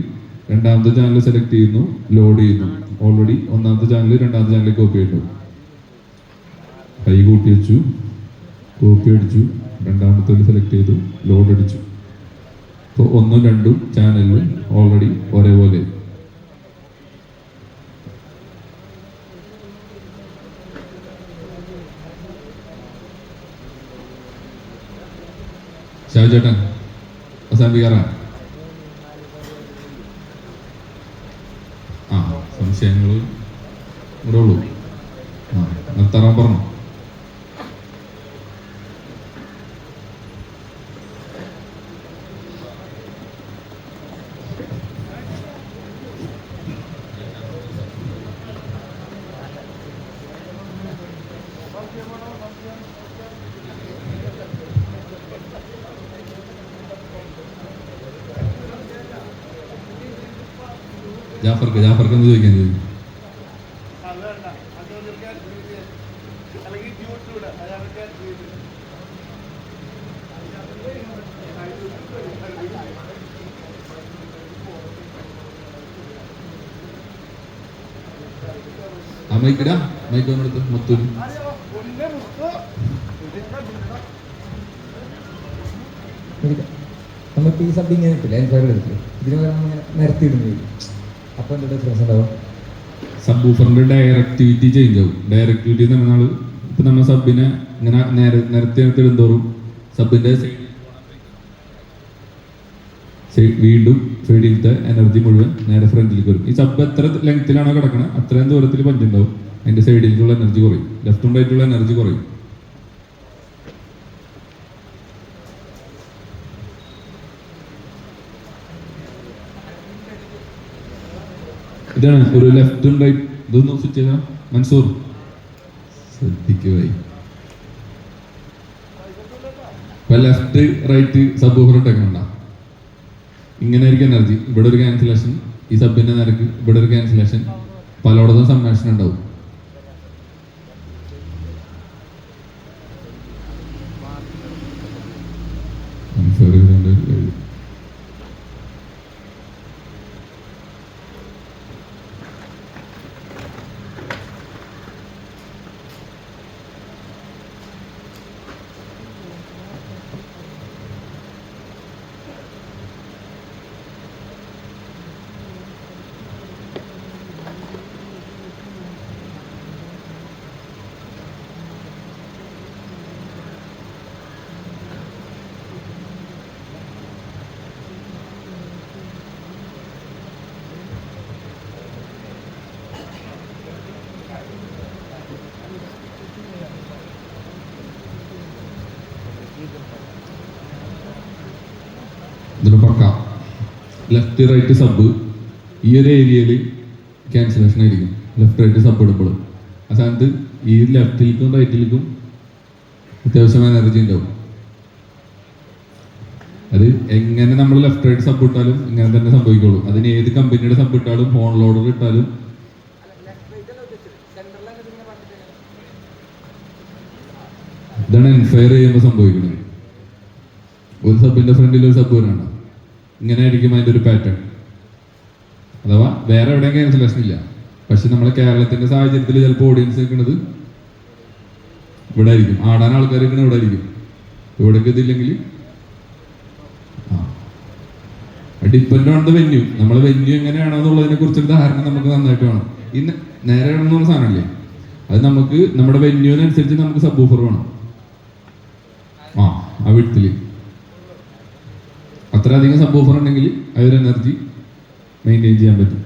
Speaker 1: രണ്ടാമത്തെ ചാനൽ സെലക്ട് ചെയ്യുന്നു, ലോഡ് ചെയ്യുന്നു. ഓൾറെഡി ഒന്നാമത്തെ ചാനൽ രണ്ടാമത്തെ ചാനലിൽ കോപ്പി ചെയ്തു. കൈ കൂട്ടി വെച്ചു, കോപ്പി അടിച്ചു, രണ്ടാമത്തെ സെലക്ട് ചെയ്തു, ലോഡ് അടിച്ചു. ഇപ്പോൾ 1ഉം 2ഉം ചാനലിൽ ഓൾറെഡി ഒരേപോലെ. ഷാജു ചേട്ടൻ അവസാനിപ്പിക്കാറാണ്. ആ സംശയങ്ങൾ ഇവിടെ ഉള്ളൂ. ആ നിർത്താറാൻ പറഞ്ഞു. ജാഫർക്ക് എന്ന് ചോദിക്കാൻ ചോദിക്കും. ആ മൈക്കിടാ, മൈക്ക് ഒന്നെടുത്ത് മൊത്തം
Speaker 6: നമുക്ക് ഈ സബ് ഇങ്ങനെ കിട്ടില്ല, എൻക്വയറി എടുത്തില്ല, ഇതിന് ഇങ്ങനെ നിരത്തിയിടുന്നു. അപ്പോൾ എന്താ ഡിഫറൻസ് ഉണ്ടാവും?
Speaker 1: സബ് ഊഫറിന്റെ ഡയറക്ടിവിറ്റി ചേഞ്ച് ആവും. ഡയറക്ടിവിറ്റി എന്ന് പറഞ്ഞാൽ ഇപ്പൊ നമ്മൾ സബിനെ ഇങ്ങനെ നിരത്തി ഇടുന്തോറും സബിന്റെ വീണ്ടും സൈഡിലത്തെ എനർജി മുഴുവൻ നേരെ ഫ്രണ്ടിലേക്ക് വരും. ഈ സബ് എത്ര ലെങ്ത്തിലാണോ കിടക്കുന്നത് അത്രയും ദൂരത്തിൽ പഞ്ചുണ്ടാവും. അതിന്റെ സൈഡിലേക്കുള്ള എനർജി കുറയും, ലെഫ്റ്റും റൈറ്റുള്ള എനർജി കുറയും. ഇതാണ് ഒരു ലെഫ്റ്റും റൈറ്റ്. ഇതൊന്നും സ്വിച്ച് ചെയ്താ മൻസൂർ ശ്രദ്ധിക്കുവായി. ഇപ്പൊ ലെഫ്റ്റ് റൈറ്റ് സബ് ഊഫർ ഇട്ടേക്കണ്ട. ഇങ്ങനെ ആയിരിക്കും എനർജി. ഇവിടെ ഒരു ക്യാൻസലേഷൻ, ഈ സബിന്റെ നിരക്ക് ഇവിടെ ഒരു ക്യാൻസലേഷൻ, പലയിടത്തും സമ്മേഷൻ ഉണ്ടാവും. ഇതിന് പക്കാം ലെഫ്റ്റ് റൈറ്റ് സബ് ഈ ഒരു ഏരിയയിൽ ക്യാൻസലേഷൻ ആയിരിക്കും. ലെഫ്റ്റ് റൈറ്റ് സബ് ഇടുമ്പോൾ ആ സ്ഥാനത്ത് ഈ ലെഫ്റ്റിലേക്കും റൈറ്റിലേക്കും അത്യാവശ്യം എനർജി ഉണ്ടാവും. അത് എങ്ങനെ നമ്മൾ ലെഫ്റ്റ് റൈറ്റ് സബ് ഇട്ടാലും ഇങ്ങനെ തന്നെ സംഭവിക്കുള്ളൂ. അതിന് ഏത് കമ്പനിയുടെ സബ് ഇട്ടാലും ഫോൺ ലോഡർ ഇട്ടാലും ഇതാണ് എൻഫയർ ചെയ്യുമ്പോൾ സംഭവിക്കുന്നത്. ഒരു സബിന്റെ ഫ്രണ്ടിൽ ഒരു സബ് വരാണ്, ഇങ്ങനെ ആയിരിക്കും അതിൻ്റെ ഒരു പാറ്റേൺ. അഥവാ വേറെ എവിടെയും ക്യാൻസലേഷൻ ഇല്ല. പക്ഷെ നമ്മളെ കേരളത്തിന്റെ സാഹചര്യത്തിൽ ചിലപ്പോൾ ഓഡിയൻസ് നിൽക്കുന്നത് ഇവിടെ ആയിരിക്കും, ആടാൻ ആൾക്കാർ നിൽക്കുന്നത് ഇവിടെ ആയിരിക്കും. ഇവിടേക്ക് ഇതില്ലെങ്കിൽ ഡിപ്പെൻഡ് ഓൺ ദ വെന്യൂ. നമ്മളെ വെന്യൂ എങ്ങനെയാണോ എന്നുള്ളതിനെ കുറിച്ചൊരു ധാരണ നമുക്ക് നന്നായിട്ട് വേണം. ഇന്ന് നേരെ എന്നുള്ള സാധനമല്ലേ, അത് നമുക്ക് നമ്മുടെ വെന്യൂവിനനുസരിച്ച് നമുക്ക് സബ് ഊഫർ വേണം. ആ വിടത്തില് അത്ര അധികം സബ് ഊഫർ ഉണ്ടെങ്കിൽ ആ ഒരു എനർജി മെയിൻറ്റെയിൻ ചെയ്യാൻ പറ്റും.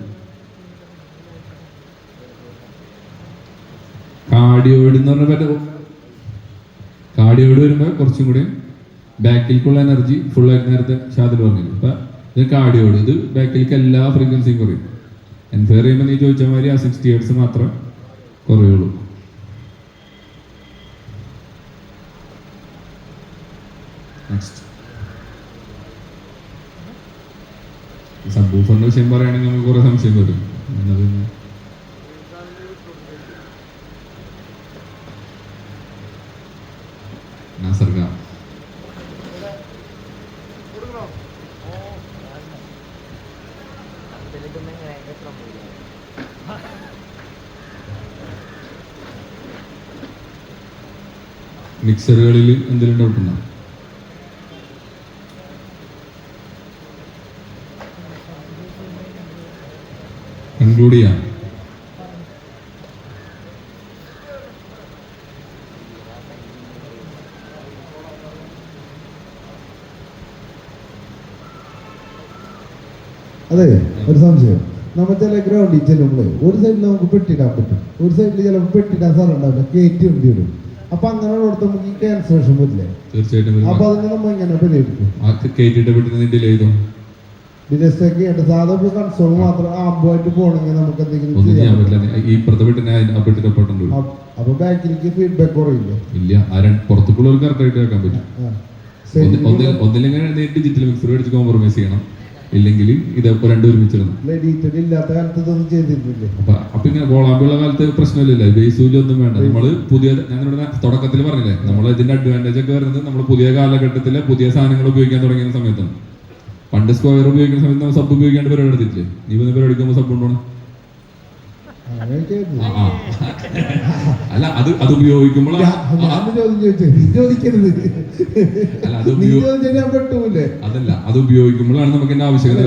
Speaker 1: കാർഡിയോയിഡ് എന്ന് പറഞ്ഞ കാർഡിയോയിഡ് വരുമ്പോൾ കുറച്ചും കൂടി ബാക്കിലേക്കുള്ള എനർജി ഫുള്ളായിട്ട് നേരത്തെ ഷാദിൽ പറഞ്ഞില്ല. ഇപ്പൊ ഇത് കാർഡിയോട് ഇത് ബാക്കിലേക്ക് എല്ലാ ഫ്രീക്വൻസിയും കുറയും. എൻഫയർ ചെയ്യുമ്പോൾ നീ ചോദിച്ച മാതിരി ആ 60 Hz മാത്രമേ കുറയുള്ളൂ. നെക്സ്റ്റ് സബ്ബൂഫറിന്റെ വിഷയം പറയുകയാണെങ്കിൽ നമുക്ക് കുറെ സംശയം വരും. നാസർഗ മിക്സറുകളിൽ എന്തെങ്കിലും ഡൗട്ട് ഉണ്ടോ? കൺക്ലൂഡ് ചെയ്യാം.
Speaker 2: അതെ, ഒരു സംശയം. നമ്മൾ ചില ഗ്രൗണ്ടിൽ ചെല്ലുമ്പോൾ ഒരു സൈഡിൽ നമുക്ക് പെട്ടിടാൻ പറ്റും, ഒരു സൈഡിൽ ചിലപ്പോൾ പെട്ടിടാൻ സ്ഥലം ഉണ്ടാവില്ല, കയറ്റി വണ്ടി വരും. അപ്പൊ അങ്ങനെ കൊടുത്ത് നമുക്ക് ഈ ക്യാൻസലേഷൻ പറ്റില്ലേ?
Speaker 1: തീർച്ചയായിട്ടും.
Speaker 2: അപ്പൊ അതിന് നമ്മൾ എങ്ങനെ പരിഹരിക്കും?
Speaker 1: കയറ്റിട്ട് പെട്ടെന്ന് ഡിലേ ചെയ്തോ?
Speaker 2: ഡിലേസ്റ്റേക്ക് ചെയ്യേണ്ട സാധാ കൺസോൾ മാത്രം ആമ്പുമായിട്ട് പോകണമെങ്കിൽ നമുക്ക് എന്തെങ്കിലും
Speaker 1: ഒന്നും ചെയ്യാൻ പറ്റില്ല. ഈ ഇപ്പുറത്തെ പെട്ടിനെ ആ പെട്ടിന്റെ ഒപ്പം
Speaker 2: അപ്പൊ ബാക്കിലേക്ക് ഫീഡ്ബാക്ക് കുറയില്ല.
Speaker 1: ഇല്ല, പുറത്തേക്കുള്ളവർ കറക്റ്റായിട്ട് കേൾക്കാൻ പറ്റും. ഒന്നില്ലെങ്കിൽ ഡിജിറ്റൽ മിക്സർ മേടിച്ച് കോംപ്രമൈസ് ചെയ്യണം, ഇല്ലെങ്കിൽ ഇതൊക്കെ രണ്ടും ഒരുമിച്ചിടണം.
Speaker 2: ഇല്ലാത്ത കാലത്ത് ഇതൊന്നും ചെയ്തിരുന്നില്ലേ?
Speaker 1: അപ്പൊ ഇങ്ങനെ ഗോളാമ്പിയുള്ള കാലത്ത് പ്രശ്നമില്ലല്ലോ, ബേസൂലൊന്നും വേണ്ട. നമ്മള് പുതിയ, ഞാനിവിടെ തുടക്കത്തിൽ പറഞ്ഞില്ലേ, നമ്മൾ ഇതിന്റെ അഡ്വാൻറ്റേജ് ഒക്കെ വരുന്നത് നമ്മൾ പുതിയ കാലഘട്ടത്തിലെ പുതിയ സാധനങ്ങൾ ഉപയോഗിക്കാൻ തുടങ്ങിയ സമയത്താണ്. പണ്ട് സ്ക്വയർ ഉപയോഗിക്കുന്ന സമയത്ത് നമ്മൾ സബ് ഉപയോഗിക്കാണ്ട് പരിപാടി എടുത്തിട്ടില്ലേ? നീ വന്ന് പരിപാടി എടുക്കുമ്പോൾ സബ് കൊണ്ടുപോകണം. അല്ല, അത് ഉപയോഗിക്കുമ്പോഴാണ്. അതല്ല, അത് ഉപയോഗിക്കുമ്പോഴാണ് നമുക്ക് എന്റെ ആവശ്യകത.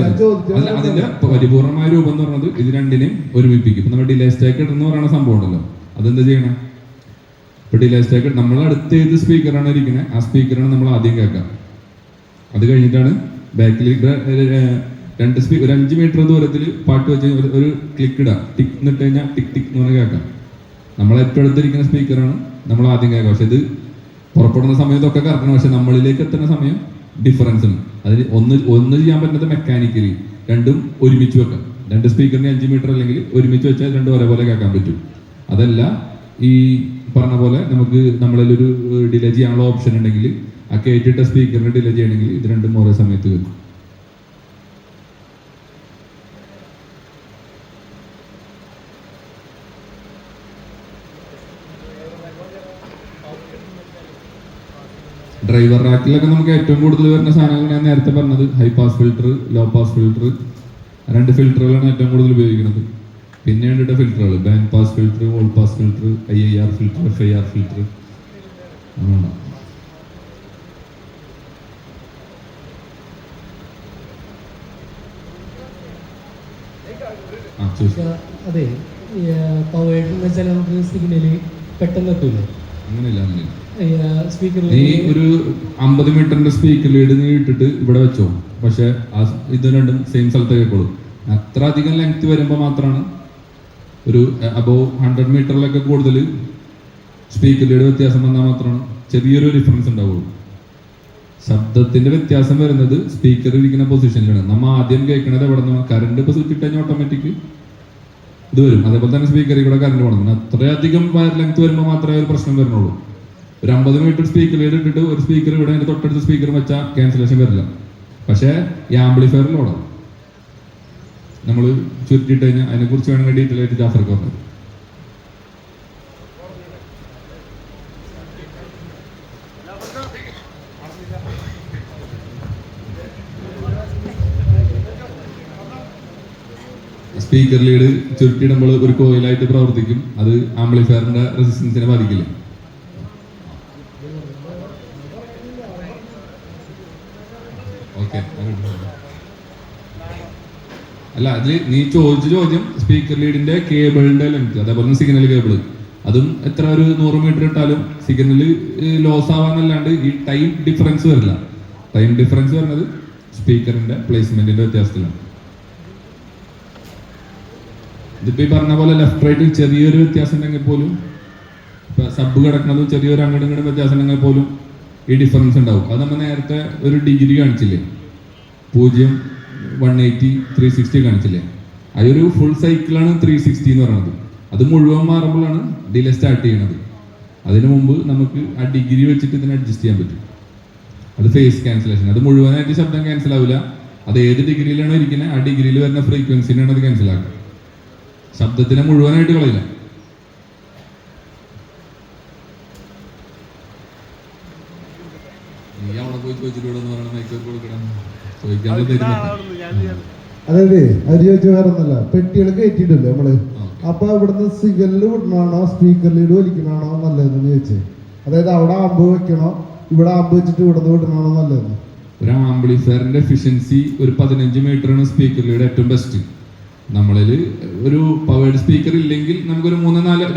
Speaker 1: അല്ല, അതിന്റെ പരിപൂർണമായ രൂപം എന്ന് പറഞ്ഞത് ഇത് രണ്ടിനെയും ഒരുമിപ്പിക്കും. ഇപ്പൊ നമ്മൾ ഡിലേ സ്റ്റാക്ക് എന്ന് പറയുന്ന സംഭവം ഉണ്ടല്ലോ, അതെന്താ ചെയ്യണം? ഇപ്പൊ ഡിലേ സ്റ്റാക്ക് നമ്മൾ അടുത്ത് ഏത് സ്പീക്കറാണ് ഇരിക്കുന്നത്, ആ സ്പീക്കറാണ് നമ്മൾ ആദ്യം കേൾക്കുക. അത് കഴിഞ്ഞിട്ടാണ് ബാക്കിൽ രണ്ട് സ്പീക്കർ, ഒരു 5 മീറ്റർ ദൂരത്തിൽ പാട്ട് വെച്ച് ഒരു ക്ലിക്ക് ഇടാം, ടിക്ക് എന്നിട്ട് കഴിഞ്ഞാൽ ടിക് ടിക് എന്ന് പറഞ്ഞാൽ കേൾക്കാം. നമ്മൾ ഏറ്റവും അടുത്തിരിക്കുന്ന സ്പീക്കറാണ് നമ്മൾ ആദ്യം കേൾക്കുക. പക്ഷെ ഇത് പുറപ്പെടുന്ന സമയത്തൊക്കെ കറക്കണം, പക്ഷെ നമ്മളിലേക്ക് എത്തുന്ന സമയം ഡിഫറൻസ് ഉണ്ട്. അതിൽ ഒന്ന് ചെയ്യാൻ പറ്റുന്നത് മെക്കാനിക്കലി രണ്ടും ഒരുമിച്ച് വെക്കാം. രണ്ട് സ്പീക്കറിന് 5 മീറ്റർ അല്ലെങ്കിൽ ഒരുമിച്ച് വെച്ചാൽ രണ്ടും ഒരേപോലെ കേൾക്കാൻ പറ്റും. അതല്ല, ഈ പറഞ്ഞ പോലെ നമുക്ക് നമ്മളിലൊരു ഡിലേ ചെയ്യാനുള്ള ഓപ്ഷൻ ഉണ്ടെങ്കിൽ ആ കയറ്റിട്ട സ്പീക്കറിന് ഡിലേ ചെയ്യണമെങ്കിൽ ഇത് രണ്ടും ഒരേ സമയത്ത് വെക്കും. ഡ്രൈവർ റാക്കിലൊക്കെ നമുക്ക് ഏറ്റവും കൂടുതൽ വരുന്ന സാധനങ്ങൾ ഞാൻ നേരത്തെ പറഞ്ഞത് high pass filter, low pass filter, 2 ഫിൽറ്ററുകളാണ് ഏറ്റവും കൂടുതൽ ഉപയോഗിക്കുന്നത്. പിന്നെ വേണ്ടിയിട്ട് ഫിൽറ്ററുകൾ ബാൻഡ് പാസ് ഫിൽറ്റർ, വോൾ pass filter, IIR filter, FIR filter.
Speaker 5: അതെ, പവേർഡ് വെച്ചാൽ നമുക്ക് സിഗ്നല് പെട്ടെന്ന് എത്തൂലേ?
Speaker 1: അങ്ങനെയില്ല.
Speaker 5: സ്പീക്കറിൽ
Speaker 1: നീ ഒരു 50 മീറ്ററിന്റെ സ്പീക്കർ ലീഡ് നീ ഇട്ടിട്ട് ഇവിടെ വെച്ചോ, പക്ഷെ ഇത് രണ്ടും സെയിം സ്ഥലത്ത് കേൾക്കുള്ളൂ. അത്ര അധികം ലെങ്ത് വരുമ്പോൾ മാത്രമാണ് ഒരു അബോവ് 100 മീറ്ററിലൊക്കെ കൂടുതൽ സ്പീക്കർ ലീഡ് വ്യത്യാസം വന്നാൽ മാത്രമാണ് ചെറിയൊരു ഡിഫറൻസ് ഉണ്ടാവുള്ളൂ. ശബ്ദത്തിന്റെ വ്യത്യാസം വരുന്നത് സ്പീക്കർ ഇരിക്കുന്ന പൊസിഷനിലാണ്. നമ്മൾ ആദ്യം കേൾക്കുന്നത് എവിടെ നിന്ന്? കറണ്ട് ഇപ്പോൾ സ്വിച്ച് ഇട്ട് കഴിഞ്ഞാൽ ഓട്ടോമാറ്റിക് ഇത് വരും. അതേപോലെ തന്നെ സ്പീക്കറിൽ കൂടെ കറണ്ട് പോകണം. അത്രയധികം വയർ ലെങ്ത് വരുമ്പോൾ മാത്രമേ ഒരു പ്രശ്നം വരുന്നുള്ളൂ. ഒരു 50 മീറ്റർ സ്പീക്കർ ലീഡ് ഇട്ടിട്ട് ഒരു സ്പീക്കർ ഇവിടെ അതിന്റെ തൊട്ടടുത്ത സ്പീക്കർ വെച്ചാൽ ക്യാൻസലേഷൻ വരില്ല. പക്ഷേ ഈ ആംപ്ലിഫയറിലൂടെ നമ്മൾ ചുരുട്ടിയിട്ട് കഴിഞ്ഞാൽ അതിനെക്കുറിച്ച് വേണമെങ്കിൽ ഡീറ്റെയിൽ ആയിട്ട് ജാഫർക്ക് പറഞ്ഞു. സ്പീക്കർ ലീഡ് ചുരുട്ടിയിടുമ്പോൾ ഒരു കോയിലായിട്ട് പ്രവർത്തിക്കും. അത് ആംപ്ലിഫയറിന്റെ റെസിസ്റ്റൻസിനെ ബാധിക്കില്ല. ഓക്കെ, അല്ല, അതിൽ നീ ചോദിച്ച ചോദ്യം സ്പീക്കർ ലീഡിന്റെ കേബിളിന്റെ ലെങ്ത്, അതേപോലെ സിഗ്നൽ കേബിൾ, അതും എത്ര ഒരു 100 മീറ്റർ ഇട്ടാലും സിഗ്നൽ ലോസ് ആവാന്നല്ലാണ്ട് ഈ ടൈം ഡിഫറൻസ് വരില്ല. ടൈം ഡിഫറൻസ് വരുന്നത് സ്പീക്കറിന്റെ പ്ലേസ്മെന്റിന്റെ വ്യത്യാസത്തിലാണ്. ഇതിപ്പോ ഈ പറഞ്ഞ പോലെ ലെഫ്റ്റ് റൈറ്റിൽ ചെറിയൊരു വ്യത്യാസം ഉണ്ടെങ്കിൽ പോലും, ഇപ്പൊ സബ് കിടക്കുന്നതും ചെറിയൊരു അങ്ങോട്ടും ഇങ്ങോട്ടും വ്യത്യാസം ഉണ്ടെങ്കിൽ പോലും ഈ ഡിഫറൻസ് ഉണ്ടാവും. അത് നമ്മൾ നേരത്തെ ഒരു ഡിഗ്രി കാണിച്ചില്ലേ, 0, 180, 360 കാണിച്ചില്ലേ, അതൊരു ഫുൾ സൈക്കിളാണ് 360 എന്ന് പറയുന്നത്. അത് മുഴുവൻ മാറുമ്പോഴാണ് ഡിലേ സ്റ്റാർട്ട് ചെയ്യണത്. അതിനു മുമ്പ് നമുക്ക് ആ ഡിഗ്രി വെച്ചിട്ട് ഇതിനെ അഡ്ജസ്റ്റ് ചെയ്യാൻ പറ്റും. അത് ഫേസ് ക്യാൻസലേഷൻ. അത് മുഴുവനായിട്ട് ശബ്ദം ക്യാൻസൽ ആവില്ല. അത് ഏത് ഡിഗ്രിയിലാണോ ഇരിക്കുന്നത് ആ ഡിഗ്രിയിൽ വരുന്ന ഫ്രീക്വൻസിനാണ് അത് ക്യാൻസൽ ആക്കുക. ശബ്ദത്തിനെ മുഴുവനായിട്ട് കളയില്ല. നീ അവിടെ പോയി ചോദിച്ചിട്ട് ഇവിടെ പറയണം മൈക്ക് കൊടുക്കണം ചോദിക്കാനുള്ള
Speaker 2: അതായത് അവര് ചോദിച്ചു വേറെ ഒന്നല്ല, പെട്ടികൾ കയറ്റിയിട്ടില്ലേ നമ്മള്, അപ്പൊ ഇവിടുന്ന് സിഗലില് വിടണാണോ സ്പീക്കറിൽ വലിക്കണാണോ നല്ലതെന്ന് ചോദിച്ചത്. അതായത് അവിടെ ആമ്പ് വെക്കണോ ഇവിടെ ആമ്പ് വെച്ചിട്ട് ഇവിടുന്ന് വിടണാണോ നല്ലതെന്ന്.
Speaker 1: ഒരു ആംപ്ലിഫയറിന്റെ എഫിഷ്യൻസി ഒരു 15 മീറ്ററാണ് സ്പീക്കറിലൂടെ ഏറ്റവും ബെസ്റ്റ്. നമ്മളിൽ ഒരു പവേർഡ് സ്പീക്കർ ഇല്ലെങ്കിൽ നമുക്കൊരു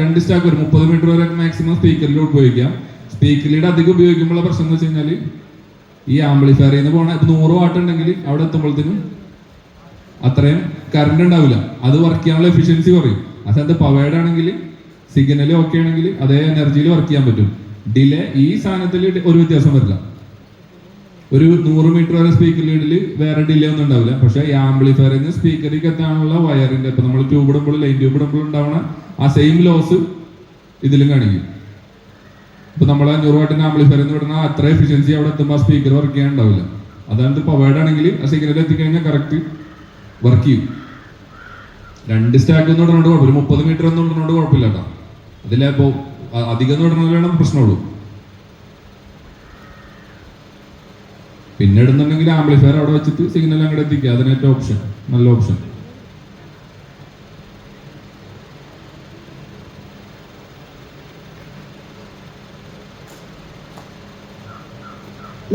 Speaker 1: 2 സ്റ്റാക്ക് ഒരു 30 മീറ്റർ വരെ മാക്സിമം സ്പീക്കറിലൂടെ ഉപയോഗിക്കാം. സ്പീക്കറിലൂടെ അധികം ഉപയോഗിക്കുമ്പോഴുള്ള പ്രശ്നം എന്ന് വെച്ച് കഴിഞ്ഞാൽ ഈ ആംപ്ലിഫയറിൽ നിന്ന് പോകണ ഇപ്പൊ 100 വാട്ട് ഉണ്ടെങ്കിൽ അവിടെ എത്തുമ്പോഴത്തേനും അത്രയും കറണ്ട് ഉണ്ടാവില്ല. അത് വർക്ക് ചെയ്യാനുള്ള എഫിഷ്യൻസി കുറയും. ആ സ്ഥലത്ത് പവേർഡ് ആണെങ്കിൽ സിഗ്നൽ ഓക്കെ ആണെങ്കിൽ അതേ എനർജിയിൽ വർക്ക് ചെയ്യാൻ പറ്റും. ഡിലേ ഈ സാധനത്തിൽ ഒരു വ്യത്യാസം വരില്ല. ഒരു 100 മീറ്റർ വരെ സ്പീക്കർ ലീഡിൽ വേറെ ഡിലേ ഒന്നും ഉണ്ടാവില്ല. പക്ഷേ ഈ ആംപ്ലിഫയറിൽ നിന്ന് സ്പീക്കറിലേക്ക് എത്താനുള്ള വയറിന്റെ ഇപ്പൊ നമ്മൾ ട്യൂബ് ഇടുമ്പോൾ ലൈൻ ട്യൂബ് ഇടുമ്പോൾ ഉണ്ടാവണ ആ സെയിം ലോസ് ഇതിലും കാണിക്കും. ഇപ്പൊ നമ്മളെ 100 വാട്ടിന്റെ ആംപ്ലിഫയറിൽ നിന്ന് വിടുന്ന അത്ര എഫിഷ്യൻസി അവിടെ എത്തുമ്പോൾ ആ സ്പീക്കർ വർക്ക് ചെയ്യാൻ ഉണ്ടാവില്ല. അതായത് പവേർഡ് ആണെങ്കിൽ ആ സിഗ്നൽ എത്തിക്കഴിഞ്ഞാൽ കറക്റ്റ് വർക്ക് ചെയ്യും. 2 സ്റ്റാക്ക് എന്ന് പറഞ്ഞുകൊണ്ട് കുഴപ്പമില്ല, 30 മീറ്റർ എന്ന് പറഞ്ഞുകൊണ്ട് കുഴപ്പമില്ല കേട്ടോ. അതിലിപ്പോ അധികം എന്ന് പറഞ്ഞാലാണ് പ്രശ്നമുള്ളൂ. പിന്നെ ഇടുന്നുണ്ടെങ്കിൽ ആംപ്ലിഫയർ അവിടെ വെച്ചിട്ട് സിഗ്നൽ അങ്ങോട്ട് എത്തിക്കുക, അതിനേറ്റവും ഓപ്ഷൻ, നല്ല ഓപ്ഷൻ.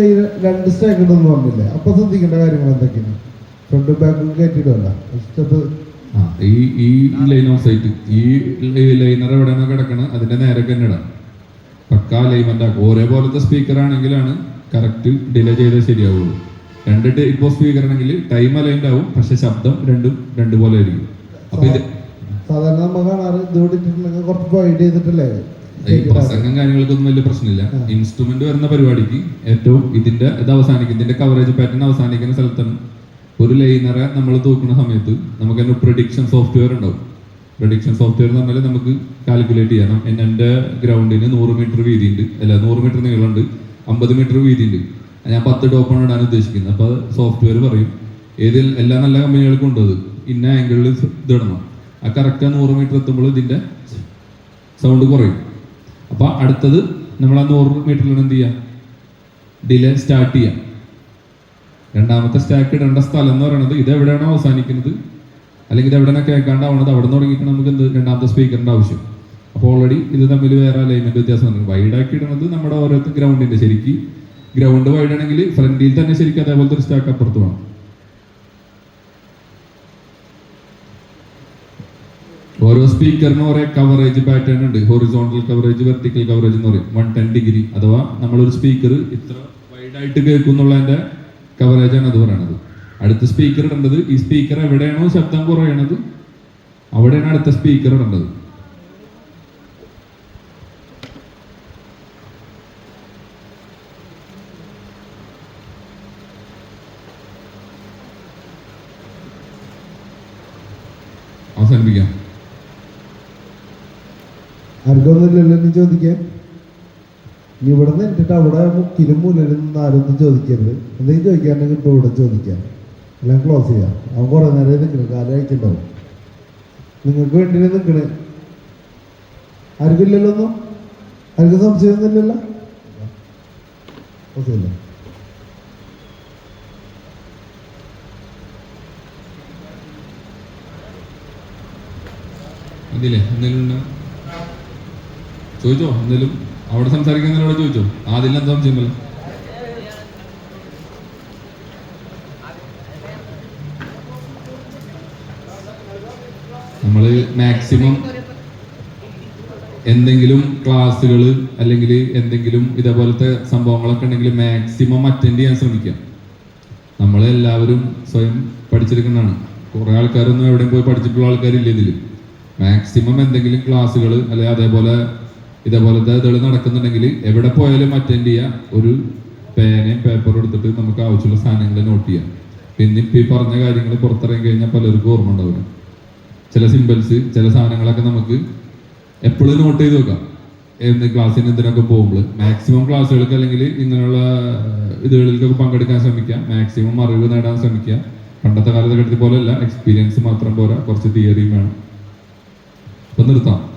Speaker 2: ഈ 2 സ്റ്റാക്ക് ഉണ്ടെന്ന് പറഞ്ഞില്ലേ, അപ്പൊ ശ്രദ്ധിക്കേണ്ട കാര്യങ്ങൾ എന്തൊക്കെയാണ്? ഫ്രണ്ട് ബാക്കും കയറ്റിയിടല്ല സ്റ്റെപ്പ്.
Speaker 1: ഈ ലൈൻ ഓഫ് സൈറ്റ്, ഈ ലൈനർ എവിടെയാണോ കിടക്കണത് അതിന്റെ നേരെ തന്നെ ഇടാം. പക്കാ ലൈൻമെന്റ് ആക്കും. ഒരേപോലത്തെ സ്പീക്കർ ആണെങ്കിലാണ് കറക്റ്റ് ഡിലേ ചെയ്താൽ ശരിയാവുള്ളൂ. 2 ഇപ്പോൾ സ്പീക്കർ ആണെങ്കിൽ ടൈം അലൈൻഡ് ആവും, പക്ഷെ ശബ്ദം രണ്ടും പോലെ ആയിരിക്കും. അപ്പൊ ഇത്
Speaker 2: സാധാരണ നമ്മൾ കാണാറ് ഇതോടെ ഇട്ടിട്ടുണ്ടെങ്കിൽ കുറച്ച് വൈഡ് ചെയ്തിട്ടല്ലേ.
Speaker 1: ഈ പ്രസംഗം കാര്യങ്ങൾക്കൊന്നും വലിയ പ്രശ്നമില്ല. ഇൻസ്ട്രുമെന്റ് വരുന്ന പരിപാടിക്ക് ഏറ്റവും ഇതിന്റെ ഇത് അവസാനിക്കും, ഇതിന്റെ കവറേജ് പാറ്റേൺ അവസാനിക്കുന്ന സ്ഥലത്താണ് ഒരു ലൈനറെ നമ്മൾ തൂക്കുന്ന സമയത്ത് നമുക്ക് തന്നെ പ്രഡിക്ഷൻ സോഫ്റ്റ്വെയർ ഉണ്ടാവും. പ്രഡിക്ഷൻ സോഫ്റ്റ്വെയർ എന്ന് പറഞ്ഞാൽ നമുക്ക് കാൽക്കുലേറ്റ് ചെയ്യാം. എൻ്റെ ഗ്രൗണ്ടിന് 100 മീറ്റർ വീതിയുണ്ട്, അല്ല 100 മീറ്റർ നീളമുണ്ട്, 50 മീറ്റർ വീതിയുണ്ട്, ഞാൻ 10 ടോപ്പാണ് ഇടാൻ ഉദ്ദേശിക്കുന്നത്. അപ്പോൾ സോഫ്റ്റ്വെയർ പറയും എല്ലാ നല്ല കമ്പനികൾക്കും ഉണ്ട് അത്, ഇന്ന ആംഗിളിൽ ഇതിടണം. ആ കറക്റ്റ് 100 മീറ്റർ എത്തുമ്പോൾ ഇതിന്റെ സൗണ്ട് കുറയും. അപ്പൊ അടുത്തത് നമ്മൾ ആ 100 മീറ്ററിൽ എന്ത് ചെയ്യാം, ഡിലേ സ്റ്റാർട്ട് ചെയ്യാം. രണ്ടാമത്തെ സ്റ്റാക്ക് ഇടേണ്ട സ്ഥലം എന്ന് പറയുന്നത് ഇത് എവിടെയാണോ അവസാനിക്കുന്നത് അല്ലെങ്കിൽ ഇത് എവിടെയാണ് കേൾക്കാണ്ടാവുന്നത് അവിടെ നിന്ന് തുടങ്ങിയിട്ട് നമുക്ക് എന്ത് രണ്ടാമത്തെ സ്പീക്കറിന്റെ ആവശ്യം. അപ്പോൾ ഓൾറെഡി ഇത് തമ്മിൽ വേറെ അലൈൻമെന്റ് വ്യത്യാസം ഉണ്ട്. വൈഡാക്കി ഇടുന്നത് നമ്മുടെ ഓരോരുത്തർ ഗ്രൗണ്ടിന്റെ ശരിക്കും ഗ്രൗണ്ട് വൈഡ് ആണെങ്കിൽ ഫ്രണ്ടിൽ തന്നെ ശരിക്കും അതേപോലത്തെ ഒരു സ്റ്റാക്ക് അപ്പുറത്ത് വേണം. ഓരോ സ്പീക്കറിനും ഓരോ കവറേജ് പാറ്റേൺ ഉണ്ട്. ഹൊറിസോണ്ടൽ കവറേജ്, വെർട്ടിക്കൽ കവറേജ് എന്ന് പറയും. 110 ഡിഗ്രി അഥവാ നമ്മളൊരു സ്പീക്കർ ഇത്ര വൈഡായിട്ട് കേൾക്കും എന്നുള്ളതിന്റെ കവറേജാണ് അത് പറയണത്. അടുത്ത സ്പീക്കർ ഇടേണ്ടത് ഈ സ്പീക്കർ എവിടെയാണോ ശബ്ദം കുറയണത് അവിടെയാണ് അടുത്ത സ്പീക്കർ ഇടേണ്ടത്. അവസാനിപ്പിക്കാം.
Speaker 2: ആർക്കൊന്നുമില്ലല്ലോ നീ ചോദിക്കാൻ. നീ ഇവിടെ നിന്ന് എന്നിട്ട് അവിടെ മുക്കിലും മൂലയിലും നിന്ന് ആരൊന്നും ചോദിക്കരുത്. എന്തെങ്കിലും ചോദിക്കാണ്ടെങ്കിൽ ഇപ്പോൾ ഇവിടെ ചോദിക്കാം, എല്ലാം ക്ലോസ് ചെയ്യാം. അവൻ കുറേ നേരം നിൽക്കണം, കാലം അയക്കുണ്ടാവും. നിങ്ങൾക്ക് വേണ്ടി നിൽക്കണേ. ആർക്കില്ലല്ലോ ഒന്നും, ആർക്കും സംശയമൊന്നുമില്ലല്ലോ. ഓക്കെയല്ലേ?
Speaker 1: ഇതില്ലേ എന്തെങ്കിലും ചോദിച്ചോ, എന്തെങ്കിലും അവിടെ സംസാരിക്കുന്നതിനോട് ചോദിച്ചോ. അതിൽ എന്താ സംശയമല്ലോ. നമ്മൾ മാക്സിമം എന്തെങ്കിലും ക്ലാസ്സുകൾ അല്ലെങ്കിൽ എന്തെങ്കിലും ഇതേപോലത്തെ സംഭവങ്ങളൊക്കെ ഉണ്ടെങ്കിൽ മാക്സിമം അറ്റൻഡ് ചെയ്യാൻ ശ്രമിക്കാം. നമ്മളെല്ലാവരും സ്വയം പഠിച്ചെടുക്കുന്നതാണ്. കുറേ ആൾക്കാരൊന്നും എവിടെയും പോയി പഠിച്ചിട്ടുള്ള ആൾക്കാരില്ല ഇതിൽ. മാക്സിമം എന്തെങ്കിലും ക്ലാസ്സുകൾ അല്ലെങ്കിൽ അതേപോലെ ഇതേപോലത്തെ ഇതുകൾ നടക്കുന്നുണ്ടെങ്കിൽ എവിടെ പോയാലും അറ്റൻഡ് ചെയ്യുക. ഒരു പേനയും പേപ്പറും എടുത്തിട്ട് നമുക്ക് ആവശ്യമുള്ള സാധനങ്ങൾ നോട്ട് ചെയ്യാം. പിന്നെ ഇപ്പം ഈ പറഞ്ഞ കാര്യങ്ങൾ പുറത്തിറങ്ങി കഴിഞ്ഞാൽ പലർക്കും ഓർമ്മ ഉണ്ടാവില്ല. ചില സിമ്പിൾസ്, ചില സാധനങ്ങളൊക്കെ നമുക്ക് എപ്പോഴും നോട്ട് ചെയ്ത് വെക്കാം. ക്ലാസ്സിന് എന്തിനൊക്കെ പോകുമ്പോൾ മാക്സിമം ക്ലാസ്സുകൾക്ക് അല്ലെങ്കിൽ ഇങ്ങനെയുള്ള ഇതുകളിലേക്കൊക്കെ പങ്കെടുക്കാൻ ശ്രമിക്കുക. മാക്സിമം അറിവ് നേടാൻ ശ്രമിക്കുക. പണ്ടത്തെ കാലഘട്ടത്തിൽ പോലെയല്ല, എക്സ്പീരിയൻസ് മാത്രം പോരാ, കുറച്ച് തിയറിയും വേണം. അപ്പം നിർത്താം.